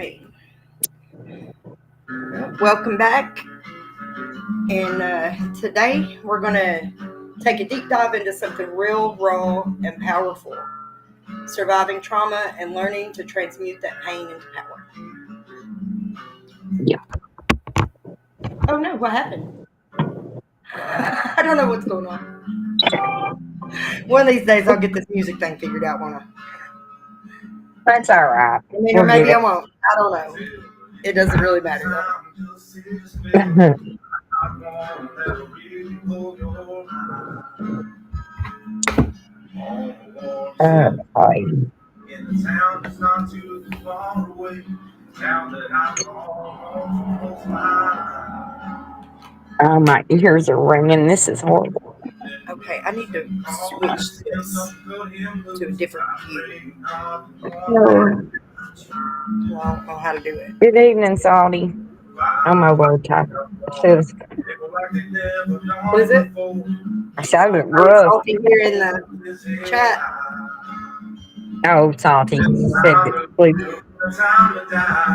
right. Welcome back. And today we're going to take a deep dive into something real, raw, and powerful: surviving trauma and learning to transmute that pain into power. Yeah. Oh no, what happened? I don't know what's going on. One of these days I'll get this music thing figured out, won't I? That's all right. I mean, or We'll get maybe I it. won't. I don't know. It doesn't really matter Fine. In the town that's not too far away. Town that I call home. My ears are ringing. This is horrible. though. Okay, I need to switch this to a different view. Oh, Well, I don't know how to do it. good evening, Salty. Oh, my word, Ty. Says Who is it? I sounded Oh, rough. Salty here in the chat. Oh, Salty said good sleep.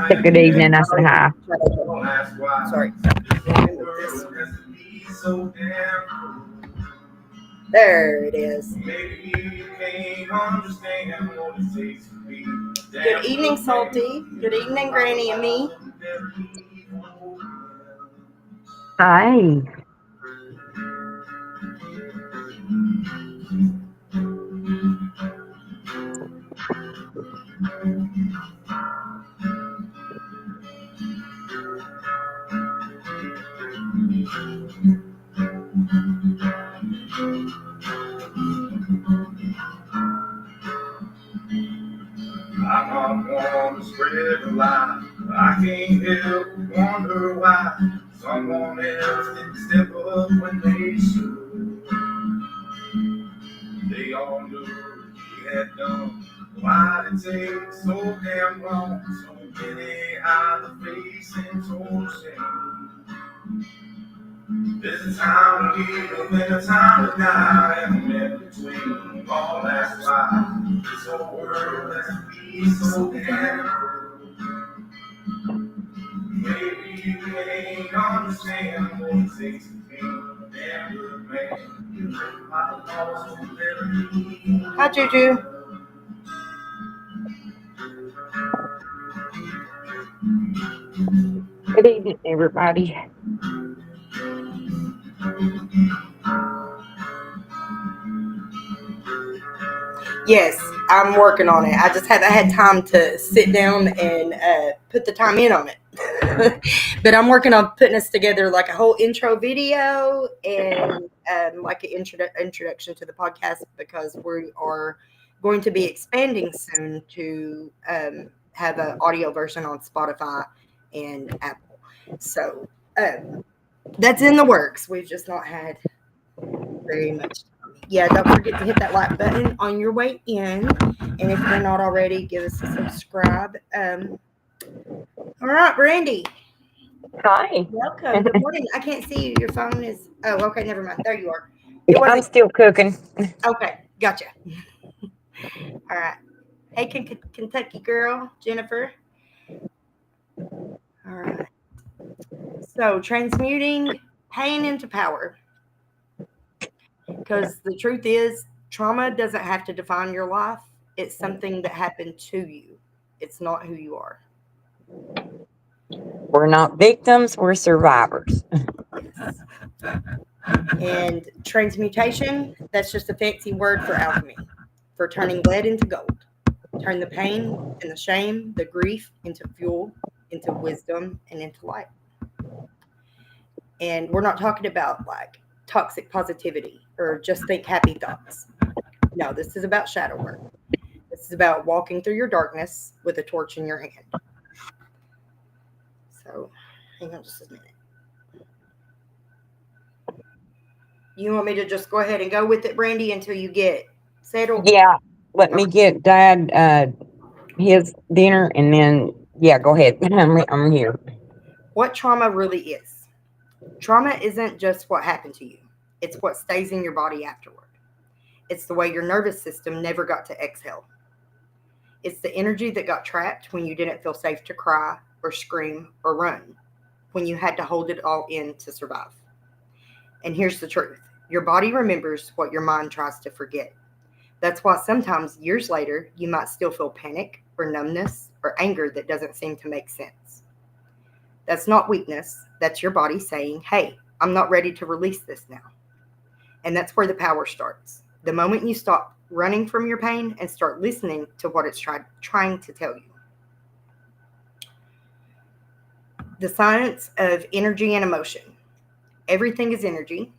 Said good evening. I said hi. Sorry. There it is. Good evening, Salty. Good evening, Granny and me. Hi. I'm not one to spread a lie. I can't help but wonder why someone else didn't step up when they should. They all knew we had done. Why did it take so damn long? So many eyes facing total shame. There's a time to live and a time to die, and in between all that's why this whole world has to be so damn cruel. Maybe you ain't understand what it takes to be a damn good man. You live by the laws of liberty. Hi, Juju. Good evening, everybody. Yes, I'm working on it. I just haven't had time to sit down and put the time in on it. But I'm working on putting us together like a whole intro video and like an introduction to the podcast, because we are going to be expanding soon to have an audio version on Spotify and Apple. So that's in the works. We've just not had very much. Yeah, don't forget to hit that like button on your way in. And if you're not already, give us a subscribe. All right, Brandy. Hi. Welcome. Good morning. I can't see you. Your phone is. Oh, okay. Never mind. There you are. I'm still cooking. Okay. Gotcha. All right. Hey, Kentucky girl, Jennifer. All right. So, transmuting pain into power. Because the truth is, trauma doesn't have to define your life. It's something that happened to you. It's not who you are. We're not victims, we're survivors. Yes. And transmutation, that's just a fancy word for alchemy, for turning lead into gold. Turn the pain and the shame, the grief into fuel, into wisdom, and into light. And we're not talking about like toxic positivity or just think happy thoughts. No, this is about shadow work. This is about walking through your darkness with a torch in your hand. So, hang on just a minute. You want me to just go ahead and go with it, Brandy, until you get settled? Yeah, let me get Dad his dinner, and then go ahead. I'm here. What trauma really is. Trauma isn't just what happened to you. It's what stays in your body afterward. It's the way your nervous system never got to exhale. It's the energy that got trapped when you didn't feel safe to cry or scream or run, when you had to hold it all in to survive. And here's the truth. Your body remembers what your mind tries to forget. That's why sometimes years later, you might still feel panic or numbness or anger that doesn't seem to make sense. That's not weakness. That's your body saying, hey, I'm not ready to release this now. And that's where the power starts. The moment you stop running from your pain and start listening to what it's trying to tell you. The science of energy and emotion. Everything is energy,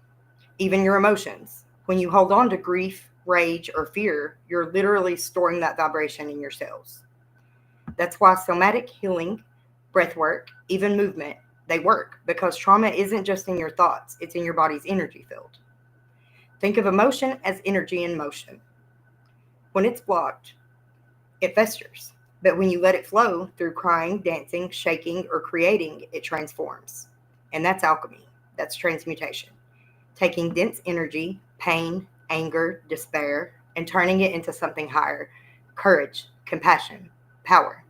even your emotions. When you hold on to grief, rage, or fear, you're literally storing that vibration in your cells. That's why somatic healing, breath work, even movement, they work, because trauma isn't just in your thoughts, it's in your body's energy field. Think of emotion as energy in motion. When it's blocked, it festers. But when you let it flow through crying, dancing, shaking, or creating, it transforms. And that's alchemy. That's transmutation. Taking dense energy, pain, anger, despair, and turning it into something higher. Courage, compassion, power.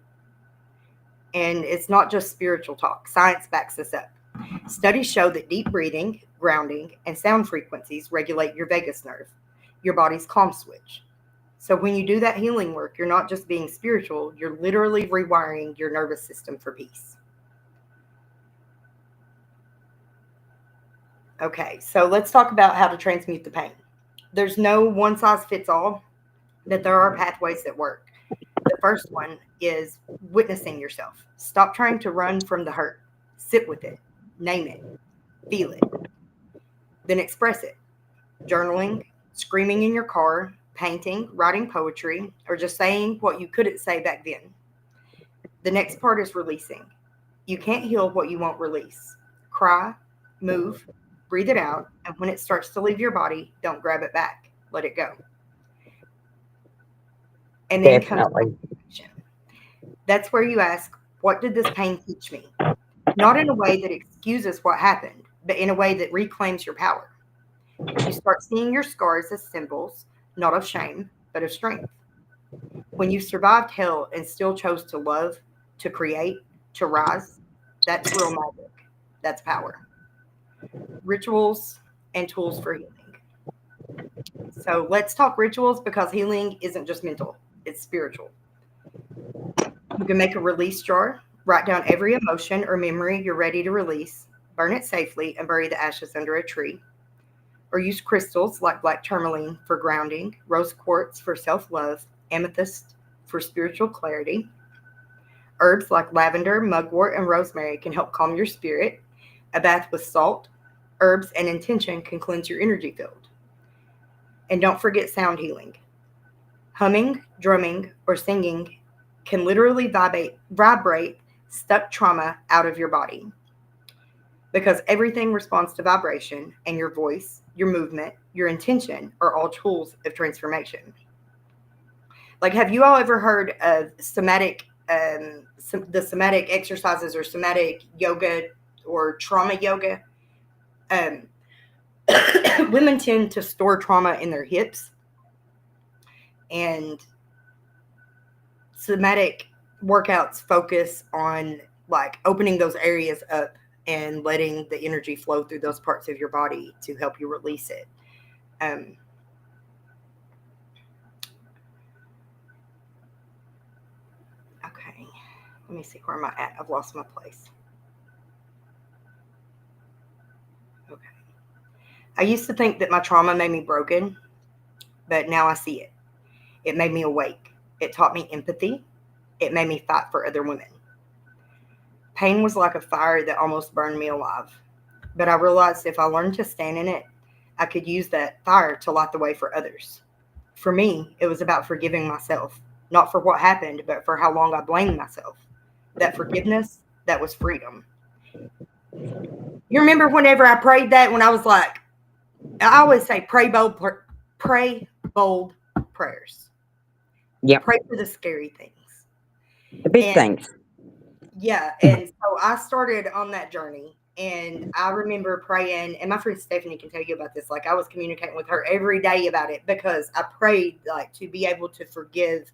And it's not just spiritual talk. Science backs this up. Studies show that deep breathing, grounding, and sound frequencies regulate your vagus nerve, your body's calm switch. So when you do that healing work, you're not just being spiritual, you're literally rewiring your nervous system for peace. Okay, so let's talk about how to transmute the pain. There's no one size fits all, but there are pathways that work. The first one is witnessing yourself. Stop trying to run from the hurt. Sit with it. Name it. Feel it. Then express it. Journaling, screaming in your car, painting, writing poetry, or just saying what you couldn't say back then. The next part is releasing. You can't heal what you won't release. Cry, move, breathe it out, and when it starts to leave your body, don't grab it back. Let it go. And then Definitely. That's where you ask, what did this pain teach me? Not in a way that excuses what happened, but in a way that reclaims your power. You start seeing your scars as symbols, not of shame, but of strength. When you survived hell and still chose to love, to create, to rise, that's real magic. That's power. Rituals and tools for healing. So let's talk rituals, because healing isn't just mental, it's spiritual. You can make a release jar, write down every emotion or memory you're ready to release, burn it safely, and bury the ashes under a tree. Or use crystals like black tourmaline for grounding, rose quartz for self-love, amethyst for spiritual clarity. Herbs like lavender, mugwort, and rosemary can help calm your spirit. A bath with salt, herbs, and intention can cleanse your energy field. And don't forget sound healing. Humming, drumming, or singing can literally vibrate stuck trauma out of your body. Because everything responds to vibration, and your voice, your movement, your intention are all tools of transformation. Like, have you all ever heard of the somatic exercises or somatic yoga or trauma yoga? Women tend to store trauma in their hips, and somatic workouts focus on like opening those areas up and letting the energy flow through those parts of your body to help you release it. Okay, let me see, where am I at? I've lost my place. Okay. I used to think that my trauma made me broken, but now I see it. It made me awake. It taught me empathy. It made me fight for other women. Pain was like a fire that almost burned me alive. But I realized if I learned to stand in it, I could use that fire to light the way for others. For me, it was about forgiving myself, not for what happened, but for how long I blamed myself. That forgiveness, that was freedom. You remember whenever I prayed that, when I was like, I always say pray bold prayers. Yep. Pray for the scary things. The big things. Yeah, and so I started on that journey, and I remember praying, and my friend Stephanie can tell you about this. Like, I was communicating with her every day about it, because I prayed like to be able to forgive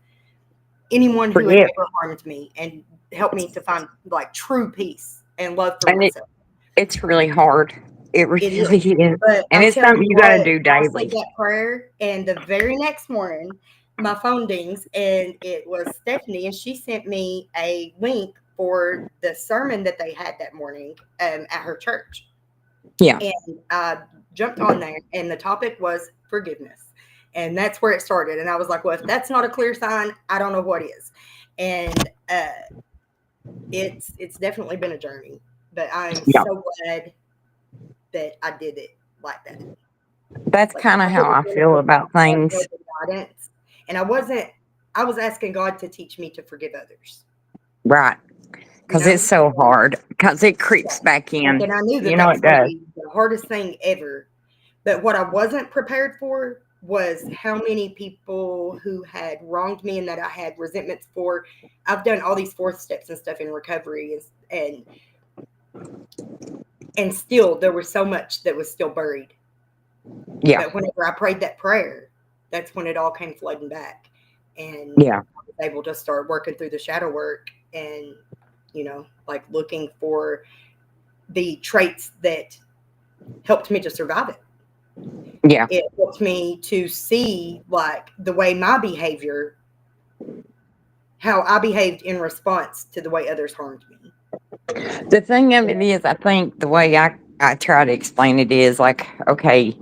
anyone who had Forgive. ever harmed me, and helped me to find like true peace and love for And myself. it's really hard. It It really is. is. But And I'm it's telling something you you got to what, do I said daily. that prayer, and the very next morning, my phone dings, and it was Stephanie, and she sent me a link for the sermon that they had that morning at her church. Yeah. And I jumped on there, and the topic was forgiveness. And that's where it started. And I was like, well, if that's not a clear sign, I don't know what is. And it's definitely been a journey, but I'm Yeah. so glad that I did it like that. That's Like, kind of I how could have I done it feel without about things. guidance. And I was asking God to teach me to forgive others, Right. you Because know? it's so hard. Because it Yeah. creeps back Like, in. and I knew that You that know was it going to does. be the hardest thing ever. But what I wasn't prepared for was how many people who had wronged me and that I had resentments for. I've done all these fourth steps and stuff in recovery, and still there was so much that was still buried. Yeah. But whenever I prayed that prayer, that's when it all came flooding back. And Yeah. I was able to start working through the shadow work and, like looking for the traits that helped me to survive it. Yeah. It helped me to see like the way my behavior, how I behaved in response to the way others harmed me. The thing of it is, I think the way I try to explain it is like, okay,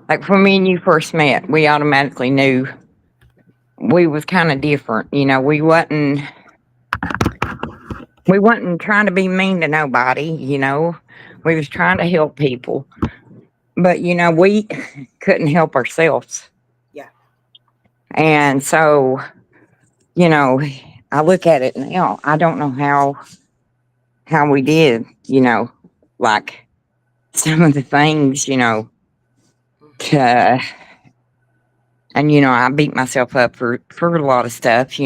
like when me and you first met, we automatically knew we was kind of different. We wasn't trying to be mean to nobody. We was trying to help people, but we couldn't help ourselves. Yeah. And so, you know, I look at it now. I don't know how we did. Like some of the things. To, and I beat myself up for a lot of stuff.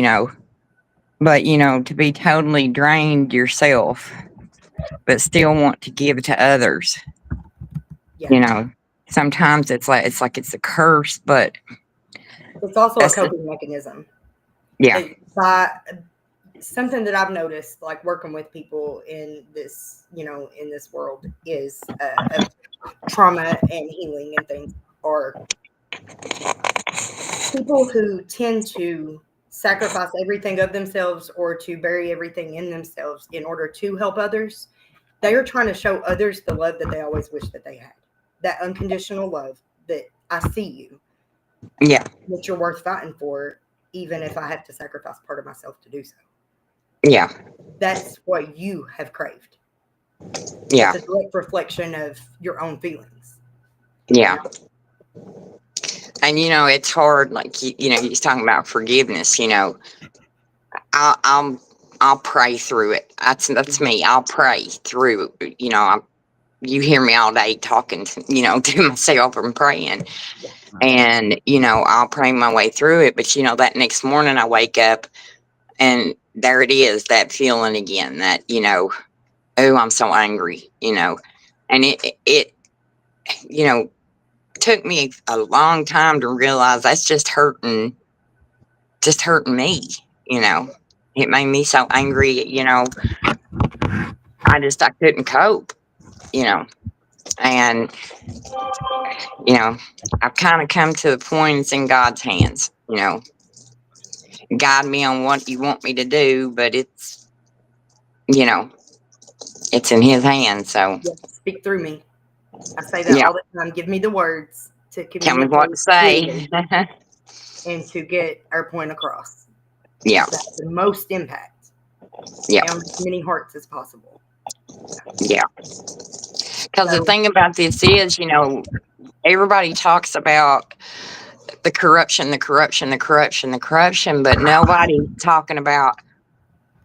But to be totally drained yourself, but still want to give to others. Yeah. You know, sometimes it's a curse, but It's also a that's coping mechanism. yeah, By something that I've noticed, like working with people in this, in this world, is of trauma and healing and things, are people who tend to sacrifice everything of themselves or to bury everything in themselves in order to help others. They are trying to show others the love that they always wish that they had. That unconditional love that I see you, yeah, that you're worth fighting for, even if I have to sacrifice part of myself to do so. yeah, That's what you have craved. yeah, It's a direct reflection of your own feelings. yeah. And it's hard. Like he's talking about forgiveness. I'll pray through it. That's me. I'll pray through. You hear me all day talking, to myself and praying. Yeah. And, I'll pray my way through it. But, that next morning I wake up and there it is, that feeling again that, oh, I'm so angry, and it took me a long time to realize that's just hurting me, you know. It made me so angry, I couldn't cope, you know. And, I've kind of come to the point it's in God's hands, guide me on what you want me to do, but you know, it's in his hands. So, Yeah. Speak through me. I say that yeah, all the time. Give me the words to tell me what to communicate clearly say. and to get our point across. Yeah, That's the most impact yeah, on as many hearts as possible. yeah. Because the So, thing about this is, everybody talks about the corruption, the corruption, the corruption, the corruption, but nobody's talking about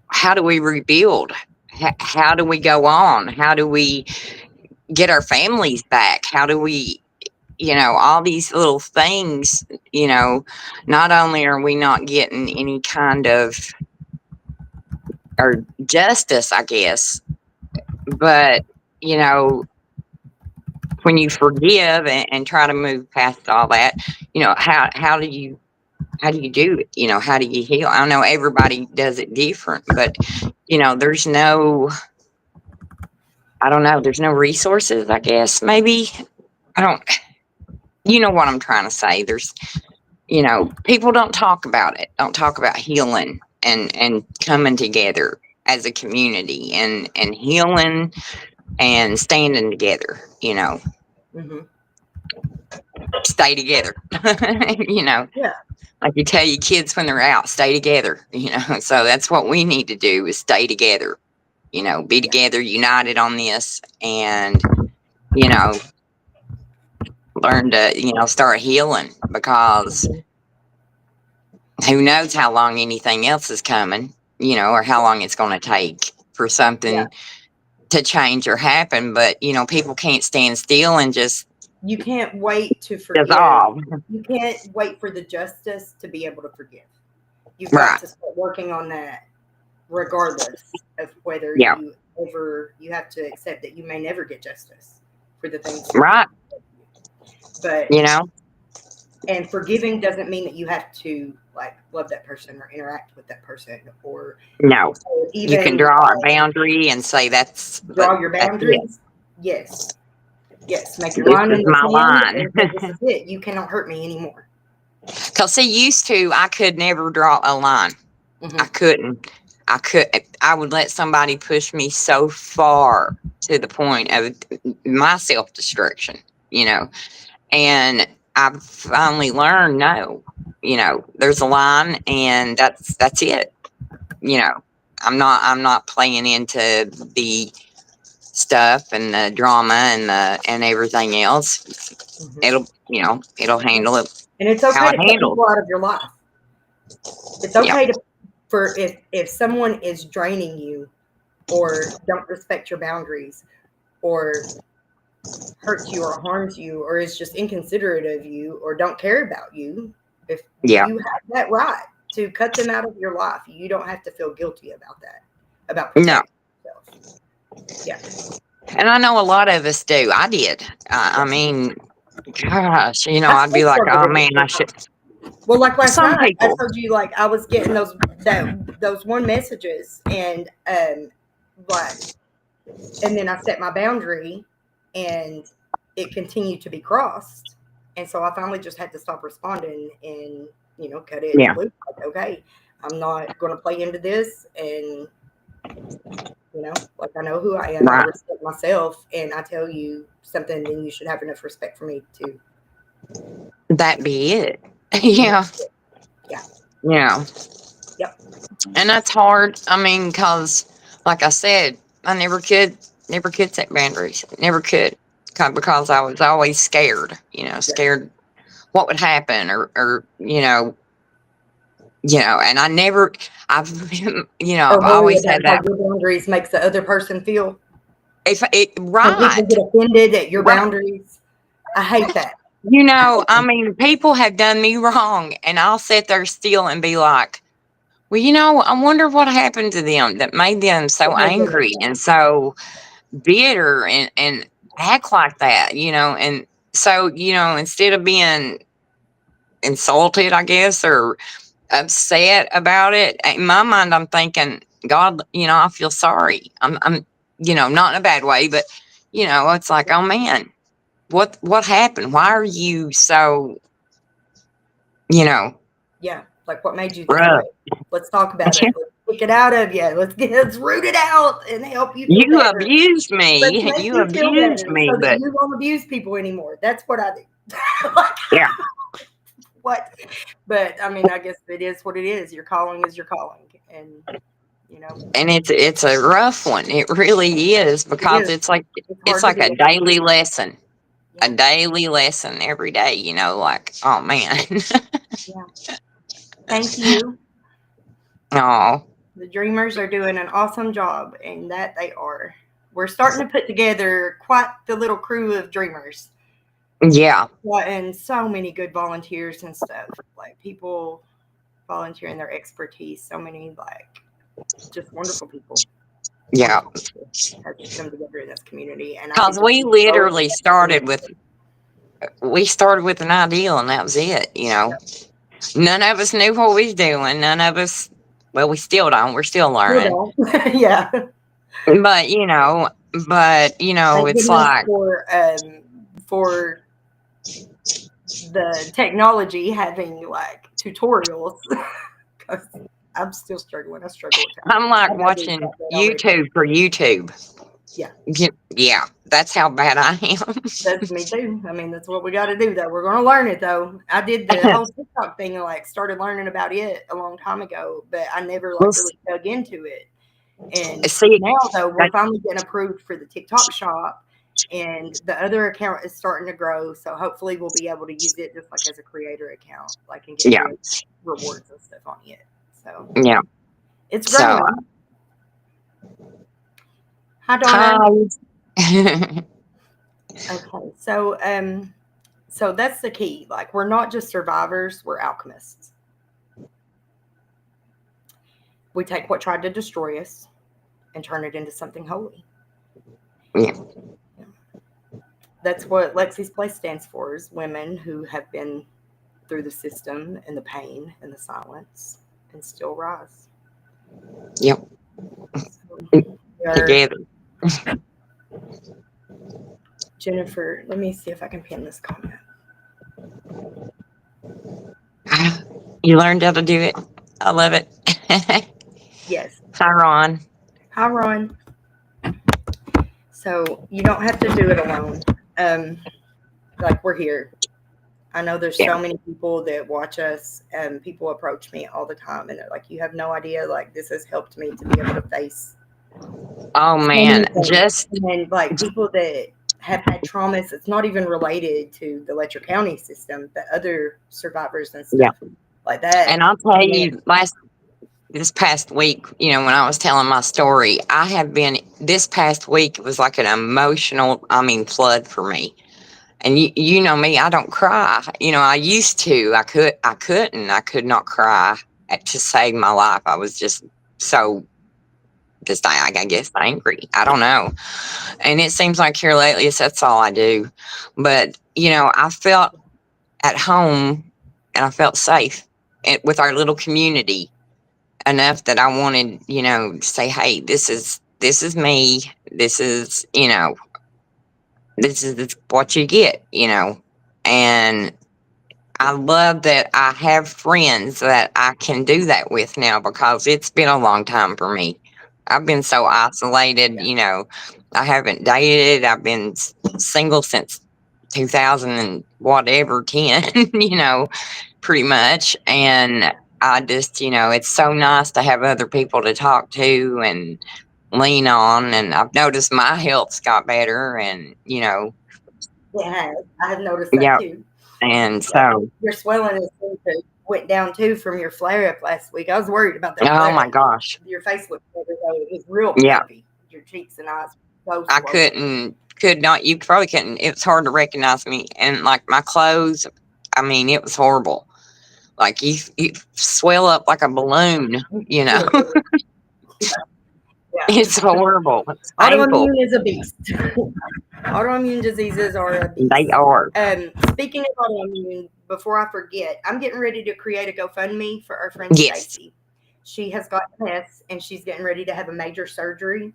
how do we rebuild? How do we go on? How do we get our families back? How do we, all these little things, not only are we not getting any kind of or justice, I guess, but, you know, when you forgive and try to move past all that, how do you how do you do it? How do you heal? I know everybody does it different, but there's no, I don't know, there's no resources, I guess, maybe. I don't, you know what I'm trying to say. There's, people don't talk about it, don't talk about healing and coming together as a community and healing and standing together, Mm-hmm. stay together, Yeah. like you tell your kids when they're out, stay together, so that's what we need to do is stay together, be together, united on this, and, learn to, start healing, because who knows how long anything else is coming, or how long it's going to take for Yeah. something to change or happen. But, people can't stand still and just You can't wait to forgive. dissolve. You can't wait for the justice to be able to forgive. You've Right. got to start working on that, regardless of whether Yeah. you have to accept that you may never get justice for the things. Right. But and forgiving doesn't mean that you have to love that person or interact with that person, or No. even You can draw a boundary and say draw your that's it. boundaries. Yes. Make your This line is in the my sand line. and say, this is it. You cannot hurt me anymore. Because used to, I could never draw a line. Mm-hmm. I couldn't. I would let somebody push me so far to the point of my self-destruction, and I finally learned, no, there's a line, and that's it. I'm not playing into the stuff and the drama and everything else. Mm-hmm. It'll handle it. And it's how okay it to cut handles. people out of your life. It's okay for if someone is draining you, or don't respect your boundaries, or hurts you or harms you, or is just inconsiderate of you, or don't care about you. If you have that right to cut them out of your life, you don't have to feel guilty about that. About protecting yourself. Yeah. And I know a lot of us do. I did. I mean, gosh, I'd be like, oh man, I should. Well, like last Some night, I people. told you, I was getting those one messages, and and then I set my boundary, and it continued to be crossed, and so I finally just had to stop responding and cut it loose. Okay, I'm not going to play into this, and I know who I am. Right. I respect myself, and I tell you something, then you should have enough respect for me to. That be it. Yeah. Yep. And that's hard. I mean, because like I said, I never could set boundaries. Never could, because I was always scared. Scared what would happen, or and I've always had that. How your boundaries makes the other person feel. If When right, people get offended at your boundaries, I hate that. I mean, people have done me wrong, and I'll sit there still and be like, well, I wonder what happened to them that made them so angry and so bitter and act like that, and so, instead of being insulted, I guess, or upset about it, in my mind, I'm thinking, God, I feel sorry. I'm, not in a bad way, but, it's like, oh man, what happened? Why are you so, Yeah. Like, what made you this way? Let's talk about it. Let's pick it out of you. Let's root it out and help you feel better. Abused me. You abused me, so but that you won't abuse people anymore. That's what I do. Yeah. What? But I mean, I guess it is what it is. Your calling is your calling, and and it's a rough one. It really is, because it's like a daily lesson. A daily lesson every day, like, oh man. Yeah. Thank you. Oh. The Dreamers are doing an awesome job, and that they are. We're starting to put together quite the little crew of Dreamers. Yeah. And so many good volunteers and stuff. Like, people volunteering their expertise. So many, just wonderful people. Yeah. Have just come together in this community. And because we literally started with an ideal, and that was it, None of us knew what we was doing. None of us, well, we still don't. We're still learning. Yeah. But, Thank it's goodness like, for the technology having like tutorials. 'Cause I'm still struggling. I struggle with that. I'm like I know these watching got that already. YouTube for YouTube. Yeah. Yeah, that's how bad I am. That's me too. I mean, that's what we got to do, though. We're going to learn it, though. I did the whole TikTok thing and like started learning about it a long time ago, but I never Well, like really dug into it. And see, now, though, we're finally getting approved for the TikTok shop, and the other account is starting to grow. So hopefully, we'll be able to use it just like as a creator account, like and get yeah, rewards and stuff on it. So yeah. it's So, growing. Hi, Donna. hi. Okay, so that's the key. Like, we're not just survivors; we're alchemists. We take what tried to destroy us and turn it into something holy. Yeah. That's what Lexi's Place stands for, is women who have been through the system and the pain and the silence and still rise. Yep. So Together. Jennifer, let me see if I can pin this comment. You learned how to do it. I love it. Yes. Hi, Ron. Hi, Ron. So you don't have to do it alone. Like, we're here. I know there's so many people that watch us, and people approach me all the time, and they're like, "You have no idea. Like, this has helped me to be able to face." Oh man, and like people that have had traumas. It's not even related to the Letcher County system, but other survivors and stuff like that. And I'll tell you, this past week, when I was telling my story, I have been, this past week, it was like an emotional, flood for me. And you know me, I don't cry. I used to. I could not cry to save my life. I was just so, I guess, angry. I don't know. And it seems like here lately, that's all I do. But, I felt at home and I felt safe with our little community enough that I wanted, to say, hey, this is me. This is, this is what you get, and I love that I have friends that I can do that with now, because it's been a long time for me. I've been so isolated, I haven't dated. I've been single since 2000 and whatever, 10, pretty much. And I just, it's so nice to have other people to talk to and lean on. And I've noticed my health's got better, and, it has. I have noticed that too. And so your swelling went down too from your flare up last week. I was worried about that. Oh my gosh. Your face looked better though. It was real heavy. Your cheeks and eyes were so I could not, you probably couldn't. It was hard to recognize me. And like my clothes, it was horrible. Like you swell up like a balloon, It's horrible. It's painful. Autoimmune is a beast. Autoimmune diseases are a beast. They are. Speaking of autoimmune, before I forget, I'm getting ready to create a GoFundMe for our friend Stacy. She has got MS and she's getting ready to have a major surgery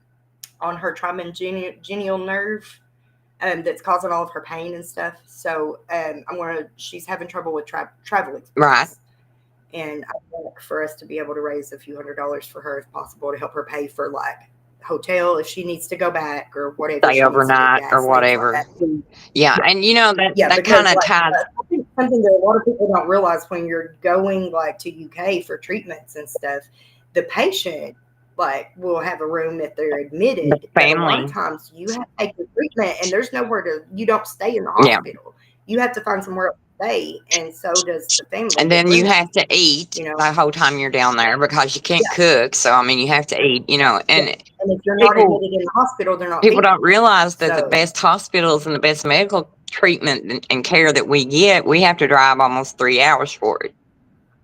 on her trigeminal nerve that's causing all of her pain and stuff. So she's having trouble with travel expenses. Right. And I'd like for us to be able to raise a few $100s for her if possible, to help her pay for like hotel if she needs to go back or whatever. Stay overnight or whatever. Like and that kind of ties. I think something that a lot of people don't realize when you're going like to UK for treatments and stuff, the patient will have a room if they're admitted. The family. But a lot of times you have to take the treatment and there's nowhere you don't stay in the hospital. You have to find somewhere else. And so does the family. And then you have to eat the whole time you're down there, because you can't cook. So you have to eat, and if you're not admitted in the hospital, they're not. People don't realize that the best hospitals and the best medical treatment and care that we get, we have to drive almost 3 hours for it.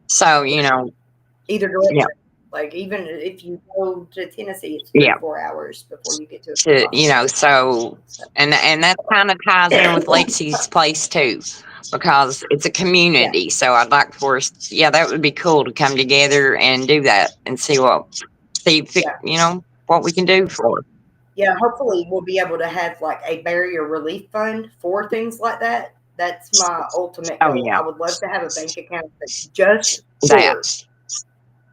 So either direction. Like even if you go to Tennessee, it's 4 hours before you get to so and that kind of ties in with Lexi's place too. because it's a community. So I'd like for us, that would be cool to come together and do that and see what we can do for. Yeah, hopefully we'll be able to have like a barrier relief fund for things like that. That's my ultimate goal. yeah. I would love to have a bank account that's just for That.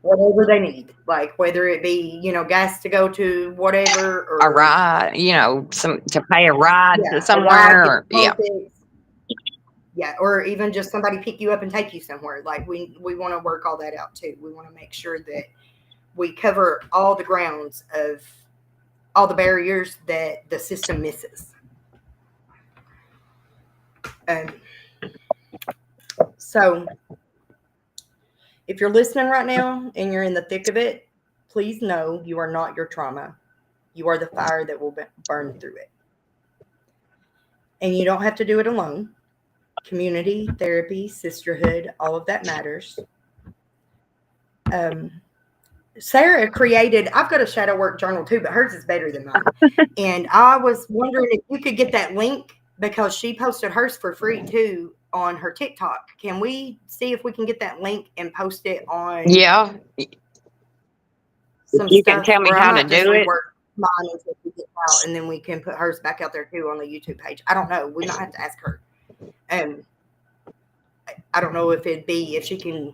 whatever they need, like whether it be, gas to go to whatever, or A ride, to pay a ride to a ride, somewhere. get yeah, or even just somebody pick you up and take you somewhere. Like we want to work all that out too. We want to make sure that we cover all the grounds of all the barriers that the system misses. So if you're listening right now and you're in the thick of it, please know you are not your trauma. You are the fire that will burn through it. And you don't have to do it alone. Community, therapy, sisterhood, all of that matters. Sarah created, I've got a shadow work journal too, but hers is better than mine. And I was wondering if you could get that link, because she posted hers for free too on her TikTok. Can we see if we can get that link and post it on? Yeah. Some you stuff, can tell me how to do it. Mine until we get out, and then we can put hers back out there too on the YouTube page. I don't know. We might have to ask her. I don't know if she can.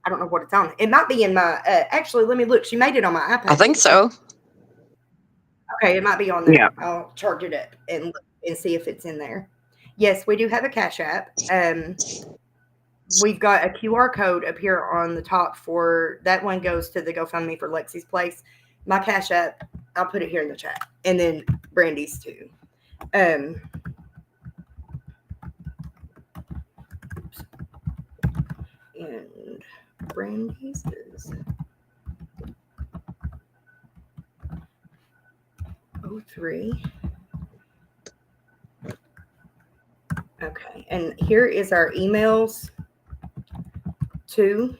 I don't know what it's on. It might be in my. Actually, let me look. She made it on my iPad. I think so. Okay, it might be on there. Yeah. I'll charge it up and see if it's in there. Yes, we do have a Cash App. We've got a QR code up here on the top for that one. Goes to the GoFundMe for Lexi's place. My Cash App, I'll put it here in the chat, and then Brandy's too. And Brandy's is 03. Okay, and here is our emails too.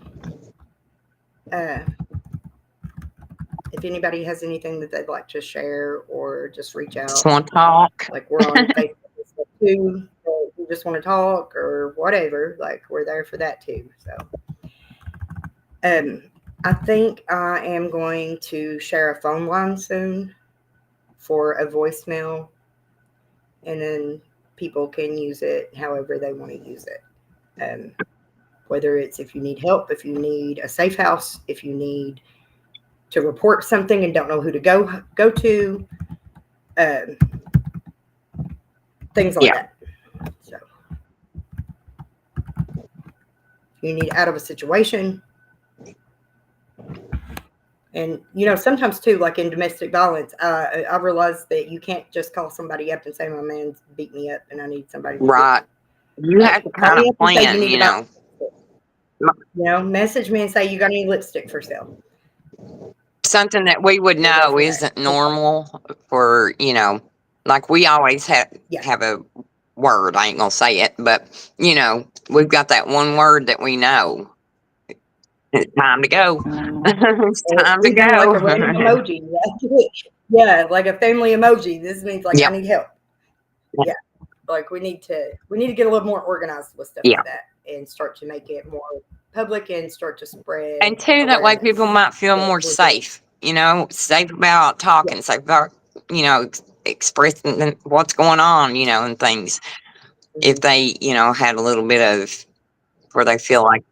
If anybody has anything that they'd like to share or just reach out, just want to talk, like we're on Facebook too. So if you just want to talk or whatever, like we're there for that too. So, I think I am going to share a phone line soon for a voicemail, and then people can use it however they want to use it. Whether it's if you need help, if you need a safe house, if you need to report something and don't know who to go to, things like that. So if you need out of a situation. And, sometimes too, like in domestic violence, I realized that you can't just call somebody up and say, my man's beat me up and I need somebody to right. You have to kind of plan, message me and say, you got any lipstick for sale? Something that we would know isn't normal for, like we always have a word. I ain't going to say it, but, we've got that one word that we know. It's time to go. It's time to go. Like a random emoji. Yeah, like a family emoji. This means like I need help. Yeah. Like we need to get a little more organized with stuff like that and start to make it more public and start to spread. And too, that way people might feel more safe, safe about talking, safe about, expressing what's going on, and things. Mm-hmm. If they, had a little bit of where they feel like,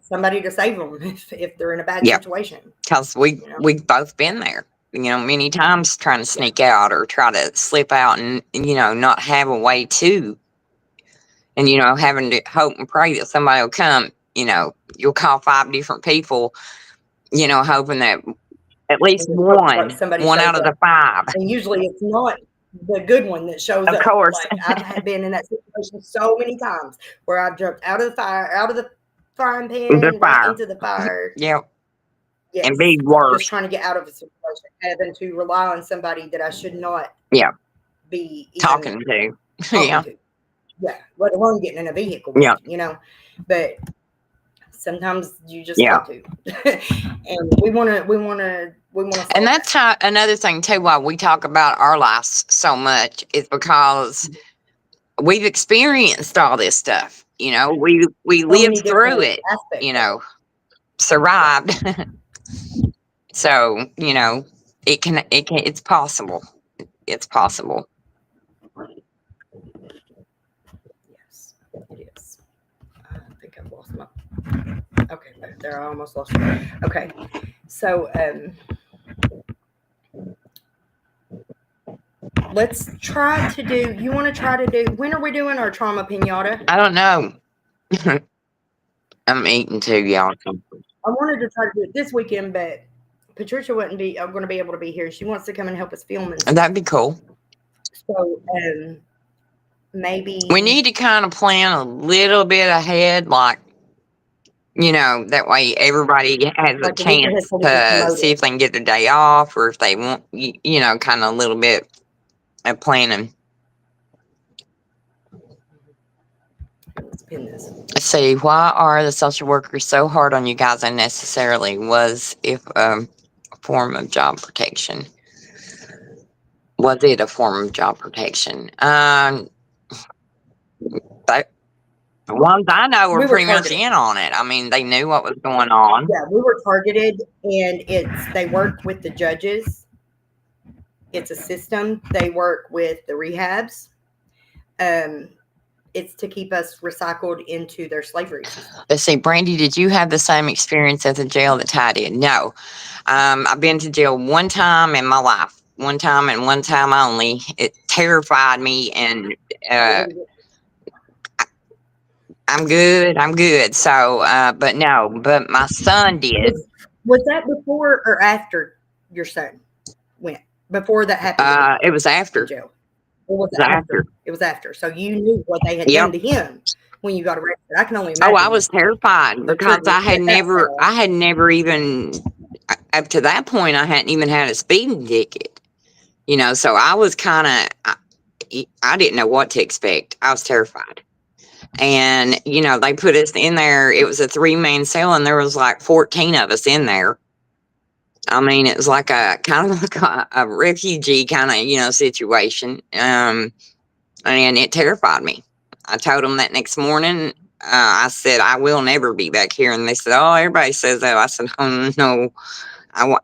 somebody to save them if they're in a bad situation. Because we've both been there, many times trying to sneak out or try to slip out and, not have a way to, and, having to hope and pray that somebody will come, you'll call 5 different people, hoping that at least one out of the 5. And usually it's not the good one that shows up. Of course. Like, I've been in that situation so many times where I've jumped out of the frying pan right into the fire. Yes. And be worse. Just trying to get out of a situation, having to rely on somebody that I should not be talking to. Yeah, let alone getting in a vehicle with, but sometimes you just have to. And we want to and that's how another thing too, why we talk about our lives so much, is because we've experienced all this stuff. You know, we So many lived through different it. aspects You of know, survived. So you know, it's possible. It's possible. it. Yes, it is. I think I've lost my. Okay, there. I almost lost it. Okay, so let's try to do. You want to try to do? When are we doing our trauma pinata? I don't know. I'm eating too, y'all. I wanted to try to do it this weekend, but Patricia wouldn't be going to be able to be here. She wants to come and help us film and stuff. That'd be cool. So maybe We need to kind of plan a little bit ahead, like, you know, that way everybody has a like a week ahead chance so we can to promote see it. if they can get their day off, or if they want, you know, kind of a little bit of planning. Let's pin this. Let's see, why are the social workers so hard on you guys unnecessarily? Was if form of job protection? Was it a form of job protection? The ones I know were We were pretty much targeted. in on it. I mean, they knew what was going on. Yeah, we were targeted, and they work with the judges. It's a system. They work with the rehabs. It's to keep us recycled into their slavery system. Let's see, Brandy, did you have the same experience at the jail that Ty did? No. I've been to jail one time in my life. One time and one time only. It terrified me, and I'm good. I'm good. So, but no, but my son did. Was that before or after your son went? Before that happened It was in after. jail? Or was It was it after. after? It was after. So you knew what they had Yep. done to him when you got arrested. I can only Oh, imagine. I was terrified the because treatment that that felt. I had never even, up to that point, I hadn't even had a speeding ticket. You know, so I was kind of, I didn't know what to expect. I was terrified. And, you know, they put us in there. It was a 3-man cell, and there was like 14 of us in there. I mean, it was like a kind of like a refugee kind of, you know, situation. And it terrified me. I told them that next morning. I said, I will never be back here. And they said, oh, everybody says that. I said, oh, no.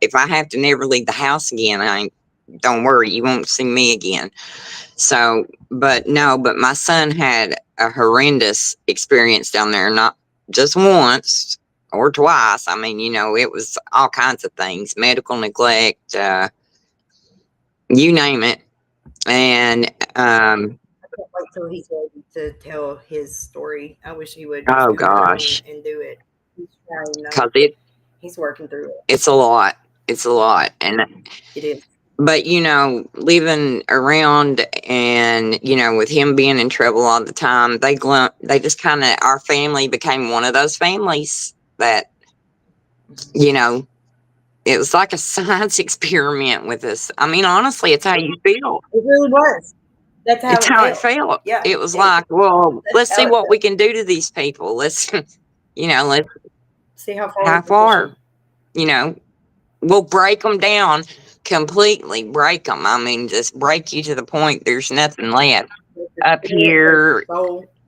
If I have to never leave the house again, don't worry, you won't see me again. So, but my son had a horrendous experience down there, not just once or twice. I mean, you know, it was all kinds of things, medical neglect, you name it. And, I can't wait till he's ready to tell his story. I wish he would just oh come on gosh, and do it. He's trying, because he's working through it. it's a lot. It's a lot. And It is. but, you know, living around and, you know, with him being in trouble all the time, they just kind of, our family became one of those families that, you know, it was like a science experiment with us. I mean, honestly, it's how you feel. It really was. That's how It's it how felt. it felt. Yeah. It was like, well, let's how see it what we felt. can do to these people. Let's, you know, let's See how far. how we can push far, them. you know, we'll break them down, completely break them. I mean, just break you to the point there's nothing left. Up here,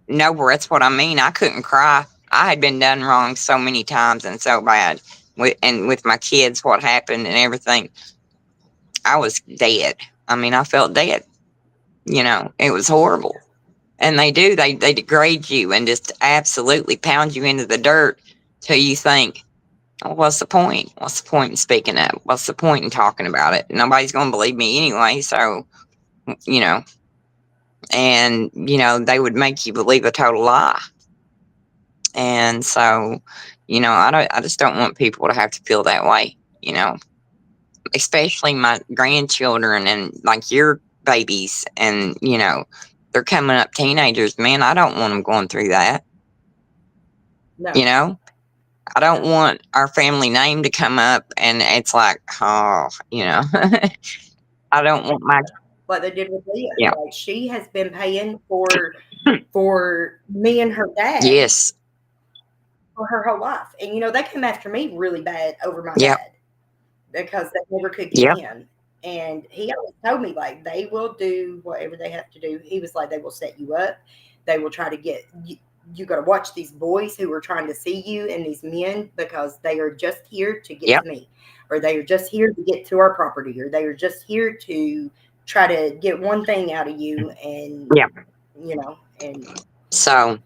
nowhere. That's what I mean. I couldn't cry. I had been done wrong so many times and so bad. With my kids, what happened and everything, I was dead. I mean, I felt dead. You know, it was horrible. And they degrade you and just absolutely pound you into the dirt till you think, oh, what's the point? What's the point in speaking up? What's the point in talking about it? Nobody's going to believe me anyway. So, you know, and, you know, they would make you believe a total lie. And so, you know, I just don't want people to have to feel that way, you know, especially my grandchildren and like your babies, and, you know, they're coming up teenagers, man. I don't want them going through that. No. You know, I don't want our family name to come up and it's like, oh, you know, I don't want my, Like they did with Leah. yeah. Like she has been paying for me and her dad. Yes. For her whole life. And you know, they came after me really bad over my Yep. dad because they never could get in. And he always told me, like, they will do whatever they have to do. He was like, they will set you up. They will try to get you. You got to watch these boys who are trying to see you and these men, because they are just here to get to me, or they are just here to get to our property, or they are just here to try to get one thing out of you. And, you know, and so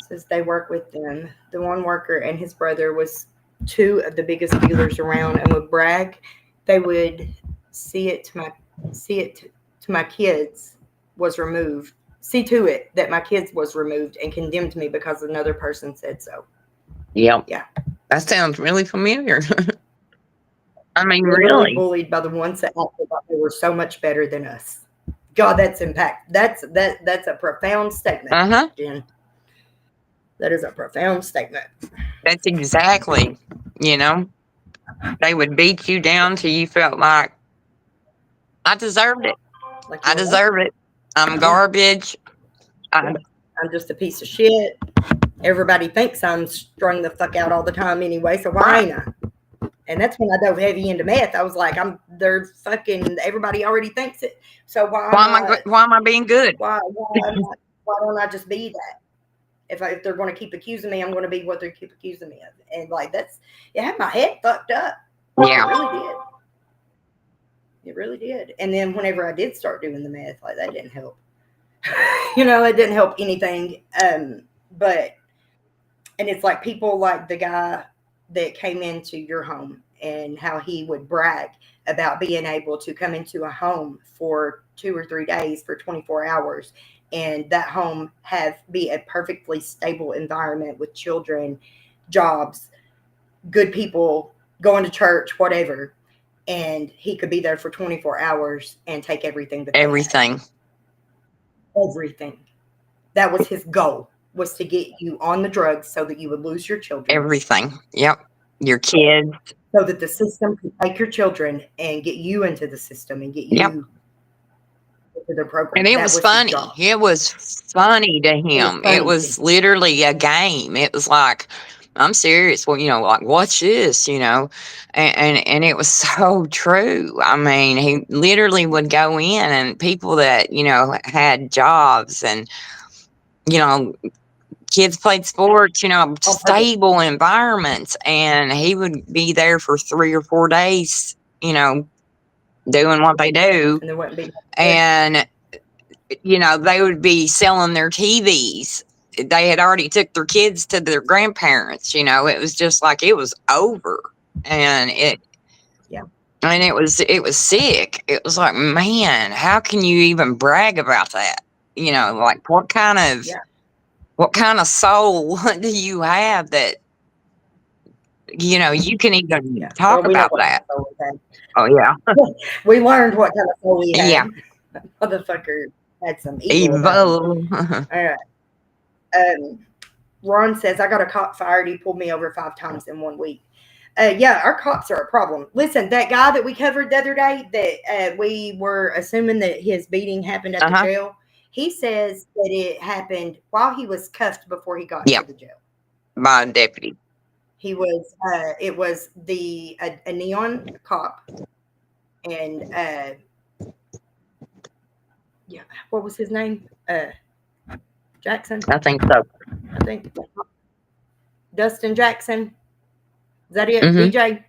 says they work with them. The one worker and his brother was two of the biggest dealers around and would brag. They would see it to my kids was removed. See to it that my kids was removed and condemned me because another person said so. Yeah. That sounds really familiar. I mean, really bullied by the ones that acted like they were so much better than us. God, that's impact. That's a profound statement, Jen. That is a profound statement. That's exactly, they would beat you down till you felt like, I deserved it. Like, I deserve it. I'm garbage. I'm just a piece of shit. Everybody thinks I'm strung the fuck out all the time anyway, so why ain't I? And that's when I dove heavy into meth. I was like, they're fucking, everybody already thinks it. So why am I being good? Why don't I just be that? If they're going to keep accusing me, I'm going to be what they keep accusing me of. And like, it had my head fucked up. Yeah. It really did. It really did. And then whenever I did start doing the meth, like, that didn't help. It didn't help anything. But it's like people like the guy that came into your home and how he would brag about being able to come into a home for 2 or 3 days for 24 hours. And that home be a perfectly stable environment with children, jobs, good people, going to church, whatever. And he could be there for 24 hours and take everything. Everything. That was his goal, was to get you on the drugs so that you would lose your children. Everything. Yep. Your kids. So that the system could take your children and get you into the system and get you into their program. And it was funny. It was funny to him. It was literally a game. It was like, I'm serious. Well, like, watch this, and it was so true. I mean, he literally would go in, and people that, had jobs and, kids played sports, stable environments, and he would be there for 3 or 4 days, doing what they do. And there wouldn't be. And, they would be selling their TVs. They had already took their kids to their grandparents, it was just like, it was over. And it was sick. It was like, man, how can you even brag about that? Like, what kind of soul do you have that, you can even talk about that? Oh, yeah. We learned what kind of soul we had. Yeah. Motherfucker had some evil. All right. Ron says, I got a cop fired. He pulled me over 5 times in 1 week. Our cops are a problem. Listen, that guy that we covered the other day that we were assuming that his beating happened at the jail, he says that it happened while he was cuffed before he got to the jail. By a deputy. He was, it was a neon cop. And, what was his name? Jackson? I think so. I think Dustin Jackson. Is that it? Mm-hmm. DJ?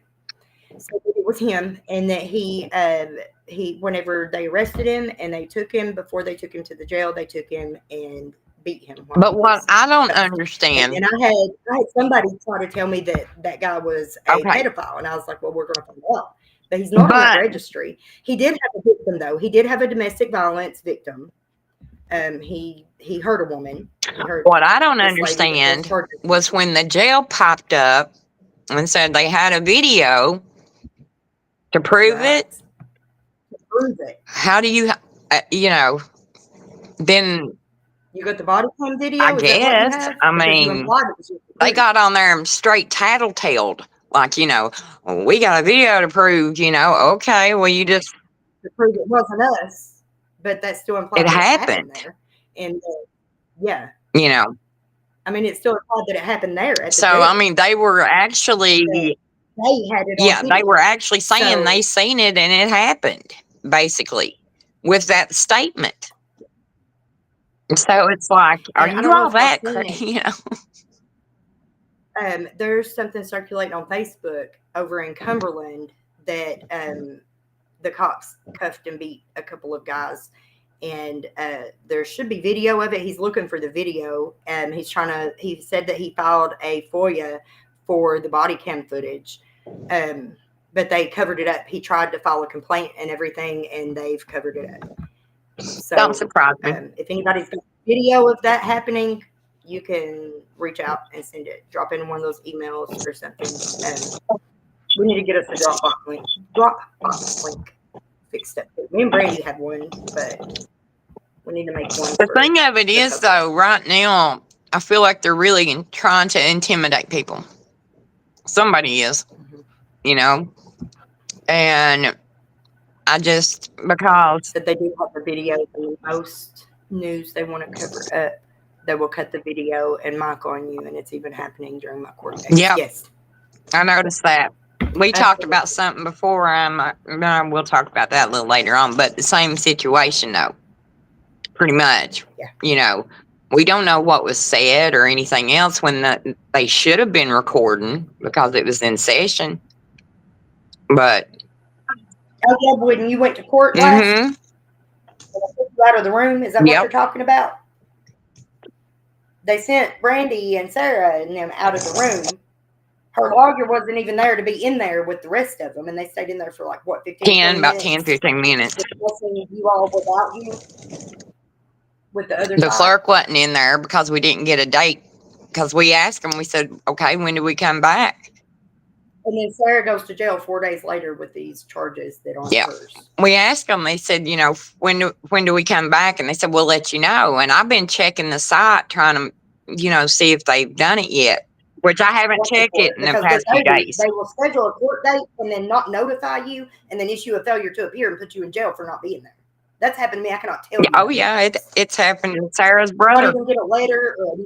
So it was him, and that he whenever they arrested him and they took him, before they took him to the jail, they took him and beat him. But what I don't understand, and I had somebody try to tell me that guy was a pedophile, and I was like, well, we're going to find out. But he's not on that registry. He did have a victim, though. He did have a domestic violence victim. He hurt a woman. What I don't understand was when the jail popped up and said they had a video to prove it. To prove it. How do you, then you got the body cam video? I guess. I mean, they got on there and straight tattletaled. Like, we got a video to prove, okay, well, you just. To prove it wasn't us, but that still implies it happened there. And, yeah. I mean, it still implied that it happened there. At the so, jail. I mean, they were actually they had it on Yeah, they video. were actually saying So- they seen it and it happened, basically, with that statement. So it's like, are And I you don't know all if y'all that seen crazy? it. You know? There's something circulating on Facebook over in Cumberland that the cops cuffed and beat a couple of guys, and there should be video of it. He's looking for the video, and he said that he filed a FOIA for the body cam footage, but they covered it up. He tried to file a complaint and everything, and they've covered it up. So Don't surprise me. if anybody's got video of that happening, you can reach out and send it. Drop in one of those emails or something. We need to get us a Dropbox link fixed up. Me and Brandy had one, but we need to make one. The thing of it is, though, right now, I feel like they're really trying to intimidate people. Somebody is, you know, and I just, because that they do have the video, and most news they want to cover up, they will cut the video and mic on you, and it's even happening during my court dates. Yeah. Yes. I noticed that. We talked about something before. We'll talk about that a little later on, but the same situation, though, pretty much. Yeah. You know, we don't know what was said or anything else when they should have been recording because it was in session. But Oh, yeah, when you went to court last, you out of the room, is that what you're talking about? They sent Brandy and Sarah and them out of the room. Her lawyer wasn't even there to be in there with the rest of them, and they stayed in there for like, what, 15 about minutes? 10, 15 minutes. Discussing you all without you with the other The side. clerk wasn't in there because we didn't get a date. Because we asked him, we said, okay, when do we come back? And then Sarah goes to jail 4 days later with these charges that aren't hers. We asked them, they said, you know, when do we come back? And they said, we'll let you know. And I've been checking the site trying to, you know, see if they've done it yet, which I haven't checked it in the past few days. They will schedule a court date and then not notify you and then issue a failure to appear and put you in jail for not being there. That's happened to me. I cannot tell you. Oh, yeah, it's happened to Sarah's brother. Not even get a letter or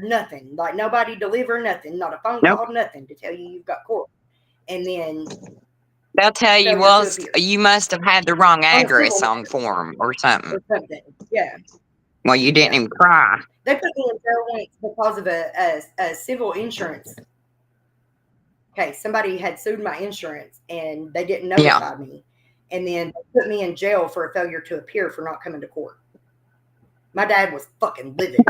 nothing. Like nobody deliver nothing, not a phone call, nothing to tell you you've got court. And then they'll tell you, well, you must have had the wrong address on form or something. Yeah. Well, you didn't even cry. They put me in jail once because of a civil insurance. Okay, somebody had sued my insurance and they didn't notify me. And then they put me in jail for a failure to appear for not coming to court. My dad was fucking livid.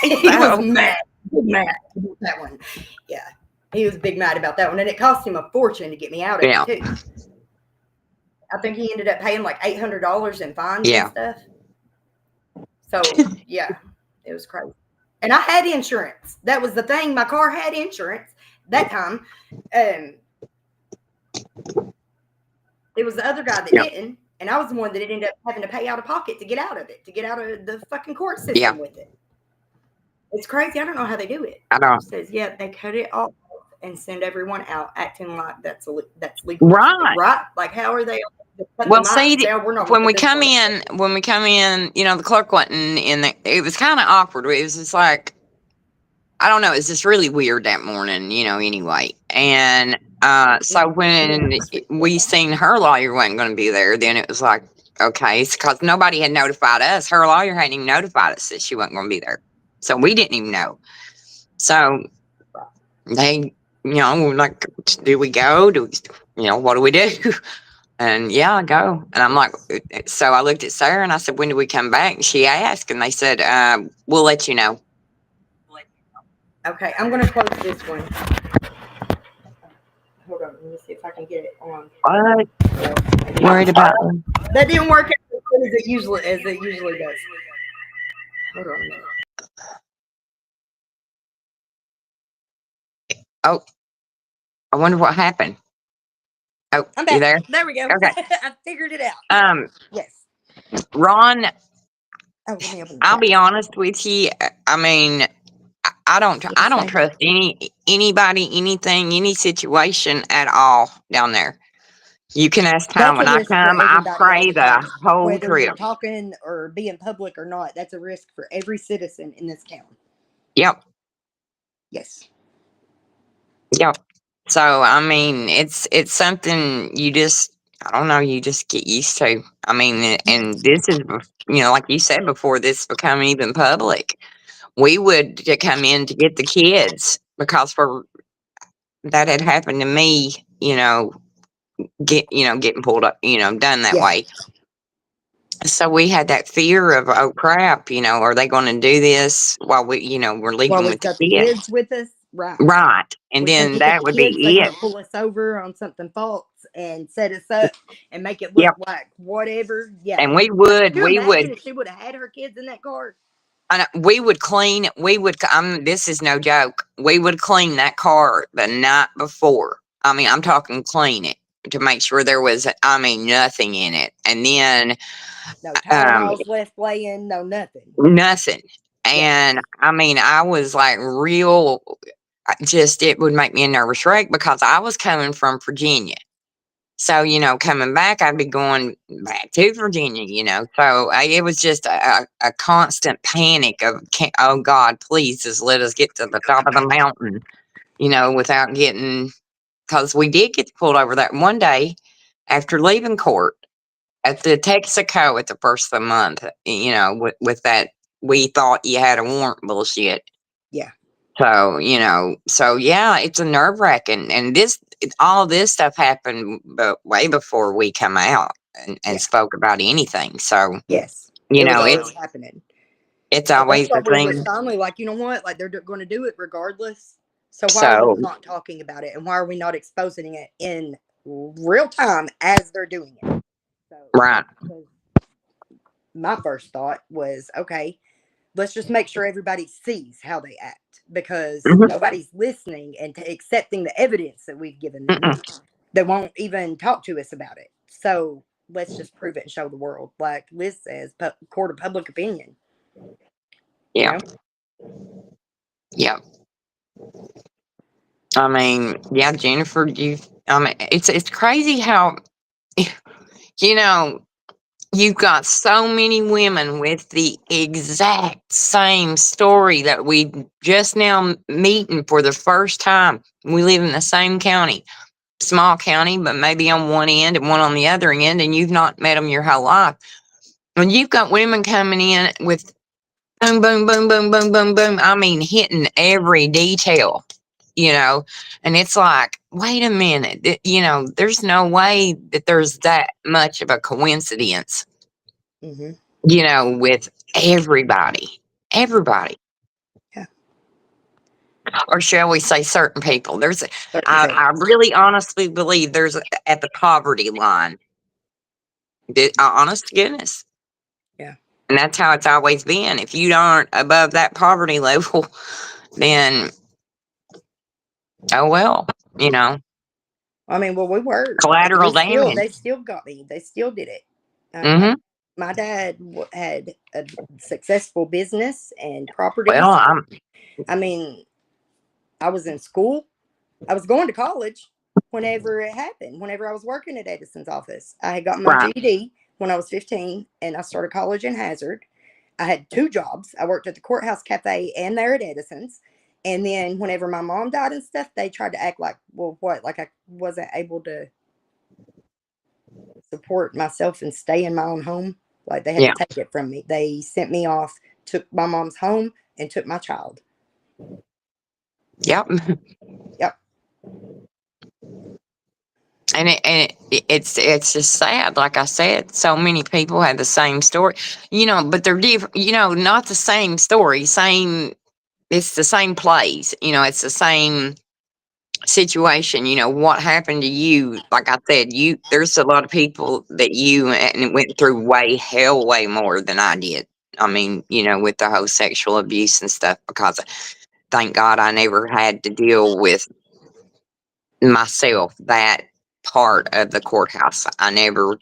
He was mad. Mad about that one. Yeah. He was big mad about that one. And it cost him a fortune to get me out of it, too. I think he ended up paying like $800 in fines and stuff. So, yeah, it was crazy. And I had insurance. That was the thing. My car had insurance that time. It was the other guy that didn't. And I was the one that ended up having to pay out of pocket to get out of it, to get out of the fucking court system with it. It's crazy. I don't know how they do it. I know. It says, they cut it off and send everyone out acting like that's legal. Right. Right? Like, how are they? Well, see, when we come in, you know, the clerk wasn't in there. It was kind of awkward. It was just like, I don't know. It's just really weird that morning, you know, anyway. And so when we seen her lawyer wasn't going to be there, then it was like, okay, it's because nobody had notified us. Her lawyer hadn't even notified us that she wasn't going to be there. So we didn't even know. So they, you know, were like, do we go? You know, what do we do? And I go. And I'm like, so I looked at Sarah and I said, when do we come back? And she asked, and they said, we'll let you know. Okay, I'm going to close this one. Hold on, let me see if I can get it on. What? Worried about them? That didn't work as good as it usually does. Hold on a minute. Oh, I wonder what happened. Oh, I'm back. You there? There we go. Okay. I figured it out. Yes. Ron, I'll be honest with you. I mean, I don't trust anybody, anything, any situation at all down there. You can ask Tom when I come. I pray the whole whether trip. you're talking or being public or not. That's a risk for every citizen in this town. Yep. Yes. Yep. So I mean, it's something you just, I don't know, you just get used to. I mean, and this is, like you said before, this become even public. We would to come in to get the kids because for that had happened to me. Getting pulled up, done that Yeah. way. So we had that fear of, oh crap, are they going to do this while we're While leaving we've with the got the kids? kids with us, right. Right. And We think then we got that the would kids, they're be going it. to pull us over on something false and set us up and make it look Yep. like whatever. Yeah. And we Like, would, can you we would, imagine if she would have had her kids in that car? we would clean, this is no joke. We would clean that car the night before. I mean, I'm talking clean it to make sure there was, nothing in it. And then, No um, Tylenols left laying, no nothing. nothing. Yeah. And I mean, I was like real, just, it would make me a nervous wreck because I was coming from Virginia. So, coming back, I'd be going back to Virginia, So it was just a constant panic of, oh God, please just let us get to the top of the mountain, without getting, because we did get pulled over that one day after leaving court at the Texaco at the first of the month, with that, we thought you had a warrant bullshit. Yeah. So, yeah, it's a nerve wracking. And all this stuff happened but way before we come out and Yeah. spoke about anything. So, Yes. It was always it's happening. And that's always why the we were thing. finally like, you know what? Like, they're going to do it regardless. So why are we So, not talking about it? And why are we not exposing it in real time as they're doing it? So right. my first thought was, okay, let's just make sure everybody sees how they act because Mhm. nobody's listening and accepting the evidence that we've given them. Mm-mm. They won't even talk to us about it. So let's just prove it and show the world. Like Liz says, court of public opinion. Yeah. Yeah. I mean, yeah, Jennifer, it's crazy how, you know, you've got so many women with the exact same story that we just now meeting for the first time. We live in the same county, small county, but maybe on one end and one on the other end, and you've not met them your whole life. And you've got women coming in with boom, boom, boom, boom, boom, boom, boom. I mean, hitting every detail, and it's like, wait a minute, there's no way that there's that much of a coincidence, Mm-hmm. with everybody, Yeah. or shall we say certain people. Certain I things. really honestly believe there's at the poverty line, honest to goodness. Yeah. And that's how it's always been. If you aren't above that poverty level, then, oh well, I mean, well, we were, and collateral damage. they still got me. They still did it. Hmm. My dad had a successful business and Well, properties. I mean, I was in school. I was going to college whenever it happened, whenever I was working at Edison's office. I had gotten my right. GED when I was 15, and I started college in Hazard. I had two jobs. I worked at the Courthouse Cafe and there at Edison's. And then whenever my mom died and stuff, they tried to act like, well, what? Like I wasn't able to support myself and stay in my own home. Like they had to Yeah. take it from me. They sent me off, took my mom's home, and took my child. Yep. Yep. And it's just sad. Like I said, so many people have the same story, but they're different. Not the same story. Same. It's the same place. It's the same situation. What happened to you. Like I said, there's a lot of people that and went through way more than I did. I mean, with the whole sexual abuse and stuff, because thank God I never had to deal with myself that part of the courthouse. I never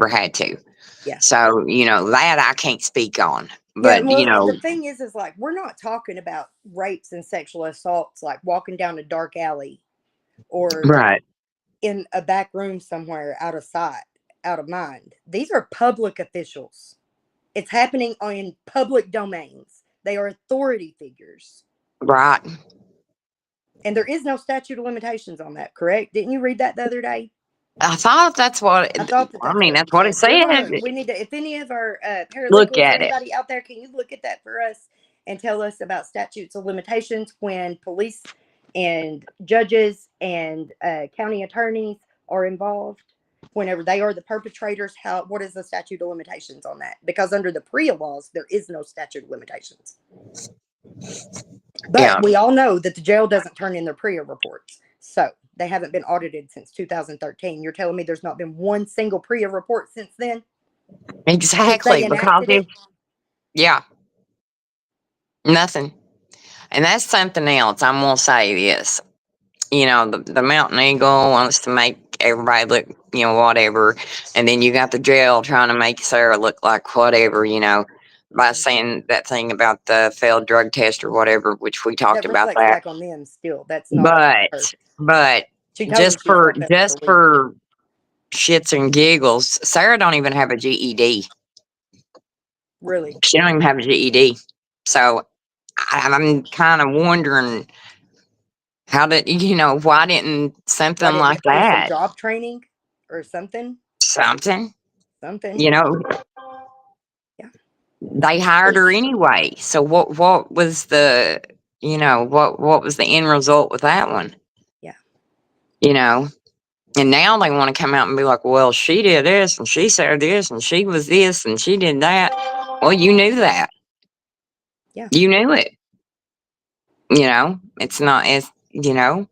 had to. Yeah. So, that I can't speak on. Yeah. But, Well, the thing is like, we're not talking about rapes and sexual assaults, like walking down a dark alley or right, in a back room somewhere out of sight, out of mind. These are public officials. It's happening in public domains. They are authority figures. right. And there is no statute of limitations on that, correct? Didn't you read that the other day? I thought that's what. I thought I mean, that's what what it it said. said. We need to, if any of our Look paralegals or at it. anybody out there, can you look at that for us and tell us about statutes of limitations when police and judges and county attorneys are involved? Whenever they are the perpetrators, what is the statute of limitations on that? Because under the PREA laws, there is no statute of limitations. But Yeah. we all know that the jail doesn't turn in their PREA reports. So they haven't been audited since 2013. You're telling me there's not been one single PREA report since then? Exactly. They Because enacted it? yeah, nothing. And that's something else. I'm gonna say this. You know, the Mountain Eagle wants to make everybody look, you know, whatever, and then you got the jail trying to make Sarah look like whatever, you know, by saying that thing about the failed drug test or whatever, which we talked That about reflects that. back on them still. That's not on her. But She told me she's locked up just for a week. for shits and giggles, Sarah don't even have a GED. Really? She don't even have a GED. So I'm kind of wondering how did, you know, why didn't something Why didn't like they do some that, job training or something? something, Something. you know, Yeah. they hired her anyway. So what was the, you know, what was the end result with that one? Yeah. You know, and now they want to come out and be like, well, she did this and she said this and she was this and she did that. Well, you knew that. Yeah. You knew it. You know, it's not as, you know,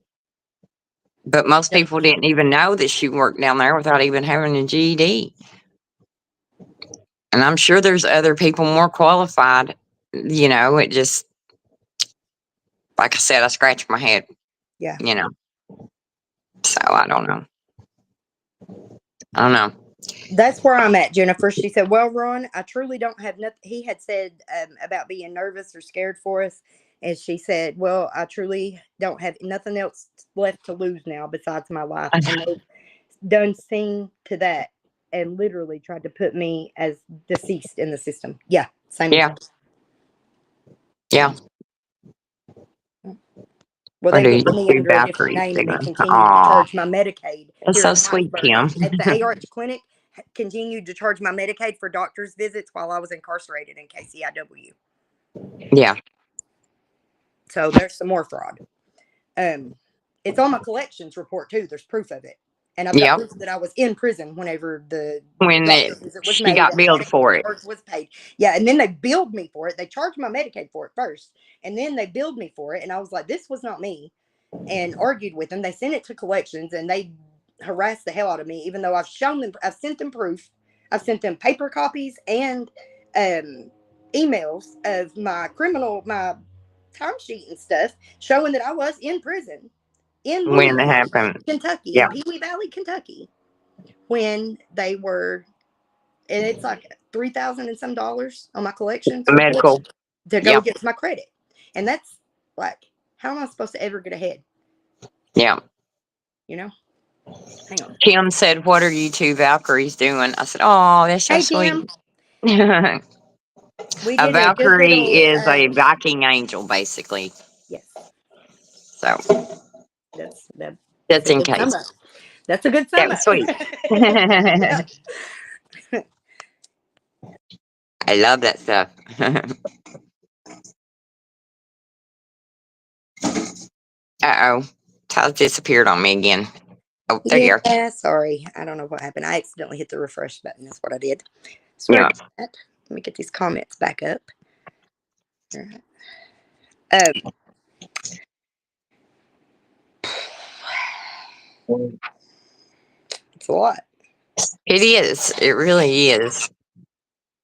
but most people didn't even know that she worked down there without even having a GED. And I'm sure there's other people more qualified. You know, it just, like I said, I scratched my head. Yeah. You know, so I don't know. I don't know. That's where I'm at, Jennifer. She said, well, Ron, I truly don't have nothing. He had said about being nervous or scared for us. And she said, well, I truly don't have nothing else left to lose now besides my life. And they've done seen to that and literally tried to put me as deceased in the system. Yeah. Same. Yeah. Yeah. Well, Or they do you listed just me do under a different Valkyrie name and they figure? continued to Aw, charge my Medicaid that's here so in sweet, Whitesburg. Kim. At the ARH clinic, continued to charge my Medicaid for doctor's visits while I was incarcerated in KCIW. Yeah. So there's some more fraud. It's on my collections report too. There's proof of it. And I've got Yep. proof that I was in prison whenever the When doctor visit was she made got and the billed medical for it. charge was paid. Yeah, and then they billed me for it. They charged my Medicaid for it first, and then they billed me for it. And I was like, this was not me, and argued with them. They sent it to collections, and they harassed the hell out of me, even though I've sent them proof. I've sent them paper copies and emails of my timesheet and stuff showing that I was in prison in When it Louisville, happened. Kentucky, Yeah. in Pee Wee Valley, Kentucky, when they were, and it's like $3,000 and some dollars on my collections report Medical. to go Yeah. against my credit. And that's like, how am I supposed to ever get ahead? Yeah. You know? Hang on. Kim said, what are you two Valkyries doing? I said, oh, that's so Hey, sweet. Kim. We A did a good Valkyrie little, is a Viking angel, basically. yes, So that's just a in good sum case. up. That's a good That sum was up. sweet. Yeah. I love that stuff. Uh-oh. Tyler disappeared on me again. Oh, there you are. Yeah, sorry. I don't know what happened. I accidentally hit the refresh button. That's what I did. Sorry Yeah. about that. Let me get these comments back up. All right. It's a lot. It is. It really is.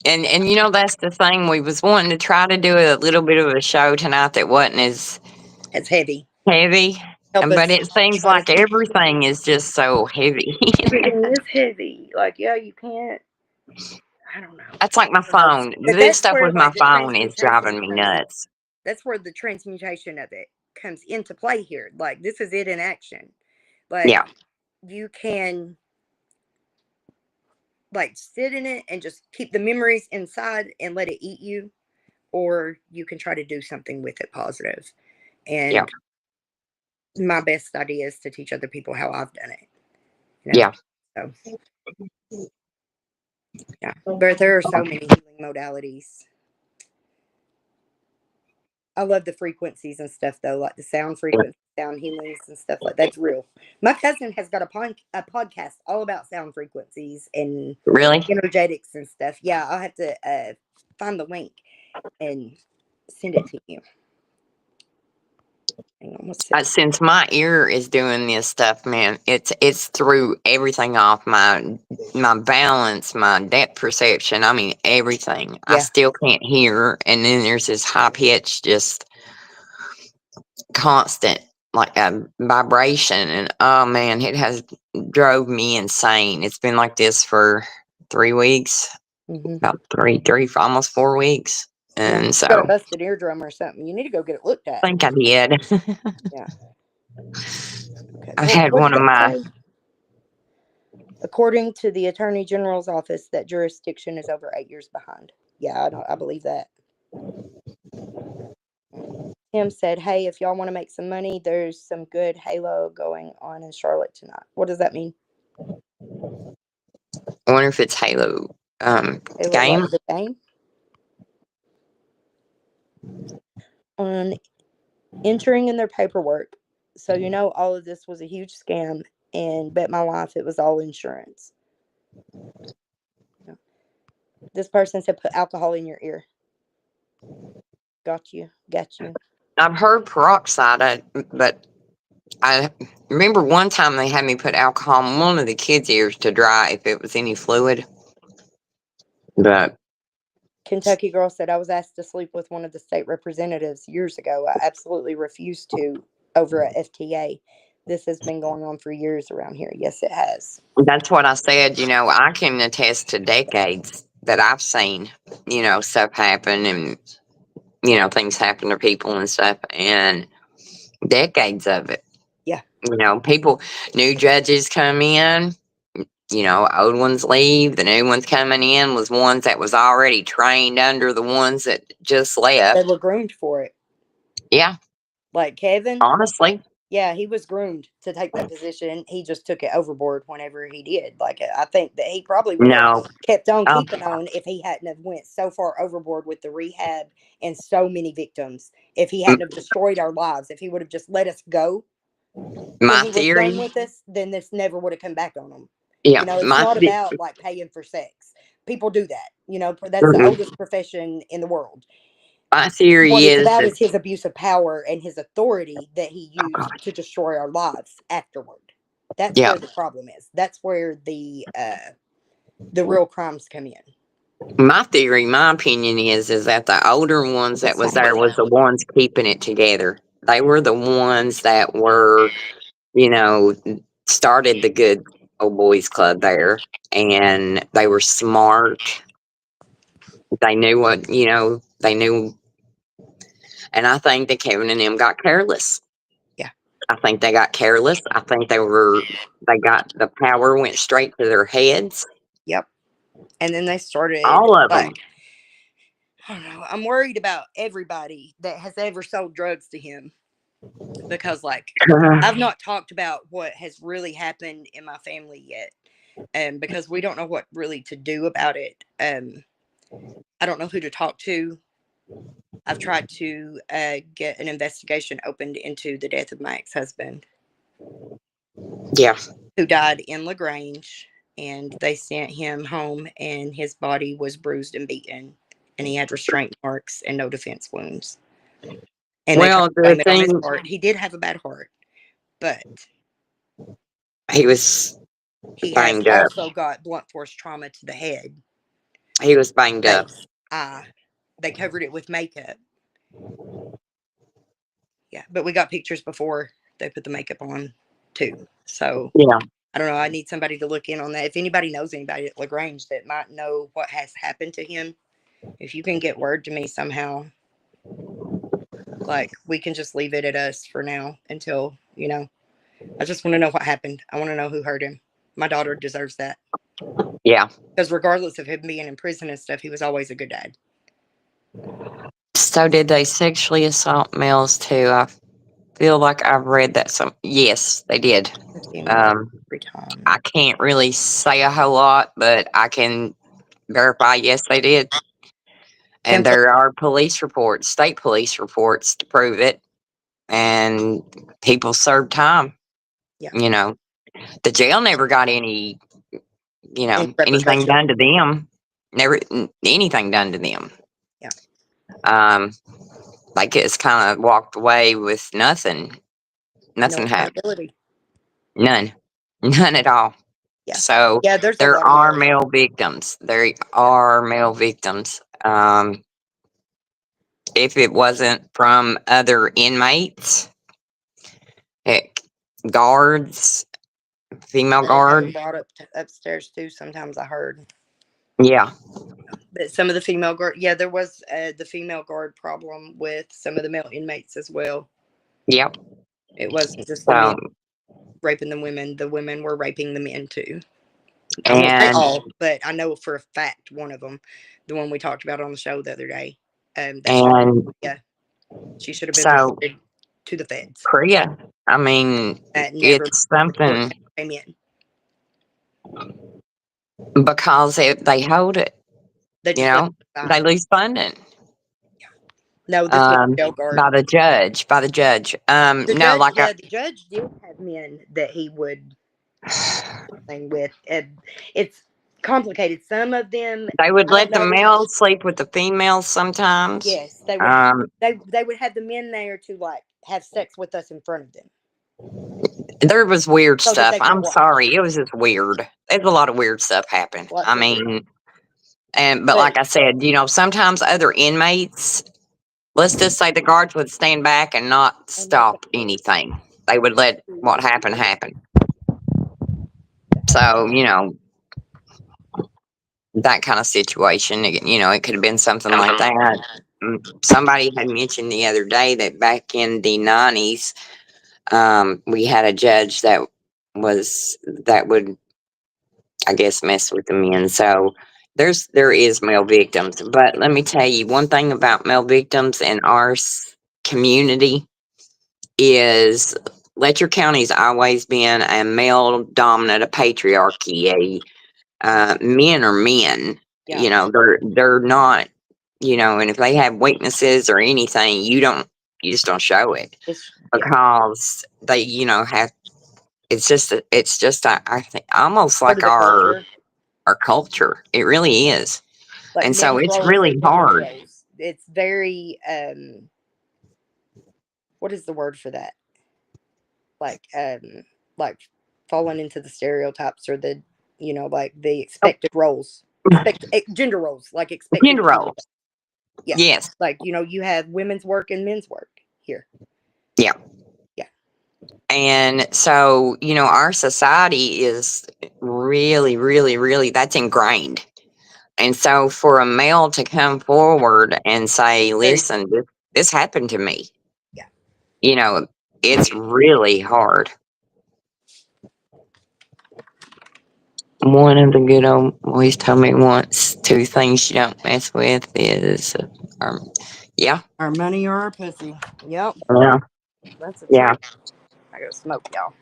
And you know, that's the thing. We was wanting to try to do a little bit of a show tonight that wasn't as It's heavy. heavy. Help But us it seems try like to. everything is just so heavy. Everything is heavy. Like, yeah, you can't. I don't know. That's like my phone. But This that's stuff where with my like the phone is transmutation driving me comes. nuts. That's where the transmutation of it comes into play here. Like, this is it in action. Like, Yeah. you can like sit in it and just keep the memories inside and let it eat you, or you can try to do something with it positive. And Yeah. my best idea is to teach other people how I've done it. You know? Yeah. So, yeah. But there are so many healing modalities. I love the frequencies and stuff, though, like the sound frequency, sound healings and stuff like that's real. My cousin has got a podcast all about sound frequencies and Really? energetics and stuff. Yeah, I'll have to find the link and send it to you. Hang on, what's it? Since my ear is doing this stuff, man, it's through everything off my balance, my depth perception. I mean everything. I Yeah. still can't hear, and then there's this high pitch, just constant like a vibration, and oh man, it has drove me insane. It's been like this for 3 weeks, about three, almost 4 weeks, and You so got a busted eardrum or something. You need to go get it looked at. I think I did. Yeah. Okay. I had What one did of it my. say? According to the Attorney General's office, that jurisdiction is over 8 years behind. Yeah, I believe that. Tim said, "Hey, if y'all want to make some money, there's some good Halo going on in Charlotte tonight." What does that mean? I wonder if it's Halo. Halo, Game. like the game. On entering in their paperwork, so you know all of this was a huge scam, and bet my life it was all insurance. This person said, "Put alcohol in your ear." Got you. I've heard peroxide, but I remember one time they had me put alcohol in one of the kids' ears to dry if it was any fluid. But Kentucky girl said, "I was asked to sleep with one of the state representatives years ago. I absolutely refused to over at FTA. This has been going on for years around here." Yes, it has. that's what I said. I can attest to decades that I've seen, stuff happen, and, things happen to people and stuff, and decades of it. Yeah. People, new judges come in, old ones leave, the new ones coming in was ones that was already trained under the ones that just left. They were groomed for it. Yeah. Like Kevin. Honestly. Yeah, he was groomed to take that position. He just took it overboard whenever he did. Like, I think that he probably would have kept on keeping on if he hadn't have went so far overboard with the rehab and so many victims. If he hadn't have destroyed our lives, if he would have just let us go when he was done with us, then this never would have come back on him. Yeah, it's not about like paying for sex. People do that. That's the oldest profession in the world. My theory what is it's about is his abuse of power and his authority that he used to destroy our lives afterward. That's where the problem is. That's where the real crimes come in. My theory, my opinion is that the older ones that was there was the ones keeping it together. They were the ones that were, started the good old boys club there, and they were smart. They knew what, they knew. And I think that Kevin and them got careless. Yeah. I think they got careless. I think they got the power went straight to their heads. Yep. And then they started. All of them. I don't know. I'm worried about everybody that has ever sold drugs to him. Because, I've not talked about what has really happened in my family yet. Because we don't know what really to do about it. I don't know who to talk to. I've tried to get an investigation opened into the death of my ex-husband. Yeah. Who died in LaGrange, and they sent him home, and his body was bruised and beaten, and he had restraint marks and no defense wounds. And they tried to blame it on his heart. He did have a bad heart, but he has also got blunt force trauma to the head. He was banged up. They covered it with makeup. Yeah, but we got pictures before they put the makeup on too. So yeah, I don't know. I need somebody to look in on that. If anybody knows anybody at LaGrange that might know what has happened to him, if you can get word to me somehow, we can just leave it at us for now until, I just want to know what happened. I want to know who hurt him. My daughter deserves that. Yeah. Because regardless of him being in prison and stuff, he was always a good dad. So did they sexually assault males too? feel like I've read that yes, they did. Every time. I can't really say a whole lot, but I can verify, yes, they did. And there are police reports, state police reports to prove it. And people served time. Yeah. You know, the jail never got any, anything repercussions. done to them. Never anything done to them. Yeah. Like it's kind of walked away with nothing. Nothing No happened. accountability. None. None at all. Yeah. So Yeah, there's a there lot of are males. male victims. There are male victims. If it wasn't from other inmates, heck, guards, female guard. Brought up upstairs too. Sometimes I heard. Yeah. But some of the female guard, there was the female guard problem with some of the male inmates as well. Yep. It wasn't just the men raping the women. The women were raping the men too. I won't say all, but I know for a fact one of them, the one we talked about on the show the other day. She should have been reported to the feds. Priya, I mean, it's something came in. because they hold it. They lose funding. No, this was jail guard. By the judge. The judge did have men that he would thing with. It's complicated. Some of them they would let the males sleep with the females sometimes. Yes, they would. They would have the men there to like have sex with us in front of them. There was weird stuff. I'm sorry, it was just weird. There's a lot of weird stuff happened. But like I said, sometimes other inmates, let's just say the guards would stand back and not stop anything. They would let what happened happen. So, that kind of situation, it could have been something like that. Somebody had mentioned the other day that back in the 90s, we had a judge that would, I guess, mess with the men. So there is male victims, but let me tell you one thing about male victims in our community is Letcher County's always been a male dominant, a patriarchy, men are men. Yeah. They're not, and if they have weaknesses or anything, you just don't show it because they, have. It's just I think almost like our culture. It really is, like, and so it's really hard. It's very what is the word for that? Like falling into the stereotypes or the like the expected roles, gender roles, like expected gender roles. Yeah. Yes. Like you have women's work and men's work here. Yeah. And so, our society is really, really, really, that's ingrained. And so for a male to come forward and say, listen, this happened to me. Yeah. It's really hard. One of the good old boys told me once, 2 things you don't mess with is, our money or our pussy. Yep. Yeah. That's a truth. I gotta smoke, y'all.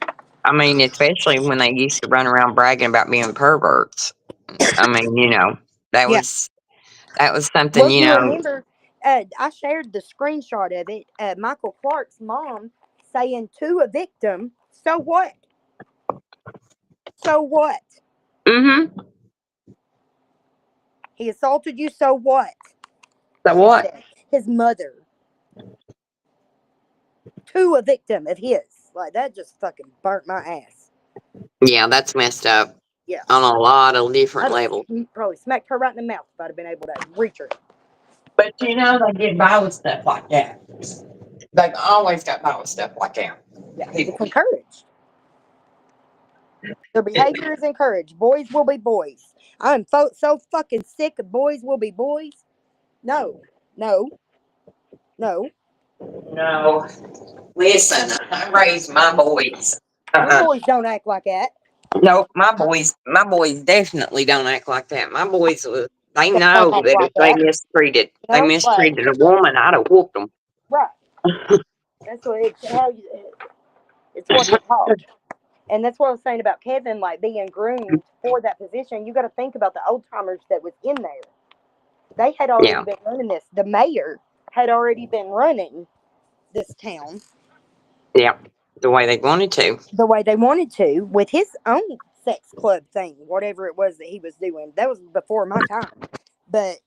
I mean, especially when they used to run around bragging about being perverts. I mean, that was something, well, you remember, I shared the screenshot of it. Michael Clark's mom saying to a victim, so what? So what? Mm-hmm. He assaulted you, so what? So what? His mother. To a victim of his. Like, that just fucking burnt my ass. Yeah, that's messed up. Yeah. On a lot of different levels. Probably smacked her right in the mouth if I'd have been able to reach her. But they get by with stuff like that. They've always got by with stuff like that. Yeah, it's encouraged. Their behavior is encouraged. Boys will be boys. I'm so fucking sick of boys will be boys. No. Listen, I raised my boys. My boys don't act like that. Nope, my boys definitely don't act like that. My boys, they know that if they mistreated a woman, I'd have whooped them. Right. That's what it's what they're taught. And that's what I was saying about Kevin, like being groomed for that position. You got to think about the old timers that was in there. They had already Yeah. been running this. The mayor had already been running this town Yeah. The way they wanted to. the way they wanted to with his own sex club thing, whatever it was that he was doing. That was before my time. But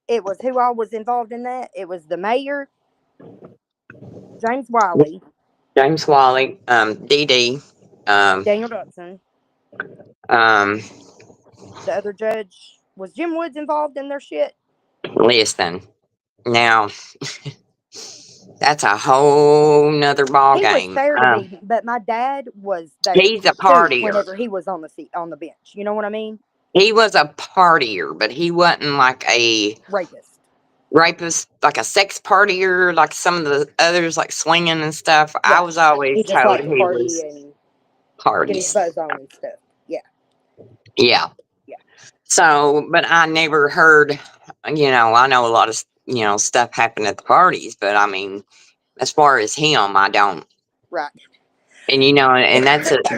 it was who all was involved in that. It was the mayor, James Wiley, James Wally, Dee Dee, um, Daniel Dotson, um, the other judge. Was Jim Woods involved in their shit? listen. Now, that's a whole nother ball He was game. fair to me, but my dad was there He's a too partier. whenever he was on the seat on the bench. You know what I mean? He was a partier, but he wasn't like a Rapist. rapist, like a sex partier, like some of the others, like swinging and stuff. I Right. was always He just told liked to he party was and get his parties. buzz on and stuff. Yeah. Yeah. Yeah. So, but I never heard, I know a lot of, stuff happened at the parties, but I mean, as far as him, I don't. Right. And and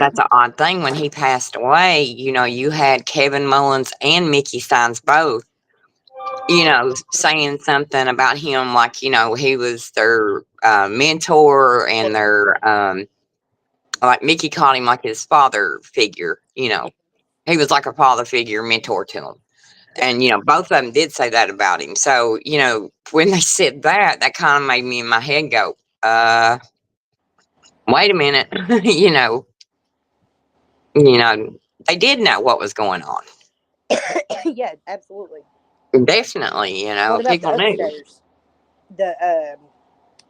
that's an odd thing. When he passed away, you had Kevin Mullins and Mickey Steins both, saying something about him, like he was their mentor and their like Mickey called him like his father figure. He was like a father figure, mentor to him. And both of them did say that about him. So when they said that, that kind of made me in my head go, wait a minute, you know, they did know what was going on. Yeah, absolutely. Definitely, What about the people knew. upstairs? The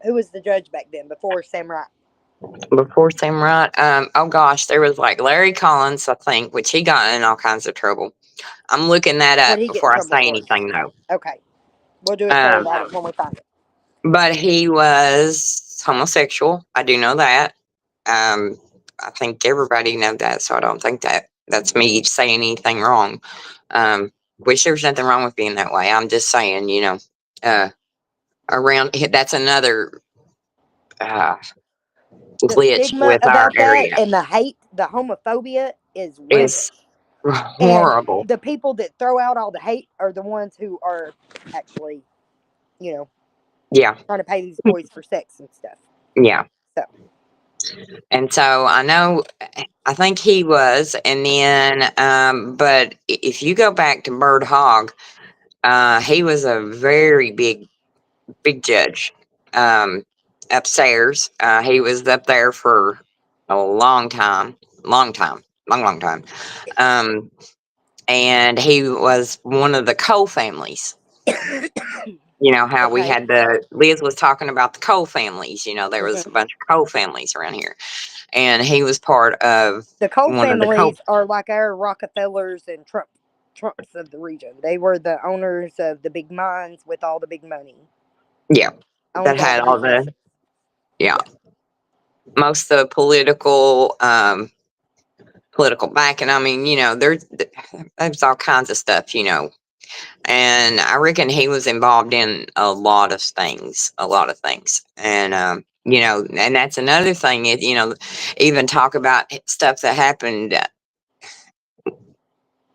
who was the judge back then before Sam Wright? Before Sam Wright, oh gosh, there was like Larry Collins, I think, which he got in all kinds of trouble. I'm looking that What up did he get in before I trouble say for? anything, though. Okay. We'll do a story Um, about it when we find it. but he was homosexual. I do know that. Um, I think everybody know that, so I don't think that's me saying anything wrong. Which there's nothing wrong with being that way. I'm just saying, uh, around that's another uh, The glitch stigma with our about that area and the hate, the homophobia is rampant. is And horrible. the people that throw out all the hate are the ones who are actually, Yeah, trying to pay these boys for sex and stuff. yeah. So, And so I know, I think he was, and then, but if you go back to Bird Hog, he was a very big judge. Um, Upstairs, he was up there for a long time, long time. Um, and he was one of the Cole families. You know how we okay. had Liz was talking about the Cole families. There was a bunch of Cole families around here, and he was part of The Cole one of the Cole. families are like our Rockefellers and Trumps of the region. They were the owners of the big mines with all the big money. Yeah, that Owned all had the all businesses. yeah, most of the political backing. I mean, there's all kinds of stuff, and I reckon he was involved in a lot of things, and and that's another thing. Even talk about stuff that happened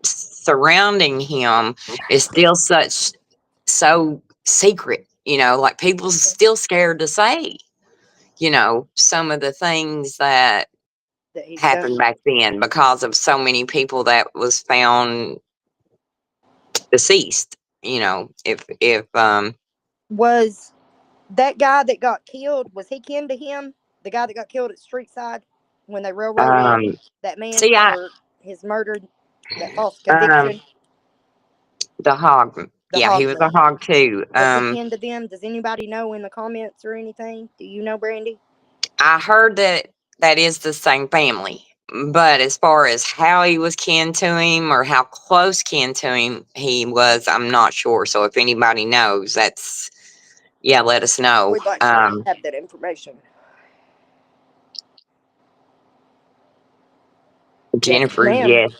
surrounding him is still so secret. Like people still scared to say, some of the things that That he's done. happened back then because of so many people that was found deceased. If Was that guy that got killed, was he kin to him? The guy that got killed at Streetside when they railroaded um that man see I for his murder, that false um conviction, the hog, the yeah, he was a hogman. hog too. Was he kin to them? Does anybody know in the comments or anything? Do you know, Brandy? I heard that is the same family, but as far as how he was kin to him or how close kin to him he was, I'm not sure. So if anybody knows, yeah, let us know. We'd like to have that information. Yes, Jennifer, ma'am. yes,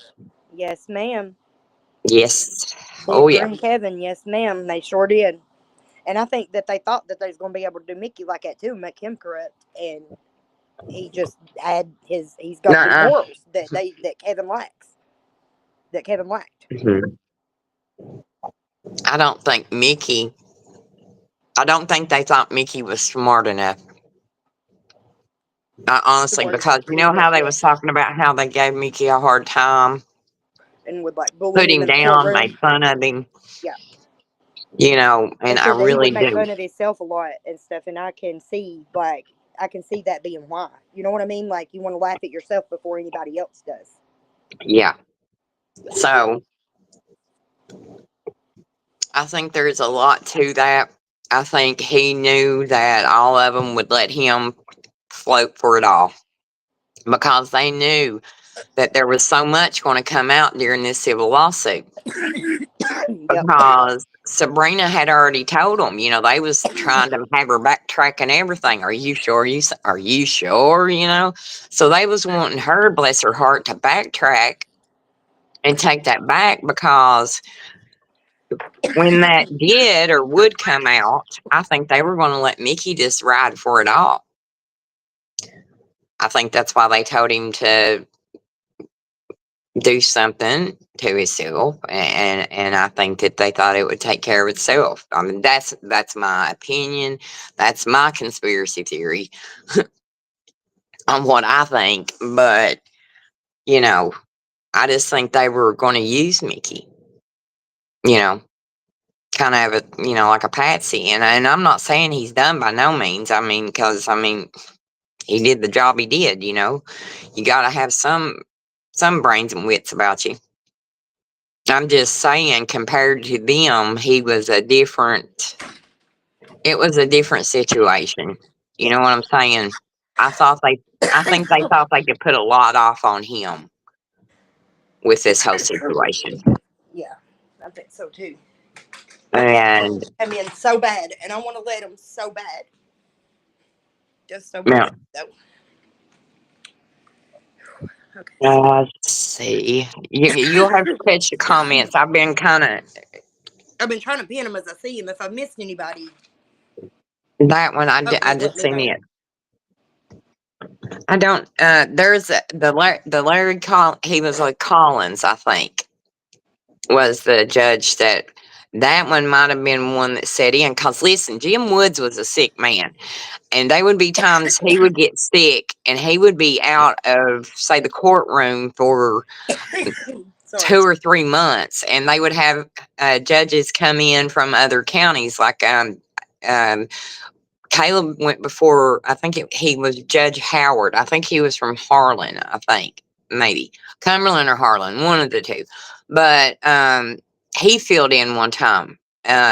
Yes, ma'am. yes, oh Victor yeah, and Kevin, yes, ma'am. They sure did. And I think that they thought that they was going to be able to do Mickey like that too, make him corrupt, and he just had he's got the Nuh-uh. morals that Kevin lacks, that Kevin lacked. Mhm. I don't think they thought Mickey was smart enough. Honestly, Smart because enough to you do know what? how they Yeah, was talking about how they gave Mickey a hard time, and would like bully put him him in the down, courtroom. made fun of him, Yeah, and they I said that he really would make do. fun of himself a lot and stuff, and I can see that being why. You know what I mean? Like you want to laugh at yourself before anybody else does. Yeah. So I think there's a lot to that. I think he knew that all of them would let him float for it all because they knew that there was so much going to come out during this civil lawsuit. Yep. Because Sabrina had already told them, they was trying to have her backtrack and everything. Are you sure? Are you sure? So they was wanting her, bless her heart, to backtrack and take that back because when that did or would come out, I think they were going to let Mickey just ride for it all. I think that's why they told him to do something to himself, and I think that they thought it would take care of itself. I mean, that's my opinion. That's my conspiracy theory on what I think. But I just think they were going to use Mickey. You know, kind of have like a patsy, and I'm not saying he's done by no means. I mean, because he did the job he did. You got to have some brains and wits about you. I'm just saying, compared to them, it was a different situation. You Yeah. know what I'm saying? I think they thought they could put a lot off on him with this whole situation. Yeah, I think so too. I think And I'm in so bad, and I want to let him so bad, just so now, bad. So, okay, so let's see. You'll have to catch the comments. I've been kind of I've been trying to pin him as I see him. If I missed anybody, that one. I hopefully let just me seen know. it. I don't. There's the Larry he was like Collins, I think, was the judge that one might have been one that set in. Because listen, Jim Woods was a sick man, and there would be times he would get sick and he would be out of, say, the courtroom for Sorry. 2 or 3 months, and they would have judges come in from other counties. Like um, Caleb went before. I think he was Judge Howard. I think he was from Harlan. I think maybe Cumberland or Harlan, one of the two. But he filled in one time.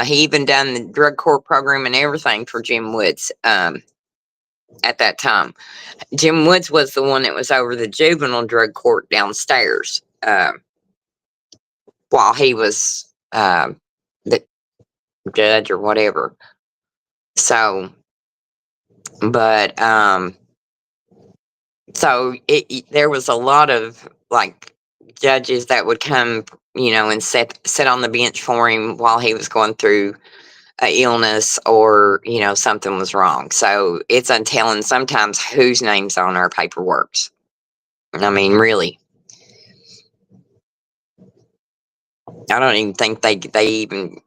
He even done the drug court program and everything for Jim Woods at that time. Jim Woods was the one that was over the juvenile drug court downstairs while he was the judge or whatever. So, but so there was a lot of like judges that would come, and sit on the bench for him while he was going through a illness or something was wrong. So it's untelling sometimes whose name's on our paperwork. I mean, really, I don't even think they even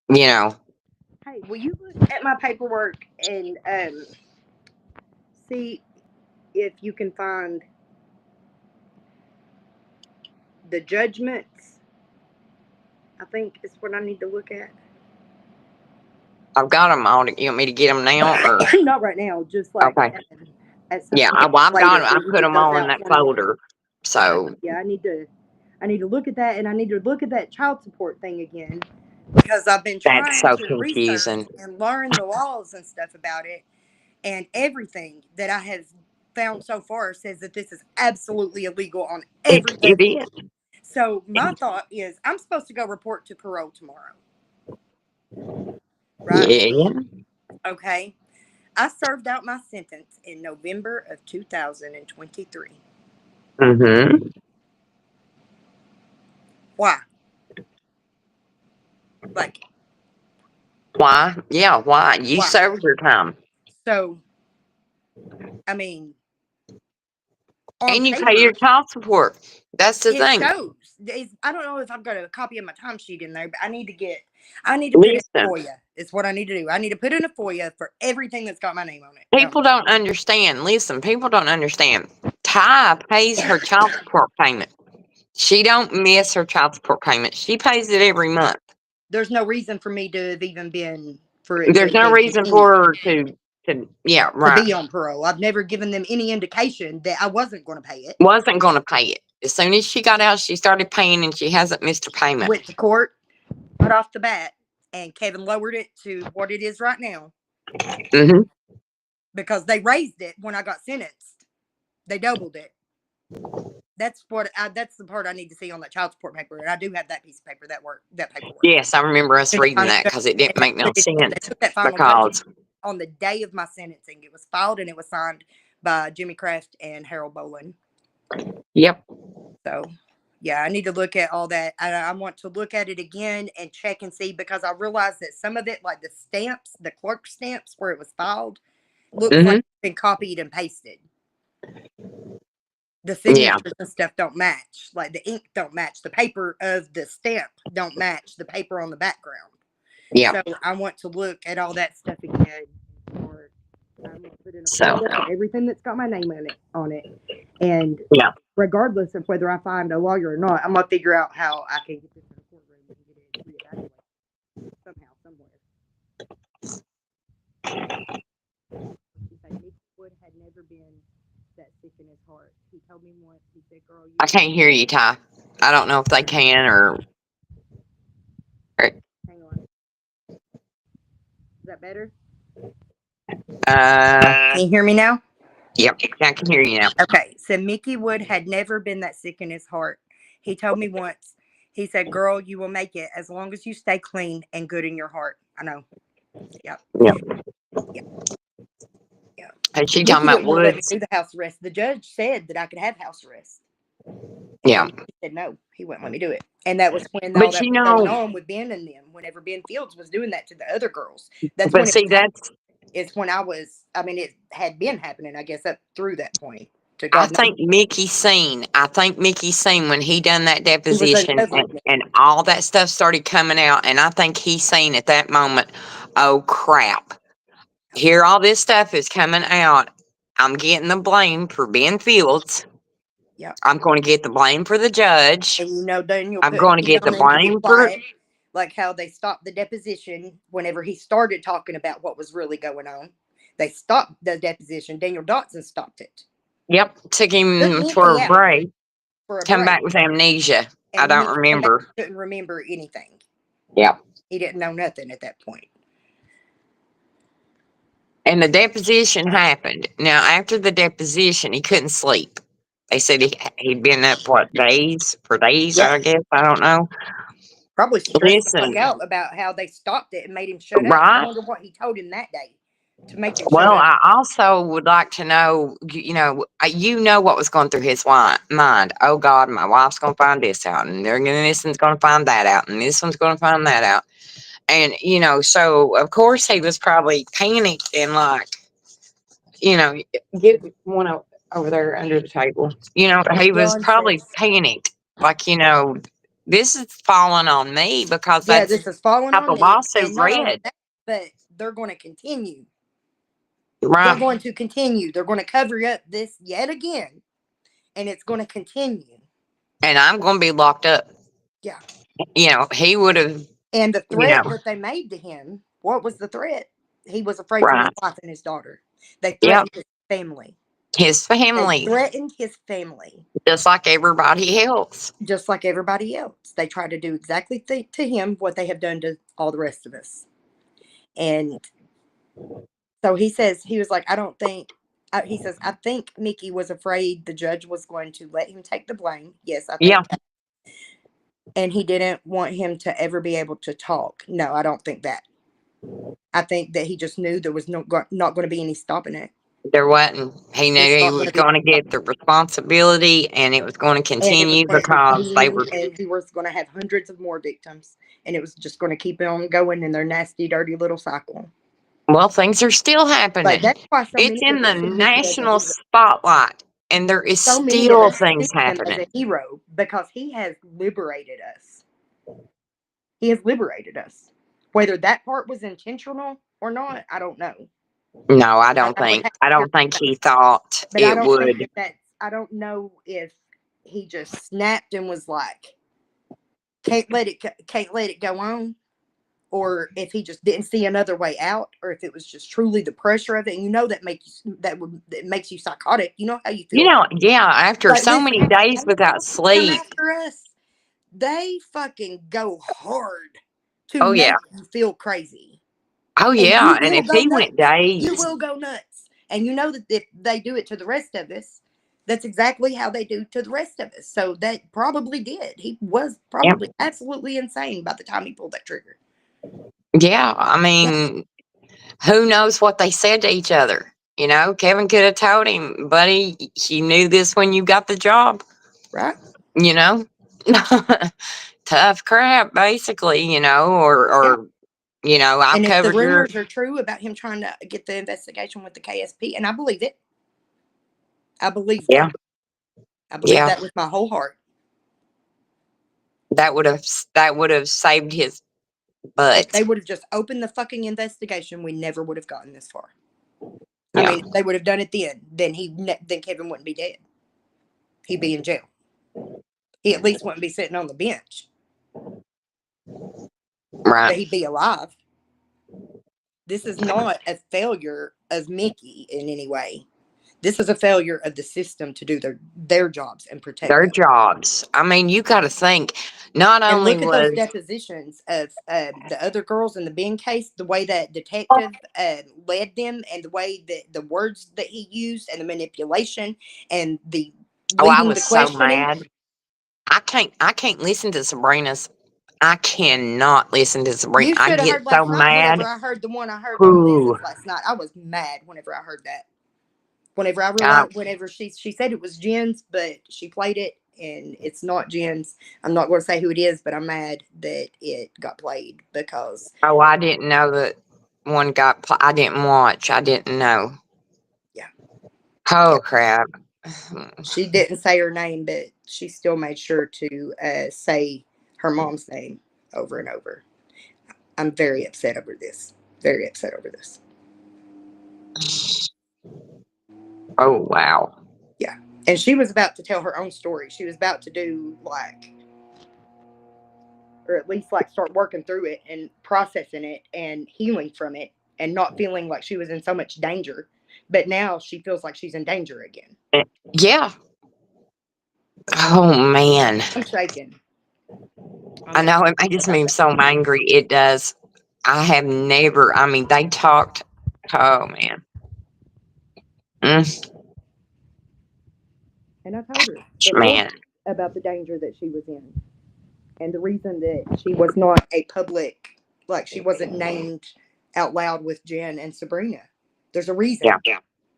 you know Hey, will you look at my paperwork and see if you can find the judgments? I think is what I need to look at. I've got them all. You want me to get them now or Not right now, just like okay? at some Yeah, point I've got later. 'em. I Will you put get them those all in out that for me? folder. So Yeah, I need to look at that, and I need to look at that child support thing again because I've been that's trying so to research confusing. and learn the laws and stuff about it, and everything that I have found so far says that this is absolutely illegal on every It level. is. So my thought is I'm supposed to go report to parole tomorrow, right? Yeah. Okay. I served out my sentence in November of 2023. Mm-hmm. Why? Like, Why? Yeah, why? You Why? served your time. So, I mean, on And you pay paper, your child support. That's the it thing. shows. I don't know if I've got a copy of my timesheet in there, but I need to put in a Listen, FOIA. It's what I need to do. I need to put in a FOIA for everything that's got my name on it. people don't understand. Listen, people don't understand. Ty pays her child support payment. She don't miss her child support payment. She pays it every month. There's no reason for me to have even been for it There's no to reason continue for her yeah, to right. be on parole. I've never given them any indication that I wasn't going to pay it. Wasn't going to pay it. As soon as she got out, she started paying, and she hasn't missed her payment. Went to court right off the bat, and Kevin lowered it to what it is right now Mm-hmm. because they raised it when I got sentenced. They doubled it. That's the part I need to see on that child support paper, and I do have that piece of paper, that paperwork. Yes, I remember us reading that because it didn't make no They sense. took that final Because judgment on the day of my sentencing. It was filed and it was signed by Jimmy Kraft and Harold Bolin. yep, So, yeah, I need to look at all that. I want to look at it again and check and see, because I realized that some of it, like the stamps, the clerk stamps where it was filed, looks like it's been copied and pasted. The signatures and stuff don't match. Like the ink don't match. The paper of the stamp don't match the paper on the background. yeah. So I want to look at all that stuff again. Or I'm going to put in a So folder for everything that's got my name on it. And yeah, regardless of whether I find a lawyer or not, I'm going to figure out how I can get this in the courtroom and get it reevaluated somehow, somewhere. Nick Wood had never been that sick in his heart. He told me once, he said, girl, I can't hear you, Ty. I don't know if they can or. Hang on. Is that better? Can you hear me now? Yep, I can hear you now. Okay, so Mickey Wood had never been that sick in his heart. He told me once, he said, girl, you will make it as long as you stay clean and good in your heart. I know. Yep. Yep. Yep. Yep. And she Mickey talking about didn't want to let me Woods. do the house arrest. The judge said that I could have house arrest. Yeah. He said no, he wouldn't let me do it. And that was when all But that you was going know, on with Ben and them. Whenever Ben Fields was doing that to the other girls, that's but when see, that's. it's when it had been happening, I guess, up through that point. To I God knows. think Mickey seen when he done that deposition uncovering it. and all that stuff started coming out, and I think he seen at that moment, oh crap, here all this stuff is coming out. I'm getting the blame for Ben Fields. Yep. I'm going to get the blame for the judge. And Daniel I'm put going to me get the on him to be blame for. quiet, like how they stopped the deposition whenever he started talking about what was really going on. They stopped the deposition. Daniel Dotson stopped it. Yep, took him Mickey for a out break. for a Come break. back with amnesia. I And don't Mickey remember. couldn't remember anything. Yep. He didn't know nothing at that point. And the deposition happened. Now, after the deposition, he couldn't sleep. They said he'd been up, days? Yeah. I guess. I don't know. Probably stressed the fuck Listen, out about how they stopped it and made him shut up. I right? wonder what he told him that day to make him shut Well, up. I also would like to know, you know what was going through his mind. Oh, God, my wife's going to find this out, and this one's going to find that out, and this one's going to find that out. And, so, of course, he was probably panicked and like, get one over there under the table. He was John probably says, panicked. Like, this is falling on me because yeah, that's this is falling how on the me. lawsuit And not only read. that, but they're going to continue. They're Right. going to continue. They're going to cover up this yet again. And it's going to continue. And I'm going to be locked up. Yeah. He would have. And the threat that they made to him, what was the threat? He was afraid for his Right. wife and his daughter. They Yep. threatened his family. His They family. threatened his family. Just like everybody else. Just like everybody else. They tried to do exactly to him what they have done to all the rest of us. And so he says, he was like, he says, I think Mickey was afraid the judge was going to let him take the blame. Yes, I think. Yeah. And he didn't want him to ever be able to talk. No, I don't think that. I think that he just knew there was not going to be any stopping it. There wasn't. He knew he was going to get the responsibility, and it was going to continue because they were. And he was going to have hundreds of more victims. and it was just going to keep on going in their nasty, dirty little cycle. Well, things are still But happening. that's why so It's many in of us the see Mickey as a national hero. spotlight, and there is So many of still us things see him as happening. a hero because he has liberated us. He has liberated us. Whether that part was intentional or not, I don't know. No, I I, don't I would think. have I to hear don't think from he fact. thought But I it don't think would. that that's. I don't know if he just snapped and was like, can't let it go on, or if he just didn't see another way out, or if it was just truly the pressure of it. And it makes you psychotic. You know how you You feel. know, yeah, after Like, so listen, many days they without come sleep. after us. They fucking go hard to Oh, yeah. make you feel crazy, Oh, and yeah. you And will if go he went nuts. You days, will go nuts, and you know that if they do it to the rest of us, that's exactly how they do to the rest of us. So that probably did. He was yeah, probably absolutely insane by the time he pulled that trigger. yeah. I Yeah, mean, who knows what they said to each other? You know, Kevin could have told him, buddy, you knew this when you got the job, right. you know? Tough crap, basically, Yeah. or I've And if the covered your. rumors are true about him trying to get the investigation with the KSP, and I believe it, I believe Yeah, that. I believe yeah. that with my whole heart. That would have saved his If butt. they would have just opened the fucking investigation, we never would have gotten this far. I Yeah, mean, if they would have done it then then Kevin wouldn't be dead. He'd be in jail. He at least wouldn't be sitting on the bench, but right. he'd be alive. This is not a failure of Mickey in any way. This is a failure of the system to do their jobs and protect Their them. jobs. I mean, you got to think. Not And only look at those was. depositions of the other girls in the Ben case, the way that detective led them, and the way that the words that he used, and the manipulation, and the Oh, I leading was the so questioning. mad. I can't listen to Sabrina's. I cannot listen to Sabrina. You I should have get heard so last night. Whenever mad. I heard the one I heard on Who? Liz's last night, I was mad. Whenever I heard that, whenever I I, realized, whenever she said it was Jen's, but she played it and it's not Jen's. I'm not going to say who it is, but I'm mad that it got played because I didn't know that one got. I didn't watch. I didn't know. yeah, yeah. Oh crap! She didn't say her name, but she still made sure to say her mom's name over and over. I'm very upset over this. Very upset over this. Oh wow! Yeah. And she was about to tell her own story. She was about to do like, or at least like start working through it and processing it and healing from it and not feeling like she was in so much danger. But now she feels like she's in danger again. Yeah. Oh man! I'm shaking. I'm I know it upset makes about me that. so angry. It does. I have never. I mean, they talked. Oh man. Mm, And I told her before man. about the danger that she was in. And the reason that she was not a public, like she wasn't named out loud with Jen and Sabrina. There's a Yeah. reason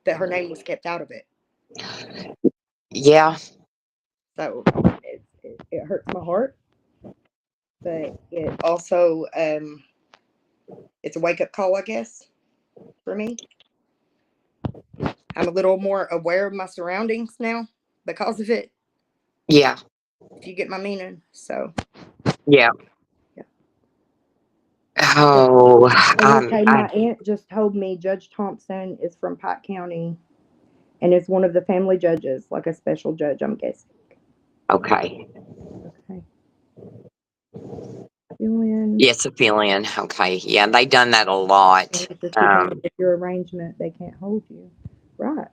that her name was kept out of it. Yeah. So it hurts my heart, but it also it's a wake up call, I guess, for me. I'm a little more aware of my surroundings now because of it. Yeah. If you get my meaning, so Yeah. yeah. Oh, And okay, my aunt just told me Judge Thompson is from Pike County and is one of the family judges, like a special judge, I'm guessing. okay. Okay. Julian. Yes, a feeling. Okay. Yeah, they done that a lot. If you're keeping with your arrangement, they can't hold you. Right.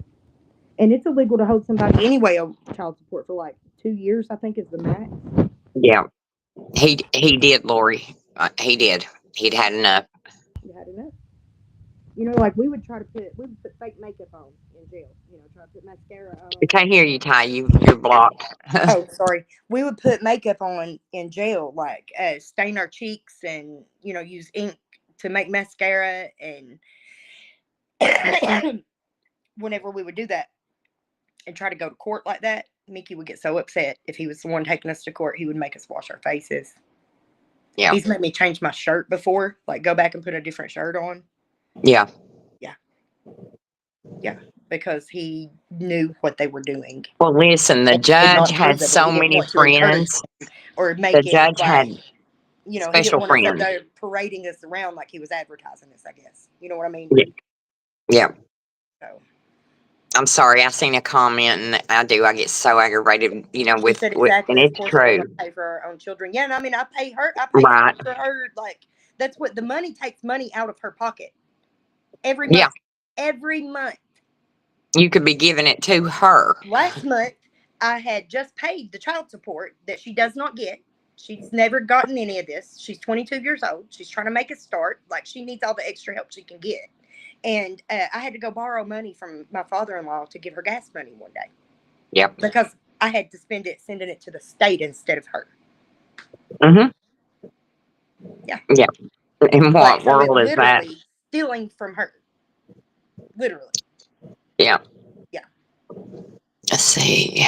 And it's illegal to hold somebody anyway on child support for like 2 years, I think is the max. Yeah. He did, Lori. He did. He'd had enough. You had enough. You know, like we would put fake makeup on in jail. You know, try to put mascara I on. can't hear you, Ty. You're blocked. Oh, sorry. We would put makeup on in jail, like stain our cheeks and use ink to make mascara. And whenever we would do that and try to go to court like that, Mickey would get so upset if he was the one taking us to court. He would make us wash our faces. Yeah. He's made me change my shirt before, like go back and put a different shirt on. Yeah. Yeah, because he knew what they were doing. Well, listen, the And he did judge not had approve of it. so He didn't many want to encourage friends. or The make it judge like, had you know, he didn't special want us up friends. there parading us around like he was advertising us, I guess. You know what I mean? Yeah. Yeah. So I'm sorry. I seen a comment, and I get so aggravated, you know, she said with, and exactly, of it's course we're true, gonna pay for our own children. Yeah, and I mean I pay right? for her, like that's what the money takes money out of her pocket every Yeah, month. Every month. you could be giving it to her. Last month, I had just paid the child support that she does not get. She's never gotten any of this. She's 22 years old. She's trying to make a start. Like, she needs all the extra help she can get. And I had to go borrow money from my father in law to give her gas money one day Yep. because I had to spend it sending it to the state instead of her. Mm-hmm. Yeah. Yeah. In Like, what so it world is that? literally stealing from her. Literally. Yeah. Yeah. Let's see.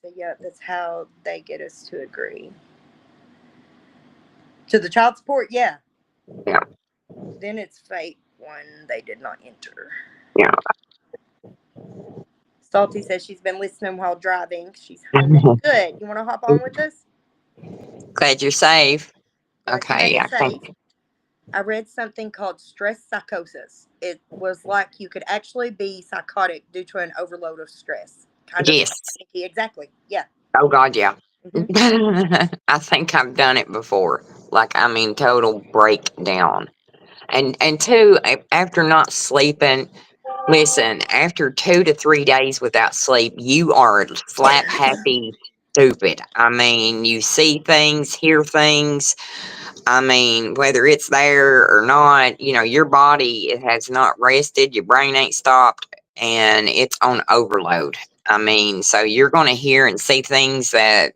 So, yeah, that's how they get us to agree. To the child support, yeah. Yeah. Then it's fate one they did not enter. Yeah. Salty says she's been listening while driving. She's home and good. You want to hop on with us? Glad you're safe. Glad you made Okay, it I safe. think. I read something called stress psychosis. It was like you could actually be psychotic due to an overload of stress. Kind of Yes. exactly. Yeah. Oh God, yeah. hmm I think I've done it before. Like, I mean, total breakdown. And two, after not sleeping, listen, after 2 to 3 days without sleep, you are slap happy stupid. I mean, you see things, hear things. I mean, whether it's there or not, you know, your body, it has not rested, your brain ain't stopped, and it's on overload. I mean, so you're going to hear and see things that,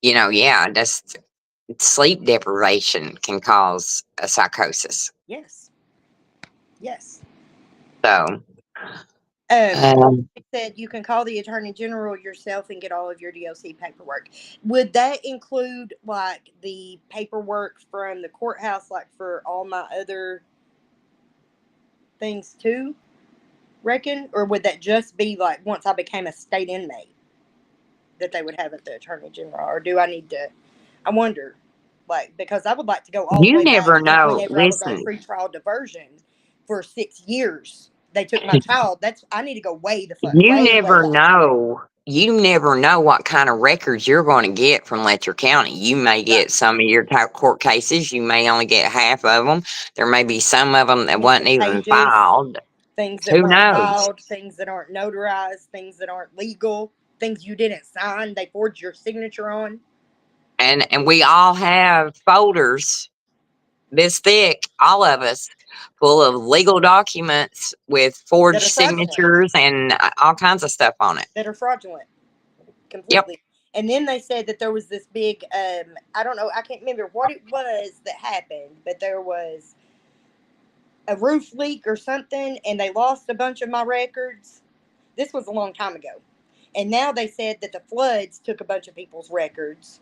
you know, yeah, just sleep deprivation can cause a psychosis. Yes. Yes. So, Um, um, it said you can call the attorney general yourself and get all of your DOC paperwork. Would that include like the paperwork from the courthouse, like for all my other things too? Reckon, or would that just be like once I became a state inmate that they would have at the attorney general, or do I need to? I wonder, like because I would like to go all the you way back never to know. whenever I was on Listen, pretrial diversion for 6 years. They took my child. That's I need to go way the fuck you way never back. know. You never know what kind of records you're going to get from Letcher County. You may Right. get some of your court cases. You may only get half of them. There may be some of them that wasn't Missing even pages, filed. things that Who weren't knows? filed, things that aren't notarized, things that aren't legal, things you didn't sign. They forged your signature on. And we all have folders this thick, all of us, full of legal documents with That forged are fraudulent. signatures and all kinds of stuff on it. That are fraudulent. Yep. Completely. And then they said that there was this big I don't know, I can't remember what it was that happened, but there was a roof leak or something and they lost a bunch of my records. This was a long time ago. And now they said that the floods took a bunch of people's records.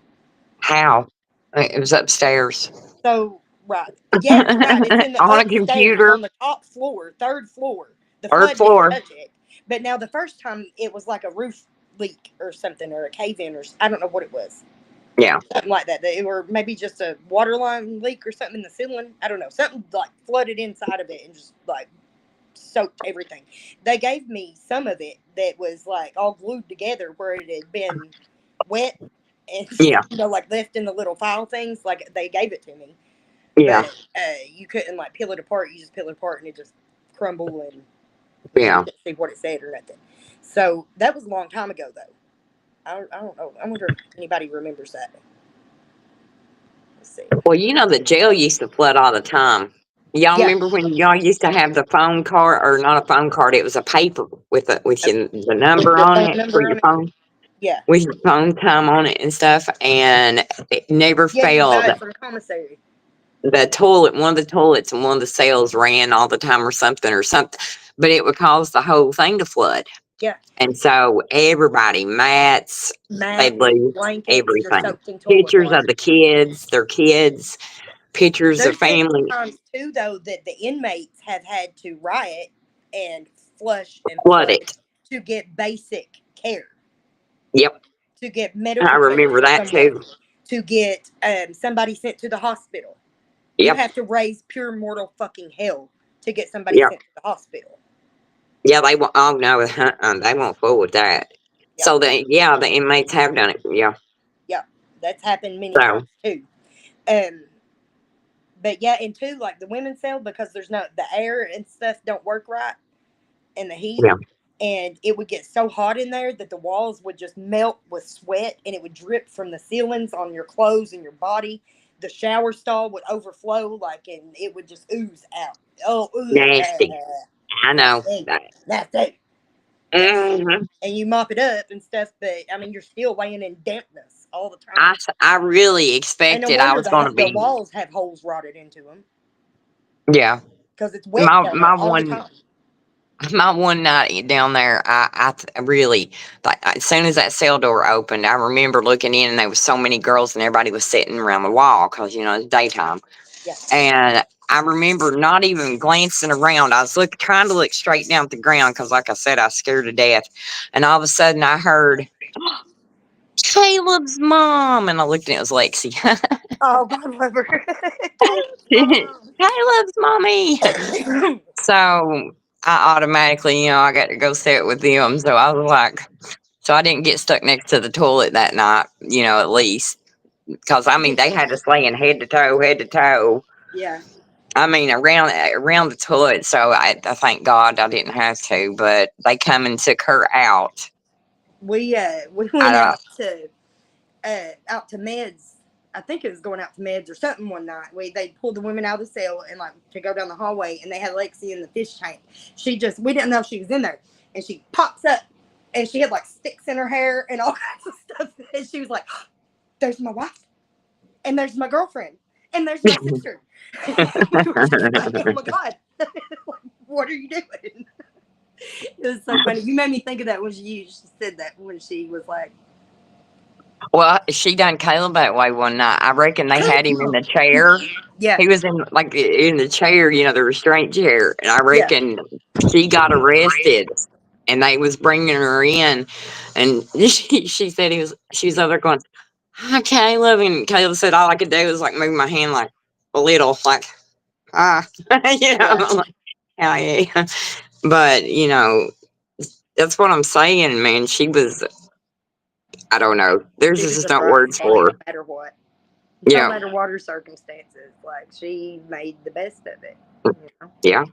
How? It was upstairs. So right. Yes, right. It's in the On a upstairs computer, on the top floor, third floor. The third flood didn't floor. touch it. But now the first time it was like a roof leak or something or a cave in or I don't know what it was. Yeah. Something like that. Or maybe just a water line leak or something in the ceiling. I don't know. Something like flooded inside of it and just like soaked everything. They gave me some of it that was like all glued together where it had been wet and Yeah. like left in the little file things. Like they gave it to me, Yeah. but you couldn't like peel it apart. You just peel it apart and it just crumbled and Yeah. you couldn't see what it said or nothing. So that was a long time ago though. I don't know. I wonder if anybody remembers that. Let's see. Well, you know, the jail used to flood all the time. Y'all Yeah, remember when y'all used to have the phone card, or not a phone card? It was a paper with the with number your on phone it for number your on it. phone, Yeah, with your phone time on it and stuff, and it never yeah. You buy failed. it from commissary. The toilet, one of the toilets and one of the cells ran all the time or something, but it would cause the whole thing to flood. Yeah. And so everybody, mats, they Mats, lose blankets, you're everything. soaked in toilet Pictures of water. the kids, their kids, pictures of There's been family. times too, though, that the inmates have had to riot and flush and Flood flood it. to get basic care, Yep. to get I medical care remember for that someone, too. to get somebody sent to the hospital. You Yep. have to raise pure mortal fucking hell to get somebody Yep. sent to the hospital. Yeah, they won't. Oh no, they won't fool with that. Yep. So the inmates have done it. Yeah. Yep. That's happened many So times too. Um, but yeah, and too, like the women's cell, because there's no the air and stuff don't work right, and the heat, yeah, and it would get so hot in there that the walls would just melt with sweat, and it would drip from the ceilings on your clothes and your body. The shower stall would overflow, like, and it would just ooze out. Oh, nasty. I know. nasty, nasty. Yeah, hmm and you mop it up and stuff, but I mean, you're still laying in dampness all the time. I really And no expected I wonder was going to the be. walls have holes rotted into them Yeah. because it's wet My down my there all the one time. my one night down there, I really, like, as soon as that cell door opened, I remember looking in and there was so many girls and everybody was sitting around the wall because it's daytime. Yeah. And I remember not even glancing around. I was trying to look straight down at the ground because, like I said, I was scared to death. And all of a sudden, I heard Caleb's mom, and I looked and it was Lexi. Oh, God love her. Caleb's mommy. So I automatically, I got to go sit with them. So I was like, so I didn't get stuck next to the toilet that night, at least. Because, I mean, they had us laying head to toe, head to toe. Yeah. I mean, around the toilet. So I thank God I didn't have to, but they come and took her out. We went I, out to meds. I think it was going out to meds or something one night. They pulled the women out of the cell and like to go down the hallway, and they had Lexi in the fish tank. We didn't know she was in there, and she pops up, and she had like sticks in her hair and all kinds of stuff. And she was like, "There's my wife, and there's my girlfriend, and there's my sister." We were just like, "Oh my God, what are you doing?" It was so funny. You made me think of that when she said that when she was like, well, she done Caleb that way one night. I reckon they had him in the chair. "Yeah, He was in the chair, the restraint chair. And I yeah, reckon she got arrested and they was bringing her in. And she said she was over there going, "Hi, Caleb." And Caleb said all I could do was like move my hand like a little, like, ah, yeah." I'm like, hell yeah. But, that's what I'm saying, man. She was, I don't know. There's She was just a not bright words spot, for no her. matter what. No Yeah. matter what her circumstances. Like, she made the best of it. Yeah.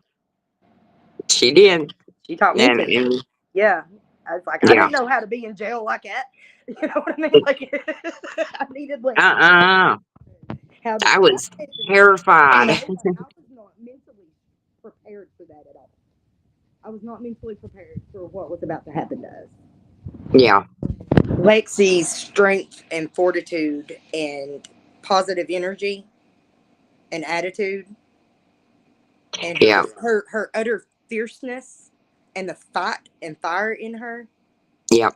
She did. She taught me to. And Yeah. I was like, I yeah. didn't know how to be in jail like that. You know what I mean? Like, I needed lessons. How to I stop was it. And terrified. I was not mentally prepared for that at all. I was not mentally prepared for what was about to happen to us. Yeah. Lexi's strength and fortitude and positive energy and attitude and Yeah. her utter fierceness and the fight and fire in her, Yeah.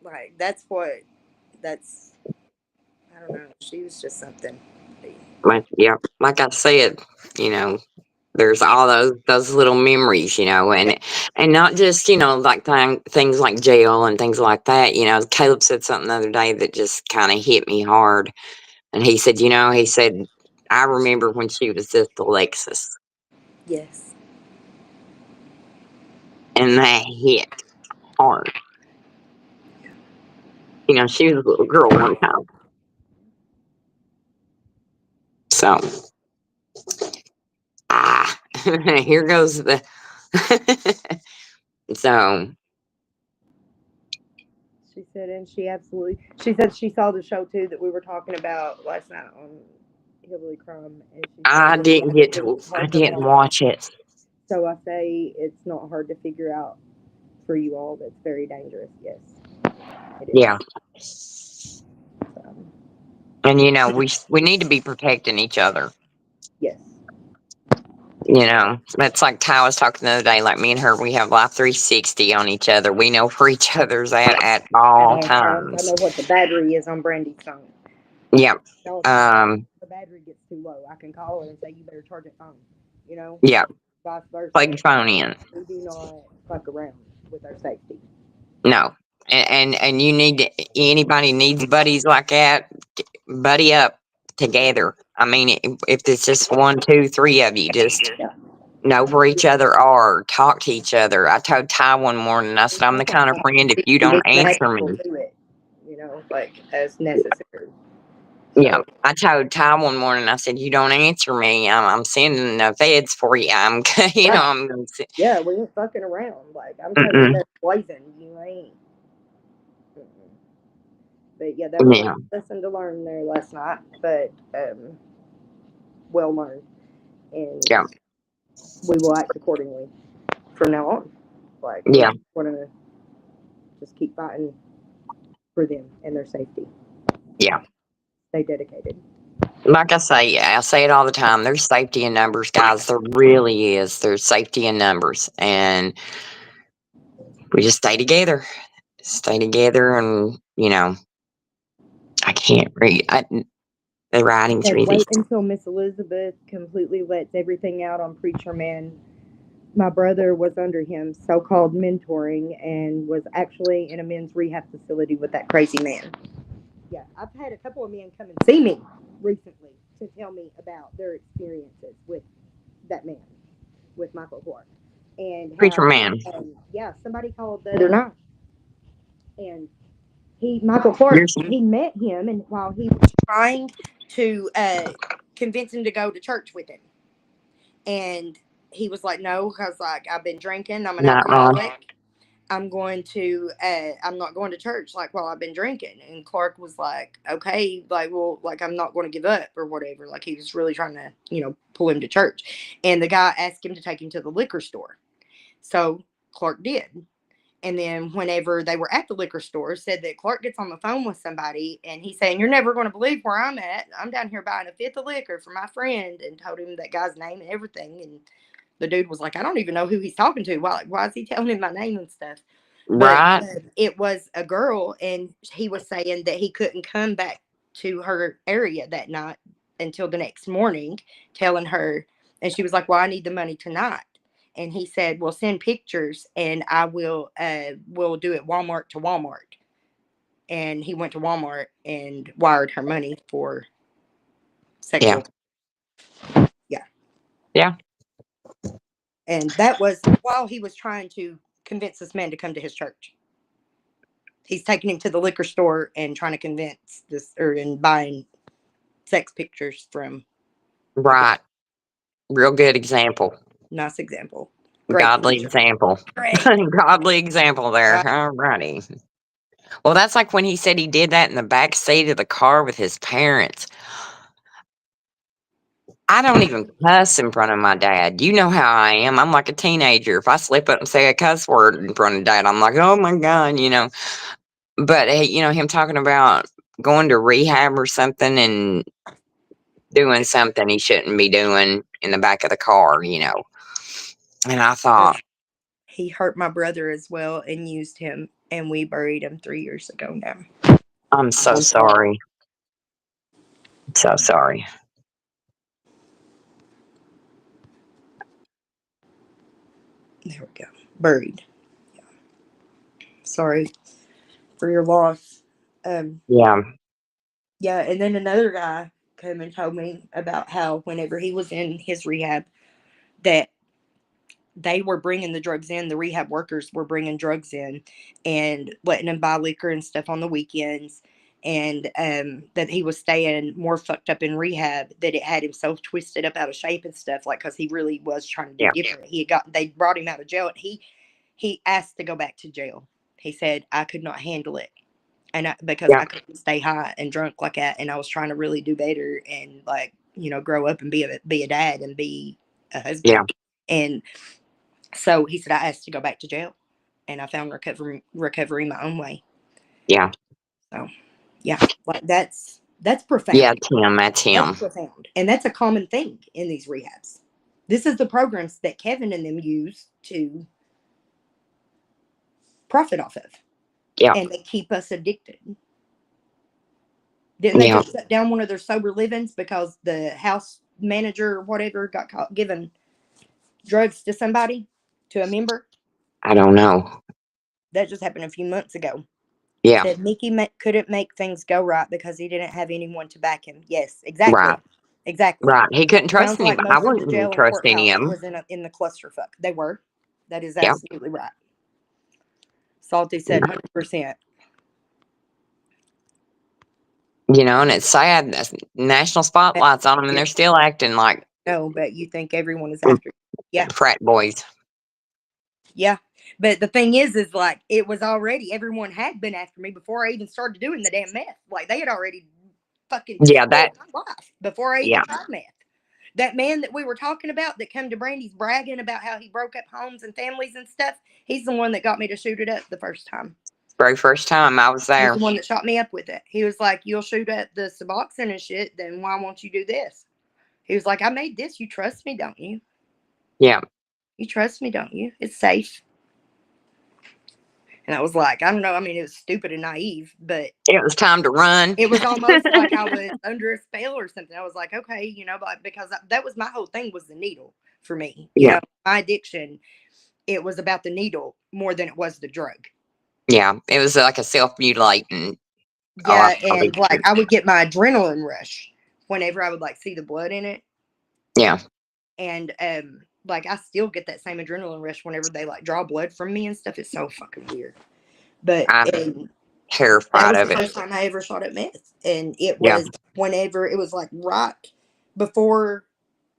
like that's I don't know. She was just something. Like I said, there's all those little memories, and not just, like things like jail and things like that. Caleb said something the other day that just kind of hit me hard. And he said, I remember when she was just Alexis. Yes. And that hit hard. She was a little girl one time. So, here goes the. So, She said, and she said she saw the show too that we were talking about last night on Hillbilly Crime, and she said I that it didn't was get really to, I hard to didn't follow. watch it. So I say it's not hard to figure out for you all. That's very dangerous. Yes, it is. Yeah. So, And, we need to be protecting each other. yes. You know, it's like Ty was talking the other day, like me and her, we have Life 360 on each other. We know where each other's at At all all times. I times. know what the battery is on Brandy's phone. Yep. No, Um, the battery gets too low, I can call her and say, you better charge your phone. You know, yep. vice versa. Plug your phone in. We do not fuck around with our safety. No. And you need to, anybody needs buddies like that, buddy up together. I mean, if it's just 1, 2, 3 of you, just Yeah. know where each other are, talk to each other. I told Ty one morning, I said, I'm the kind of friend, if you don't answer me. Do it, you know, like as necessary. Yeah, I told Ty one morning, I said, you don't answer me, I'm sending the feds for you. I'm, you know, I'm gonna Yeah, we ain't fucking around. Like, I'm telling you, that's poison. You ain't. Mm-mm. But yeah, that was yeah, a lesson to learn there last night, but well learned. And yeah, we will act accordingly from now on. Like, yeah, we're going to just keep fighting for them and their safety. yeah. Stay dedicated. Like I say it all the time. There's safety in numbers, guys. There really is. There's safety in numbers, and we just stay together, and you know, I can't read. The writing's And really wait until Miss Elizabeth completely lets everything out on Preacher Man. My brother was under him, so-called mentoring, and was actually in a men's rehab facility with that crazy man. Yeah, I've had a couple of men come and see me recently to tell me about their experiences with that man, with Michael Clark, and preacher how, man. yeah, somebody called the other night, and Michael Clark, You're he met him, and while he was trying to convince him to go to church with him, and he was like, "No," because like I've been drinking, I'm an not wrong. alcoholic. I'm not going to church like while I've been drinking. And Clark was like, okay, like, well, like I'm not going to give up or whatever. Like he was really trying to, pull him to church. And the guy asked him to take him to the liquor store. So Clark did. And then whenever they were at the liquor store, said that Clark gets on the phone with somebody and he's saying, "You're never going to believe where I'm at. I'm down here buying a fifth of liquor for my friend," and told him that guy's name and everything. And the dude was like, "I don't even know who he's talking to. Why is he telling him my name and stuff?" But Right? it was a girl, and he was saying that he couldn't come back to her area that night until the next morning, telling her, and she was like, "Well, I need the money tonight." And he said, "Well, send pictures, and I will do it Walmart to Walmart." And he went to Walmart and wired her money for Yeah. sexual. Yeah, Yeah. and that was while he was trying to convince this man to come to his church. He's taking him to the liquor store and trying to convince and buying sex pictures from. Right. Real good example. Nice example. Great Godly preacher. example. Great. Godly example there. Right. All righty. Well, that's like when he said he did that in the back seat of the car with his parents. I don't even cuss in front of my dad. You know how I am. I'm like a teenager. If I slip up and say a cuss word in front of dad, I'm like, oh my God, you know. But, hey, you know, him talking about going to rehab or something and doing something he shouldn't be doing in the back of the car, you know. And I thought, He hurt my brother as well and used him, and we buried him 3 years ago now. I'm so sorry. So sorry. There we go. Buried. Yeah. Sorry for your loss. Yeah. Yeah, and then another guy came and told me about how whenever he was in his rehab, that they were bringing the drugs in. The rehab workers were bringing drugs in and letting him buy liquor and stuff on the weekends. And that he was staying more fucked up in rehab, that it had him so twisted up out of shape and stuff, like, because he really was trying to do Yeah. different. They brought him out of jail, and he asked to go back to jail. He said, "I could not handle it, and because Yeah. I couldn't stay high and drunk like that, and I was trying to really do better and, like, grow up and be a dad and be a husband." Yeah. And so he said, "I asked to go back to jail, and I found recovery my own way." Yeah. So yeah, like that's profound. Yeah, Tim, that's him. That's profound, and that's a common thing in these rehabs. This is the programs that Kevin and them use to profit off of. Yeah. And they keep us addicted. Didn't they just shut down one of their sober livings because the house manager or whatever got caught giving drugs to somebody, to a member? I don't know. That just happened a few months ago. Yeah. Said Mickey couldn't make things go right because he didn't have anyone to back him. Yes, exactly. Right. Exactly. Right. He couldn't trust Sounds like anybody. I most of the wouldn't jail and trust any courthouse of them. was in the clusterfuck. They were. That is Yeah. absolutely right. Salty said 100%. You know, and it's sad. National spotlights on them, and they're still acting like No, but you think everyone is after you. Yeah. frat boys. Yeah. But the thing is like, it was already, everyone had been after me before I even started doing the damn meth. Like, they had already fucking Yeah, destroyed my life before I even yeah. tried meth. That man that we were talking about that come to Brandy's bragging about how he broke up homes and families and stuff, he's the one that got me to shoot it up the first time. Very first time I was He's there. the one that shot me up with it. He was like, you'll shoot up the Suboxone and shit, then why won't you do this? He was like, I made this. You trust me, don't you? Yeah. You trust me, don't you? It's safe. And I was like, I don't know. I mean, it was stupid and naive, but It was time to run. it was almost like I was under a spell or something. I was like, okay, you know, but because that was my whole thing, was the needle for me. You know, my addiction, it was about the needle more than it was the drug. Yeah. It was like a self-mutilating. Yeah, and like I would get my adrenaline rush whenever I would like see the blood in it. Yeah. And like I still get that same adrenaline rush whenever they like draw blood from me and stuff. It's so fucking weird. But I'm that terrified was of the it. first time I ever shot at meth. And it Yeah. was whenever it was like right before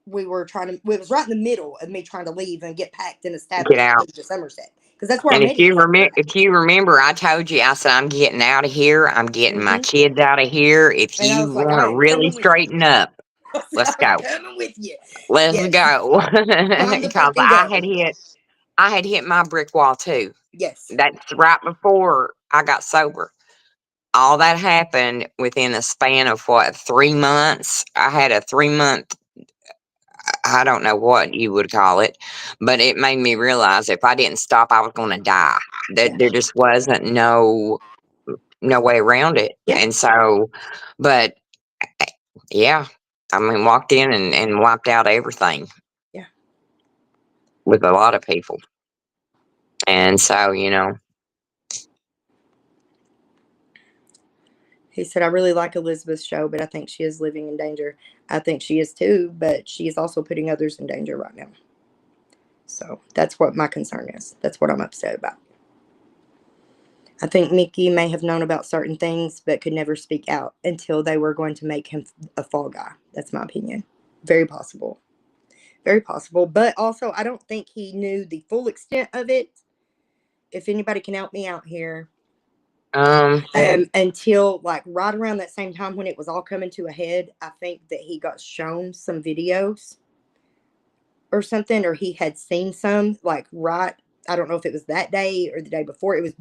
we were trying to, it was right in the middle of me trying to leave and get packed and established Get out. to Somerset. Because that's where And I met him. if you remember, I told you, I said, I'm getting out of here. I'm getting my kids out of here. If And I you was like, want to I am really coming with you. straighten up, let's I'm go. coming with you. Let's Yes. go. Time to Because fucking go. I had hit my brick wall too. Yes. That's right before I got sober. All that happened within a span of what, 3 months? I had a 3-month, I don't know what you would call it, but it made me realize if I didn't stop, I was going to die. That there just wasn't no way around it. Yeah. And so, but yeah, I mean, walked in and wiped out everything. Yeah. With a lot of people. And so, you know. He said, I really like Elizabeth's show, but I think she is living in danger. I think she is too, but she is also putting others in danger right now. So that's what my concern is. That's what I'm upset about. I think Mickey may have known about certain things, but could never speak out until they were going to make him a fall guy. That's my opinion. Very possible. Very possible. But also, I don't think he knew the full extent of it. If anybody can help me out here. Until like right around that same time when it was all coming to a head, I think that he got shown some videos or something, or he had seen some like right. I don't know if it was that day or the day before. It was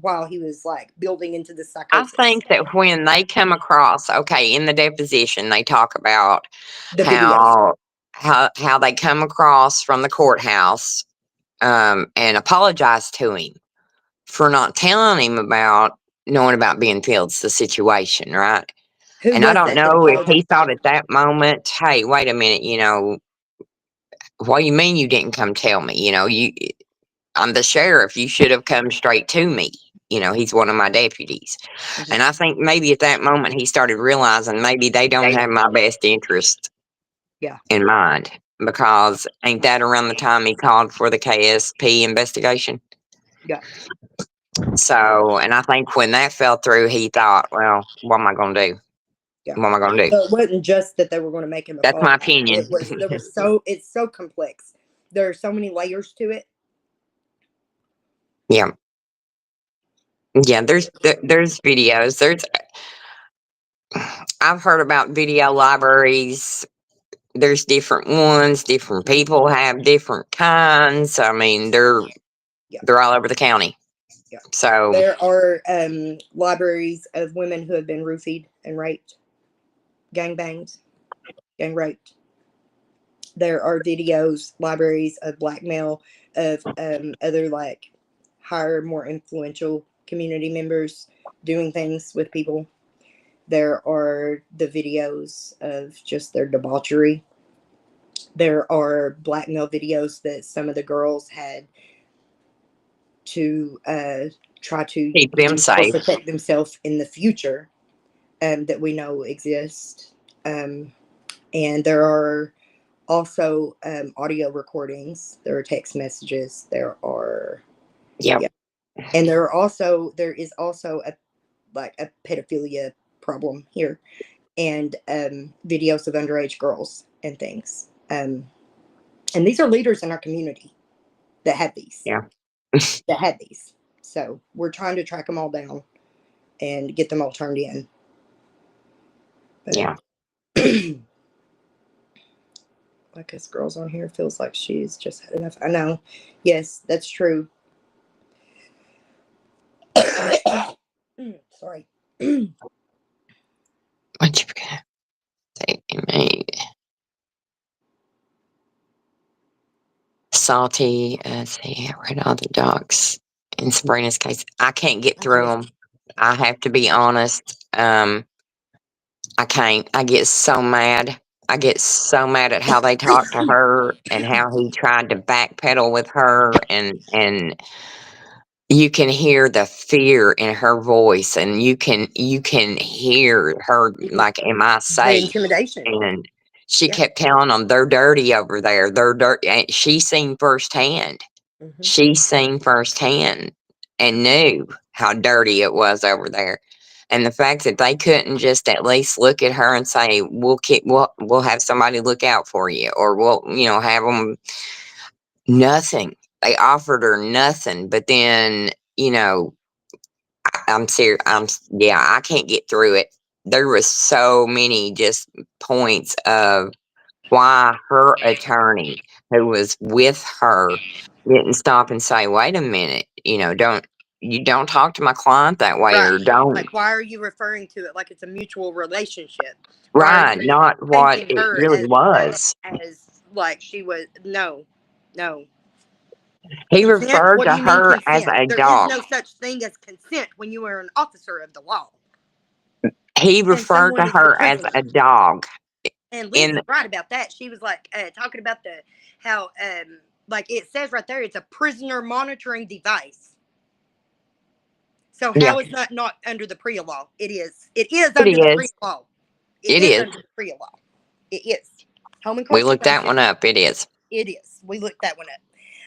while he was like building into the I psychosis. think that when they come across, okay, in the deposition, they talk about The videos. how they come across from the courthouse and apologize to him for not telling him about knowing about being Fields, the situation, right? Who And I was don't that that know if he apologized? thought at that moment, hey, wait a minute, you know, what do you mean you didn't come tell me? You know, I'm the sheriff. You should have come straight to me. You know, he's one of my deputies. Mhm. And I think maybe at that moment he started realizing maybe they don't have my best interest in mind. Because ain't that around the time he called for the KSP investigation? Yeah. So, and I think when that fell through, he thought, well, what am I going to do? Yeah. What am I going to do? So it wasn't just that they were going to make him a That's fall my guy. opinion. It's so complex. There are so many layers to it. Yeah. Yeah, there's videos. I've heard about video libraries. There's different ones. Different people have different kinds. I mean, they're all over the county. Yeah. So there are libraries of women who have been roofied and raped, gang banged, gang raped. There are videos, libraries of blackmail of other like higher, more influential community members doing things with people. There are the videos of just their debauchery. There are blackmail videos that some of the girls had to try to Keep them use or safe. protect themselves in the future, that we know exist. And there are also audio recordings. There are text messages. There are, Yep. yeah, and there is also a pedophilia problem here, and videos of underage girls and things. And these are leaders in our community that have these. Yeah. That had these. So we're trying to track them all down and get them all turned in. But, Yeah. like this girl's on here feels like she's just had enough. I know. Yes, that's true. Sorry. What you got? Take me. Salty. Let's see. I read all the docs. In Sabrina's case, I can't get through them. I have to be honest. I can't. I get so mad. I get so mad at how they talk to her and how he tried to backpedal with her, and you can hear the fear in her voice, and you can hear her like, am I The safe? intimidation. And she Yeah. kept telling them they're dirty over there. They're dirty. And she seen firsthand. Mm-hmm. She seen firsthand and knew how dirty it was over there. And the fact that they couldn't just at least look at her and say, we'll have somebody look out for you, or we'll, have them. Nothing. They offered her nothing. But then, I'm serious. Yeah, I can't get through it. There was so many just points of why her attorney, who was with her, didn't stop and say, "Wait a minute, don't talk to my client that way, Right. or don't." Like, why are you referring to it like it's a mutual relationship? Why are Right, you not what painting it her really was. as like she was? No, no. He Consent? referred What do to you mean her as consent? a There is dog. no such thing as consent when you are an officer of the law He and referred someone to is your her as prisoner. a dog. And In Lisa's right about that. She was like talking about how like it says right there, it's a prisoner monitoring device. So Yeah, how is that not under the PREA law? It is. It is it under the PREA is. law. It It is is. under the PREA law. It is. Home We looked that incarceration. one up. It is. It is. We looked that one up.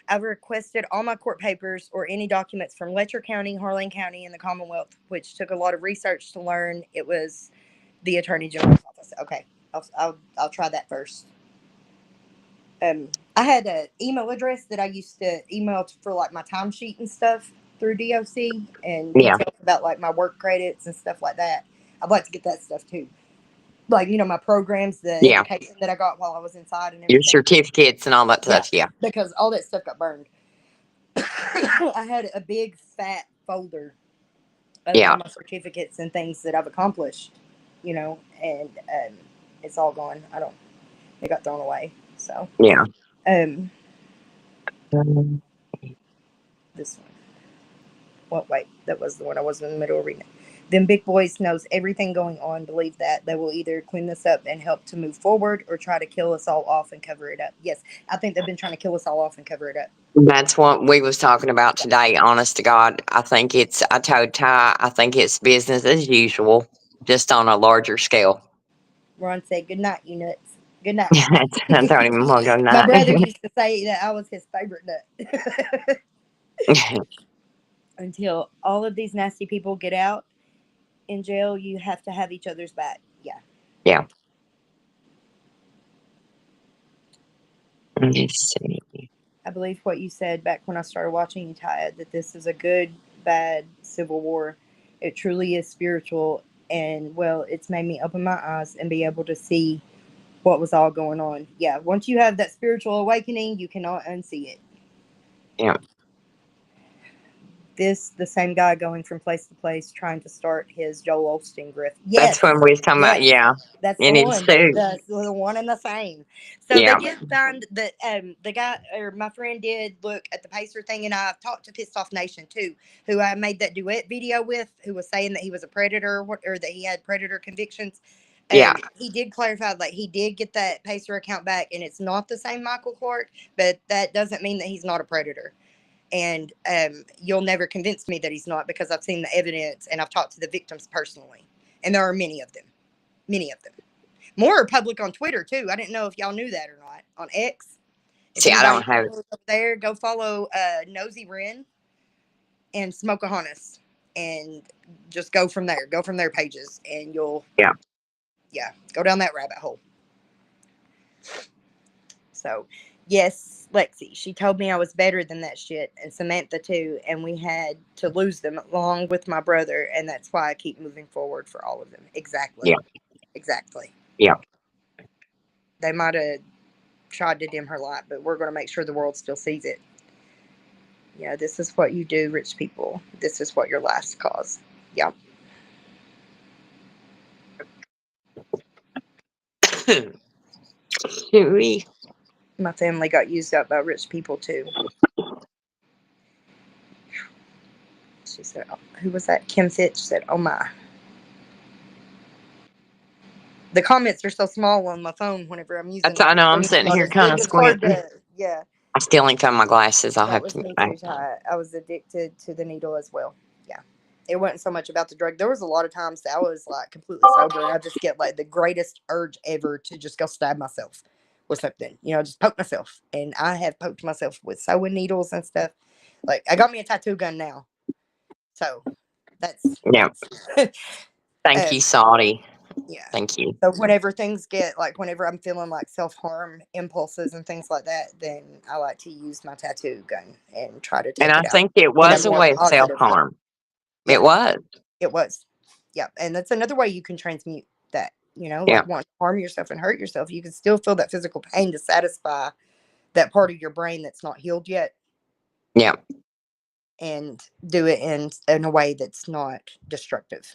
I've requested all my court papers or any documents from Letcher County, Harlan County, and the Commonwealth, which took a lot of research to learn it was the Attorney General's office. Okay, I'll try that first. I had an email address that I used to email for like my timesheet and stuff through DOC and Yeah, details about like my work credits and stuff like that. I'd like to get that stuff too. Like, my programs, the yeah. education that I got while I was inside and Your everything. certificates and all that Yeah, stuff. Yeah, because all that stuff got burned. I had a big fat folder of all yeah, my certificates and things that I've accomplished, and it's all gone. It got thrown away. So, yeah. um, Um, this one. Well, wait, that was the one I was in the middle of reading. Them big boys knows everything going on. Believe that they will either clean this up and help to move forward, or try to kill us all off and cover it up. Yes, I think they've been trying to kill us all off and cover it up. That's what we was talking about today. Honest to God, I told Ty, I think it's business as usual, just on a larger scale. Ron said, "Good night, you nuts. Good night." I told him we'll go My brother night. used to say that I was his favorite nut. Until all of these nasty people get out in jail, you have to have each other's back. Yeah. Yeah. Let's see. I believe what you said back when I started watching you, Ty, that this is a good, bad civil war. It truly is spiritual. And, well, it's made me open my eyes and be able to see what was all going on. Yeah, once you have that spiritual awakening, you cannot unsee it. Yeah. this the same guy going from place to place trying to start his Joel Osteen grift? That's Yes. when we was talking about, Yes. yeah. That's the And it's one. too. The one and the same. So Yeah. they did find that the guy or my friend did look at the Pacer thing, and I've talked to Pissed Off Nation too, who I made that duet video with, who was saying that he was a predator or that he had predator convictions. Yeah. He did clarify that he did get that Pacer account back, and it's not the same Michael Clark, but that doesn't mean that he's not a predator. And you'll never convince me that he's not, because I've seen the evidence and I've talked to the victims personally, and there are many of them. Many of them. More are public on Twitter too. I didn't know if y'all knew that or not. On X. If See, I anybody don't have. follows up there, go follow Nosy Wren and Smokeahontas, and just go from there. Go from their pages, and you'll go down that rabbit hole. So, yes, Lexi, she told me I was better than that shit, and Samantha too, and we had to lose them along with my brother, and that's why I keep moving forward for all of them. Exactly. Yeah. Exactly. Yeah. They might have tried to dim her light, but we're going to make sure the world still sees it. Yeah, this is what you do, rich people. This is what your lives cause. Yeah. Chewy. My family got used up by rich people too. She said, oh, who was that? Kim Fitch said, oh my. The comments are so small on my phone whenever I'm using I know. I'm screen sitting here recorders. kind of It's hard squinting. to, yeah. I still ain't found my glasses. I'll That have was to. me too, Ty. I was addicted to the needle as well. Yeah. It wasn't so much about the drug. There was a lot of times that I was like completely sober, and I just get like the greatest urge ever to just go stab myself with something. You know, just poke myself. And I have poked myself with sewing needles and stuff. Like, I got me a tattoo gun now. So that's Yeah. Thank you, Saudi. yeah. Thank you. So whenever things get like, whenever I'm feeling like self-harm impulses and things like that, then I like to use my tattoo gun and try to And take I it out think it in a was a more way of self positive way. harm. Yeah. It was. It was. Yeah. And that's another way you can transmute that, you know, Yeah. like wanting to harm yourself and hurt yourself. You can still feel that physical pain to satisfy that part of your brain that's not healed yet, Yeah. and do it in a way that's not destructive.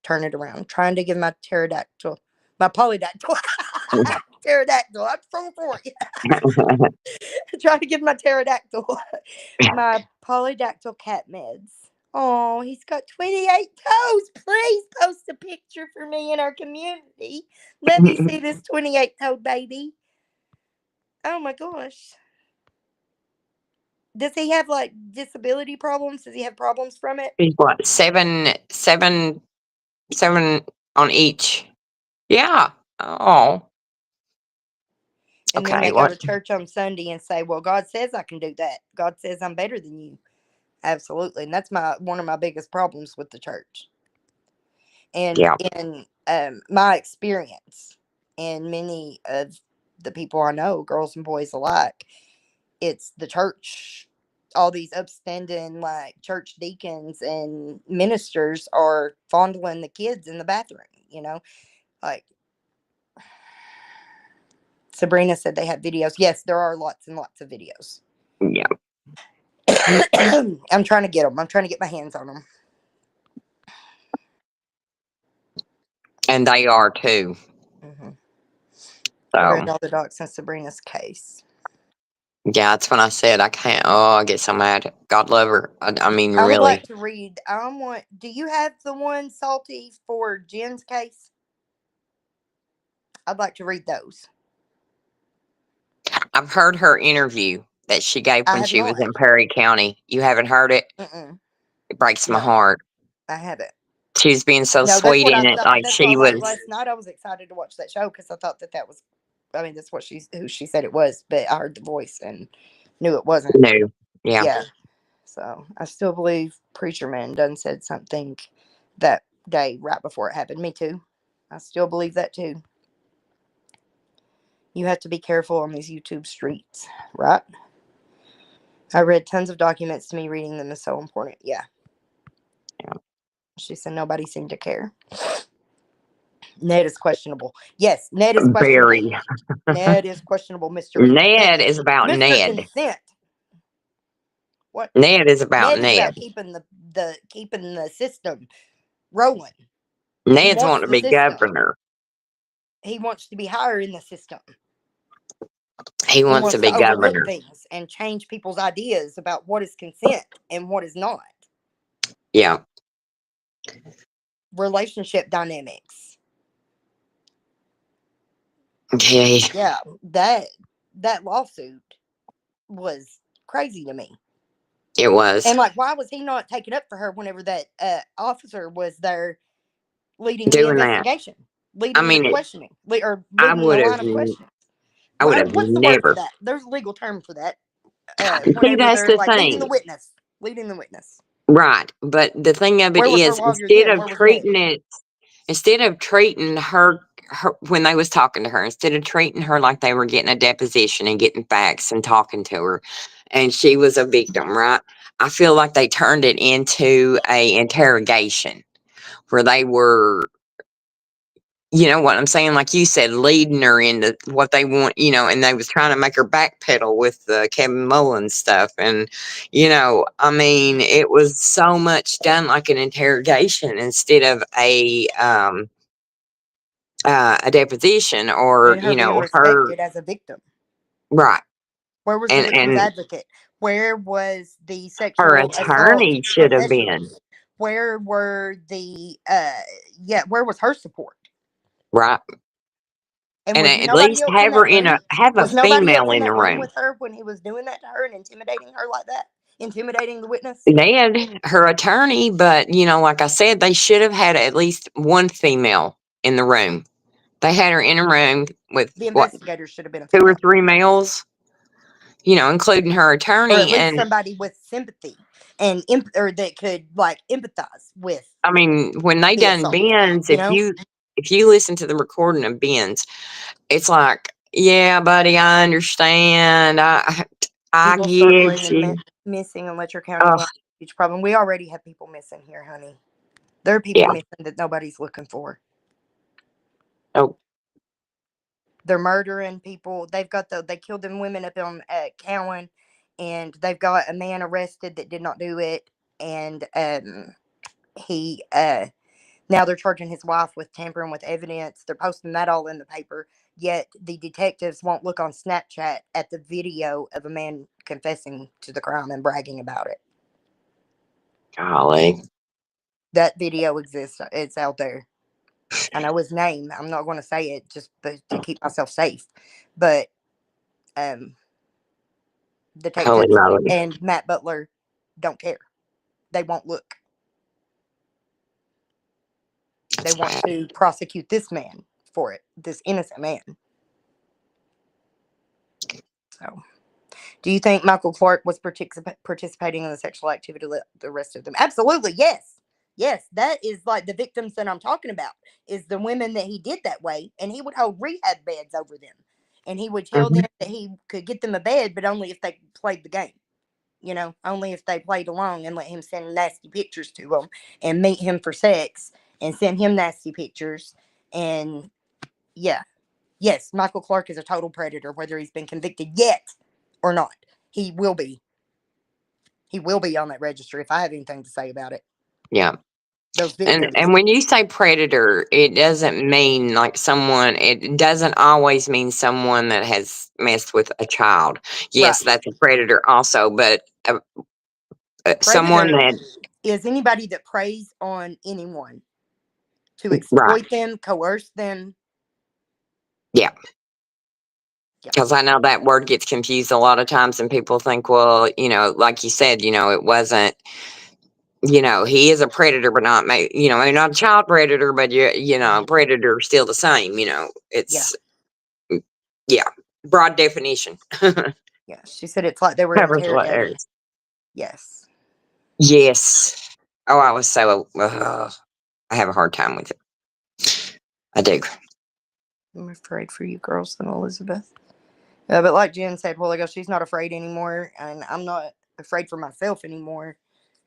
Turn it around. Trying to give my polydactyl, pterodactyl. I'm so sorry. Trying to give my pterodactyl, my polydactyl cat meds. Oh, he's got 28 toes. Please post a picture for me in our community. Let me see this 28-toed baby. Oh my gosh. Does he have like disability problems? Does he have problems from it? He's what? Seven on each. Yeah. Oh. And then Okay. they go What? to church on Sunday and say, well, God says I can do that. God says I'm better than you. Absolutely. And that's one of my biggest problems with the church. And Yeah. in my experience, and many of the people I know, girls and boys alike, it's the church. All these upstanding like church deacons and ministers are fondling the kids in the bathroom, you know, like Sabrina said they have videos. Yes, there are lots and lots of videos. Yeah. I'm trying to get them. I'm trying to get my hands on them. And they are too. Mm-hmm. So. I read all the docs in Sabrina's case. Yeah, that's when I said I can't. Oh, I get so mad. God love her. I mean, I would really. like to read. Do you have the one, Salty, for Jen's case? I'd like to read those. I've heard her interview that she gave I when have she was not. in Perry County. You haven't heard it? Mm-mm. It breaks my No, heart. I haven't. She was being so No, that's sweet what in it, like that's she why, like, was. last night I was excited to watch that show because I thought that was. I mean, that's who she said it was, but I heard the voice and knew it wasn't. No, yeah. Yeah. So I still believe Preacher Man done said something that day right before it happened. Me too. I still believe that too. You have to be careful on these YouTube streets, right? I read tons of documents. To me, reading them is so important. Yeah. She said nobody seemed to care. Ned is questionable. Yes, Ned is questionable. Very. Ned is questionable, Mr. Ned Consent. is about Mr. Ned. Consent. What? Ned is about Ned is Ned. about keeping the system rolling. He Ned's wants wanting to the be system. governor. He wants to be higher in the system. He wants to be to overlook governor. things and change people's ideas about what is consent and what is not. Yeah. Relationship dynamics. Okay. Yeah, that lawsuit was crazy to me. It was. And like, why was he not taking up for her whenever that officer was there leading the Doing that. investigation, I leading the mean, questioning, or I leading the would have. line of questioning? I would have What's the word for never. that? There's a legal term for that. See, Whenever that's they're the like leading the thing. witness, leading the witness. Right. But the thing of it Where was her is, lawyer then? Where was Ned? instead of treating her when they was talking to her, instead of treating her like they were getting a deposition and getting facts and talking to her, and she was a victim, right? I feel like they turned it into a interrogation where they were, you know what I'm saying? Like you said, leading her into what they want, and they was trying to make her backpedal with the Kevin Mullins stuff. And, I mean, it was so much done like an interrogation instead of a deposition or, And her being her. respected as a victim. Right. Where was the victim's And advocate? Where was the her sexual assault attorney should have been. professionals? Where were the where was her support? Right. And And was at nobody least else in have her that room? have a Was nobody else female in in the that room room. with her when he was doing that to her and intimidating her like that? Intimidating the witness? They had her attorney, but like I said, they should have had at least one female in the room. They had her in a room with The what, investigator should have been a 2 or female. 3 males, including her Or attorney. at least And somebody with sympathy and or that could like empathize with I mean, when they the done assault. Ben's, You if know? you listen to the recording of Ben's, it's like, yeah, buddy, I understand. I People circling get and you. missing in Letcher County Oh, alone is a huge problem. We already have people missing here, honey. There are people yeah. missing that nobody's looking for. Oh, They're murdering people. They killed them women up on Cowan, and they've got a man arrested that did not do it, and he now they're charging his wife with tampering with evidence. They're posting that all in the paper. Yet the detectives won't look on Snapchat at the video of a man confessing to the crime and bragging about it. golly. That video exists. It's out there. I know his name. I'm not going to say it just to keep myself safe. But um, Holy detectives moly. and Matt Butler don't care. They won't look. They That's want bad. to prosecute this man for it, this innocent man. So, do you think Michael Clark was participating in the sexual activity of the rest of them? Absolutely, yes. Yes, that is like the victims that I'm talking about, is the women that he did that way, and he would hold rehab beds over them. And he would tell Mhm. them that he could get them a bed, but only if they played the game. Only if they played along and let him send nasty pictures to them and meet him for sex and send him nasty pictures. And yeah, yes, Michael Clark is a total predator, whether he's been convicted yet or not. He will be. He will be on that registry if I have anything to say about it. Yeah. Those And victims. and when you say predator, it doesn't mean like someone. It doesn't always mean someone that has messed with a child. Right. Yes, that's a predator also, but someone Predator that is anybody that preys on anyone to right, exploit them, coerce them. yeah. Yeah. Because I know that word gets confused a lot of times, and people think, well, like you said, it wasn't. He is a predator, but not maybe not a child predator, but predator still the same. Yeah. It's yeah, broad definition. Yeah. She said it's like they were Covers a lot of interrogating. areas. Yes. Yes. Oh, I was so. I have a hard time with it. I do. I'm afraid for you girls and Elizabeth. But like Jen said a while ago, she's not afraid anymore, and I'm not afraid for myself anymore,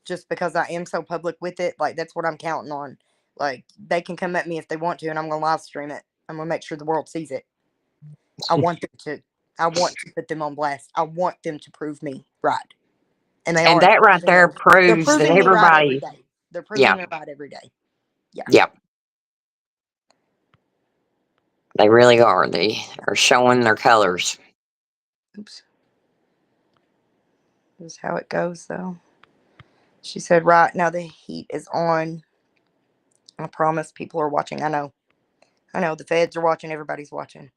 just because I am so public with it. Like, that's what I'm counting on. Like, they can come at me if they want to, and I'm gonna live stream it. I'm gonna make sure the world sees it. I want them to. I want to put them on blast. I want them to prove me right. And they And are. that right there They're proves that proving me right every everybody, day. They're proving yeah, me right every day. Yeah. yeah, they really are. They are showing their colors. Oops. This is how it goes, though. She said, right now the heat is on. I promise people are watching. I know. The feds are watching. Everybody's watching.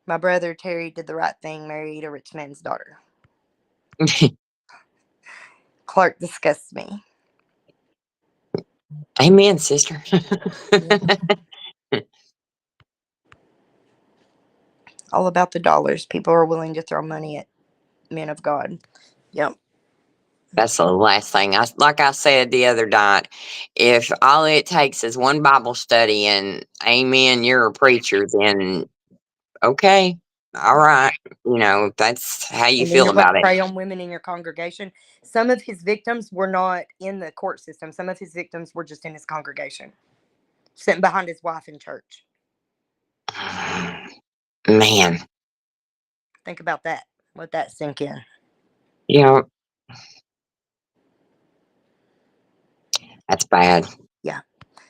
My brother, Terry, did the right thing, married a rich man's daughter. Clark disgusts me. Amen, sister. All about the dollars. People are willing to throw money at men of God. Yep. That's the last thing. Like I said the other night, if all it takes is one Bible study and amen, you're a preacher, then okay, all right. If that's how you And then feel you're going to about it. prey on women in your congregation. Some of his victims were not in the court system. Some of his victims were just in his congregation, sitting behind his wife in church. Man. Think about that. Let that sink in. Yeah. That's bad. Yeah.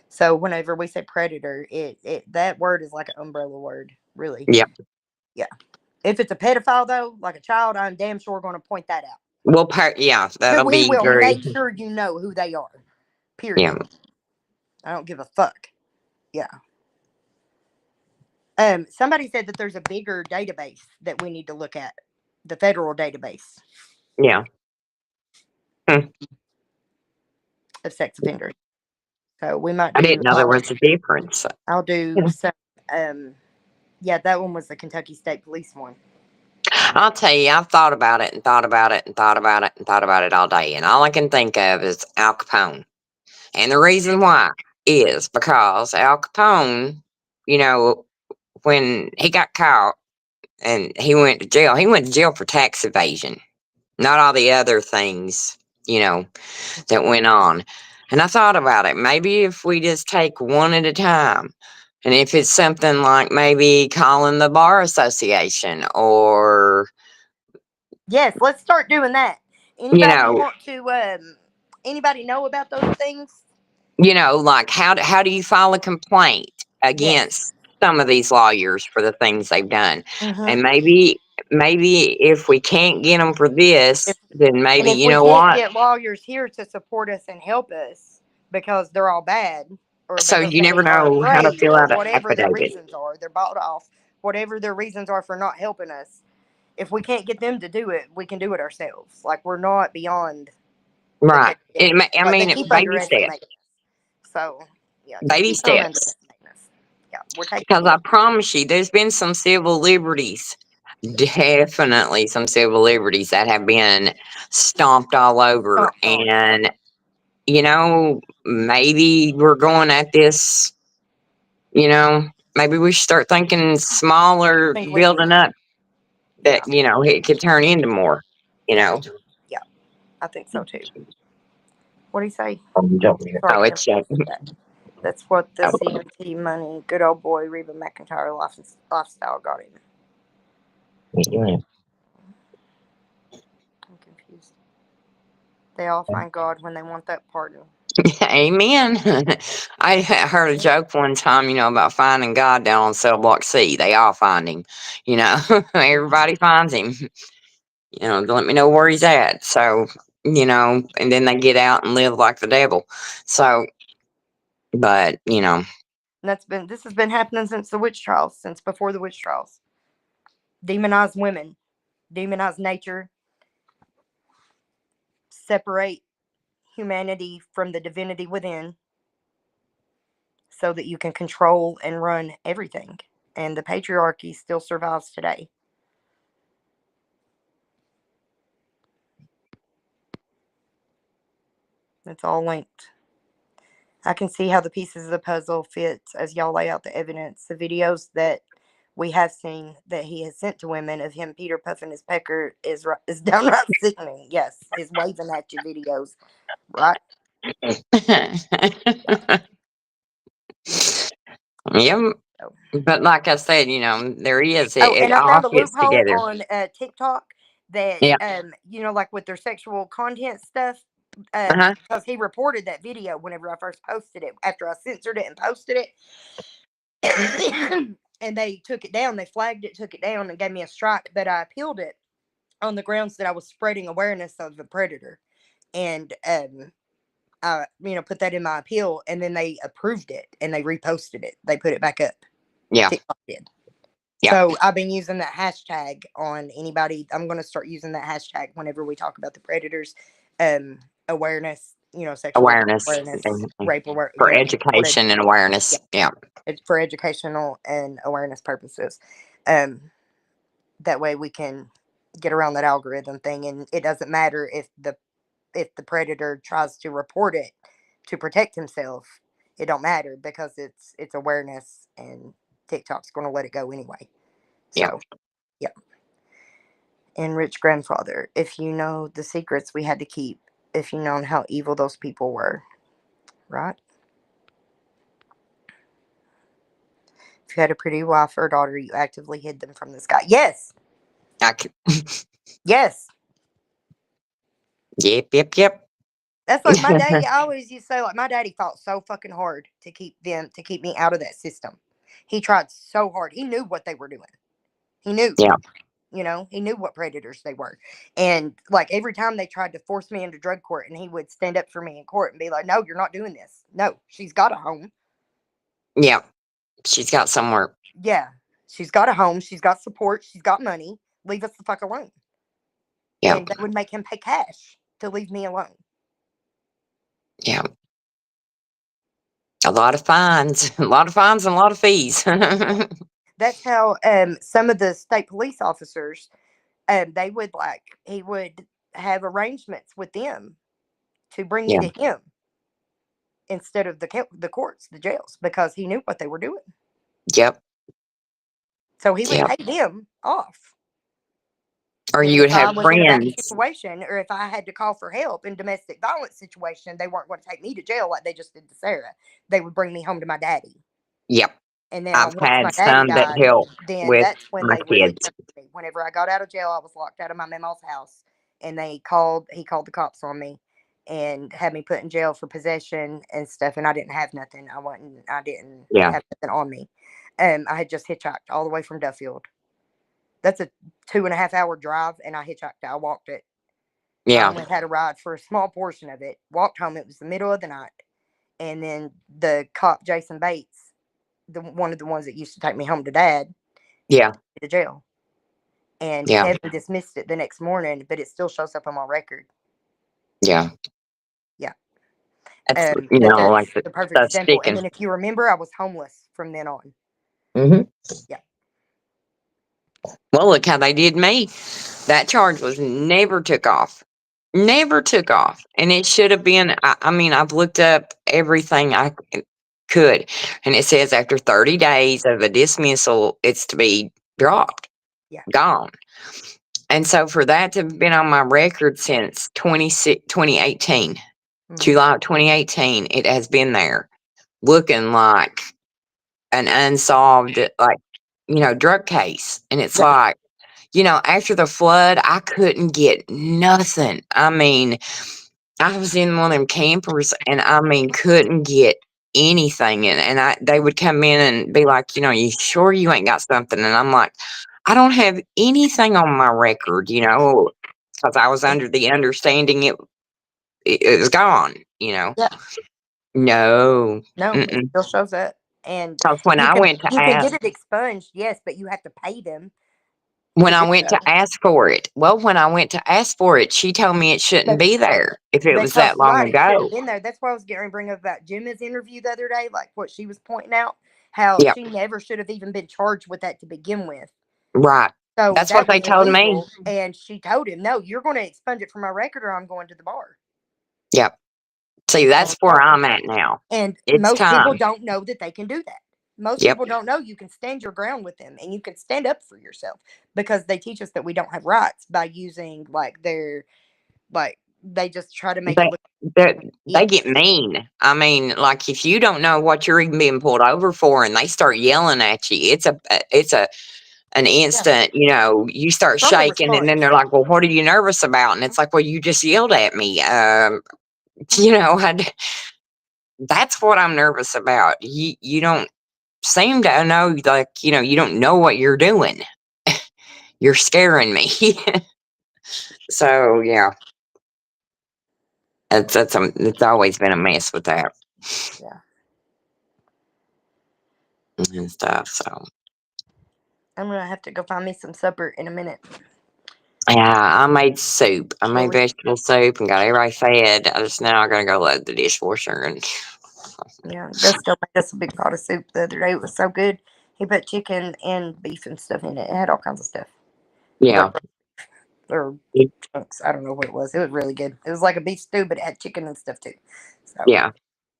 So whenever we say predator, it that word is like an umbrella word, really. Yep. Yeah. If it's a pedophile, though, like a child, I'm damn sure going to point that out. Well, yeah, that'll We be will very, make sure you know who they are. yeah. Period. I don't give a fuck. Yeah. Somebody said that there's a bigger database that we need to look at. The federal database Yeah. of sex offenders. So we might I do. didn't know there was a difference. I'll do some. Yeah, that one was the Kentucky State Police one. I'll tell you, I've thought about it and thought about it and thought about it and thought about it all day. And all I can think of is Al Capone. And the reason why is because Al Capone, when he got caught and he went to jail for tax evasion, not all the other things, that went on. And I thought about it. Maybe if we just take one at a time, and if it's something like maybe calling the bar association or, Yes, let's start doing that. you Anybody know, want to? Anybody know about those things? like how do you file a complaint Yes. against some of these lawyers for the things they've done? Mm-hmm. And maybe if we can't get them for this, then And maybe, if you we know can't what? get lawyers here to support us and help us because they're all bad or So because you never they are know how to afraid fill or out an whatever their affidavit. reasons are, they're bought off, whatever their reasons are for not helping us, if we can't get them to do it, we can do it ourselves. Like, we're not beyond the Right. capability. I Like, they mean, keep baby steps. underestimating us. So, yeah, just Baby keep on steps. underestimating us. Yeah, we're taking Because it. I promise you, there's been some civil liberties, definitely some civil liberties that have been stomped all over. Stomped on. And, maybe we're going at this, maybe we should start thinking I smaller, think we do. building up that, Yeah, it could turn into more, yeah, yeah. I think so too. What do you say? Sorry, Oh, Kim. it's, That's what the oh, CMT money, good old boy Reba McEntire lifestyle got him. I'm confused. They all find God when they want that pardon. amen. I heard a joke one time, about finding God down on cell block C. They all find him, everybody finds him, to let me know where he's at. So, and then they get out and live like the devil. So, but, And this has been happening since the witch trials, since before the witch trials. Demonize women, demonize nature, separate humanity from the divinity within so that you can control and run everything. And the patriarchy still survives today. It's all linked. I can see how the pieces of the puzzle fits as y'all lay out the evidence. The videos that we have seen that he has sent to women of him Peter puffing his pecker is downright sickening. Yes, his waving at you videos, right? yeah. So. But like I said, there is, Oh, it and I all found a fits loophole together. on TikTok that Yeah. you know, like with their sexual content stuff. Uh-huh. Because he reported that video whenever I first posted it, after I censored it and posted it. And they took it down, they flagged it, took it down, and gave me a strike, but I appealed it on the grounds that I was spreading awareness of the predator. And I, you know, put that in my appeal, and then they approved it and they reposted it. They put it back up. Yeah. TikTok did. Yeah. So I've been using that hashtag on anybody. I'm going to start using that hashtag whenever we talk about the predators, awareness, you know, sexual Awareness. awareness, Definitely. rape aware, For getting reported. education and awareness. Yeah. It's for educational and awareness purposes. Um, that way we can get around that algorithm thing, and it doesn't matter if the predator tries to report it to protect himself. It don't matter because it's awareness, and TikTok's going to let it go anyway. Yeah. So, yeah. And rich grandfather, if you know the secrets we had to keep, if you known how evil those people were, right? If you had a pretty wife or daughter, you actively hid them from the sky. Yes, I could, yes. yep. That's like my daddy. I always used to say, like, my daddy fought so fucking hard to keep me out of that system. He tried so hard. He knew what they were doing. He knew. Yeah. You know, he knew what predators they were. And like every time they tried to force me into drug court, and he would stand up for me in court and be like, "No, you're not doing this. No, she's got a home. Yeah. She's got somewhere. Yeah, she's got a home. She's got support. She's got money. Leave us the fuck alone." Yeah. And that would make him pay cash to leave me alone. Yeah. A lot of fines, a lot of fines, and a lot of fees. That's how some of the state police officers, they would he would have arrangements with them to bring me Yeah. to him instead of the courts, the jails, because he knew what they were doing. Yep. So he would Yep. pay them off. Or And you if would I have was in a bad friends. situation, or if I had to call for help in domestic violence situation, they weren't going to take me to jail like they just did to Sarah. They would bring me home to my daddy. Yep. And now, I've once my had daddy some that died, help then with that's when my they really kids. turned to me. Whenever I got out of jail, I was locked out of my mama's house, and he called the cops on me and had me put in jail for possession and stuff. And I didn't have nothing. I didn't Yeah. have nothing on me. I had just hitchhiked all the way from Duffield. That's a 2.5 hour drive, and I hitchhiked it. I walked it. I Yeah. only had a ride for a small portion of it. Walked home. It was the middle of the night. And then the cop, Jason Bates, one of the ones that used to take me home to Dad, Yeah. to jail. And Yeah. Kevin dismissed it the next morning, but it still shows up on my record. Yeah. Yeah. That's, But like that's the perfect that's example. And sticking. then if you remember, I was homeless from then on. Hmm. Yeah. Well, look how they did me. That charge was never took off. Never took off. And it should have been. I mean, I've looked up everything I could. And it says after 30 days of a dismissal, it's to be dropped, Yeah. gone. And so for that to have been on my record since 2018, July of 2018, it has been there looking like an unsolved, drug case. And it's Yeah. like, after the flood, I couldn't get nothing. I mean, I was in one of them campers, and I mean, couldn't get anything. And they would come in and be like, you sure you ain't got something? And I'm like, I don't have anything on my record, because I was under the understanding it was gone, Yeah. No. No, it Mm-mm. still shows up. And Because when I went to you can ask, get it expunged, yes, but you have to pay them when to I do went so. to ask for it, she told me it shouldn't But be there if it was because that long right, it should have ago. been there. That's why I was getting ready to bring up about Gemma's interview the other day, like what she was pointing out, how Yep. she never should have even been charged with that to begin with. Right. So That's what that they was told me. illegal. And she told him, "No, you're going to expunge it from my record, or I'm going to the bar." Yep. See, that's where I'm at now. And It's most people time. don't know that they can do that. Most Yep. people don't know you can stand your ground with them, and you can stand up for yourself, because they teach us that we don't have rights by using they just try to make it They, look they get easy. mean. I mean, like if you don't know what you're even being pulled over for, and they start yelling at you, it's a an instant, you know, you start Proper shaking, and then response. they're like, "Well, what are you nervous about?" And it's like, "Well, you just yelled at me." You know, that's what I'm nervous about. You don't seem to know, like, you know, you don't know what you're doing. You're scaring me. So yeah, it's always been a mess with that. Yeah. And stuff. So I'm gonna have to go find me some supper in a minute. yeah, I made soup. I made Well, vegetable soup and got everybody fed. I just now I'm gonna go load the dishwasher and yeah, Gusto made us a big pot of soup the other day. It was so good. He put chicken and beef and stuff in it. It had all kinds of stuff. yeah. Or it- chunks. I don't know what it was. It was really good. It was like a beef stew, but it had chicken and stuff too. So Yeah.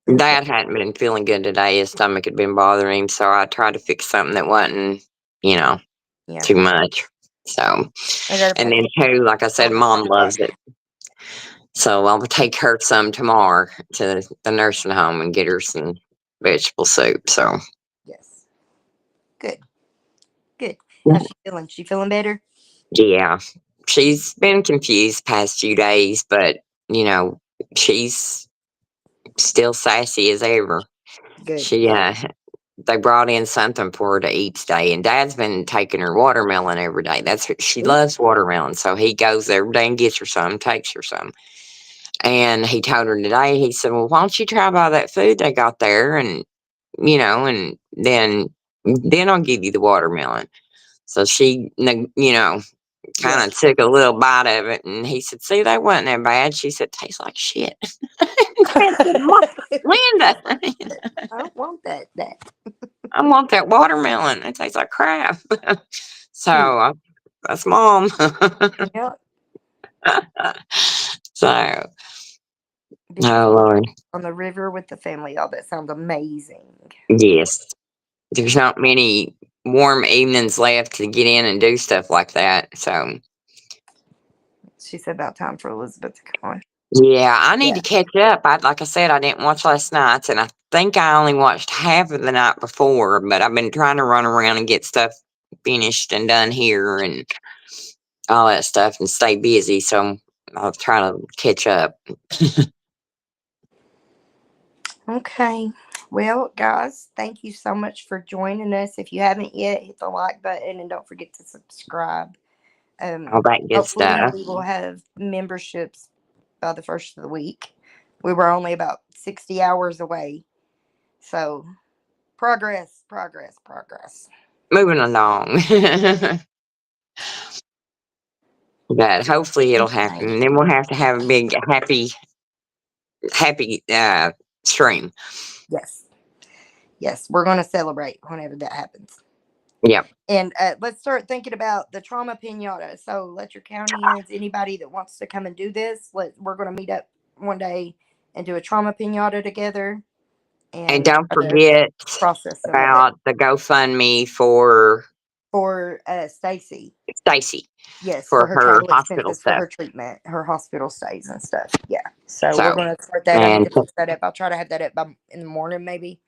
it was good. Dad hadn't been feeling good today. His stomach had been bothering him, so I tried to fix something that wasn't, you know, Yeah. too much. So, I gotta and put then too, like I said, Mom loves it. So I'll take her some tomorrow to the nursing home and get her some vegetable soup. So Yes. Good. Good. yeah, How's she feeling? She feeling better? yeah. She's been confused past few days, but you know, she's still sassy as ever. Good. She they brought in something for her to eat today, and Dad's been taking her watermelon every day. She Ooh. loves watermelon, so he goes every day and gets her some, takes her some. And he told her today, he said, "Well, why don't you try by that food they got there, and you know, and then I'll give you the watermelon." So she, you know, kind of Yes. took a little bite of it, and he said, "See, that wasn't that bad." She said, "Tastes like shit." Dad said, Linda, I don't want that. I want that watermelon. It tastes like crap. So Hmm. that's Mom. Yeah. So, Beach oh Lord, on the river with the family. Oh, that sounds amazing. yes. There's not many warm evenings left to get in and do stuff like that. So, She said about time for Elizabeth to come on. yeah, I need Yeah. to catch up. Like I said, I didn't watch last night's, and I think I only watched half of the night before. But I've been trying to run around and get stuff finished and done here and all that stuff, and stay busy. So I'll try to catch up. Okay. Well, guys, thank you so much for joining us. If you haven't yet, hit the like button and don't forget to subscribe. All that good Hopefully, stuff. we will have memberships by the first of the week. We were only about 60 hours away. So, progress, progress, progress. Moving along. But hopefully it'll Okay. happen. And then we'll have to have a big happy stream. Yes. Yes. We're going to celebrate whenever that happens. Yep. And let's start thinking about the trauma pinata. So let your county-ins, anybody that wants to come and do this, we're going to meet up one day and do a trauma pinata together And and don't try to forget process some of it. about the GoFundMe for For Stacy. Stacy Yes, for for her her travel hospital expenses for stuff. her treatment, her hospital stays and stuff. Yeah. So we're So, going to start that. I need and to fix that up. I'll try to have that up in the morning, maybe.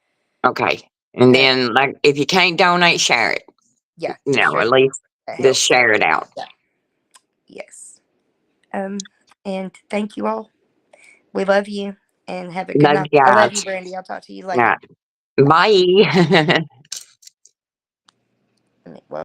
okay. And Uh, then, like, if you can't donate, share it. yeah, You just know, share. at least That just helps. share it out. Yeah. Yes. And thank you all. We love you and have a good Love night. you I love you, guys. Brandy. I'll talk to you later. Yeah. Bye. Well,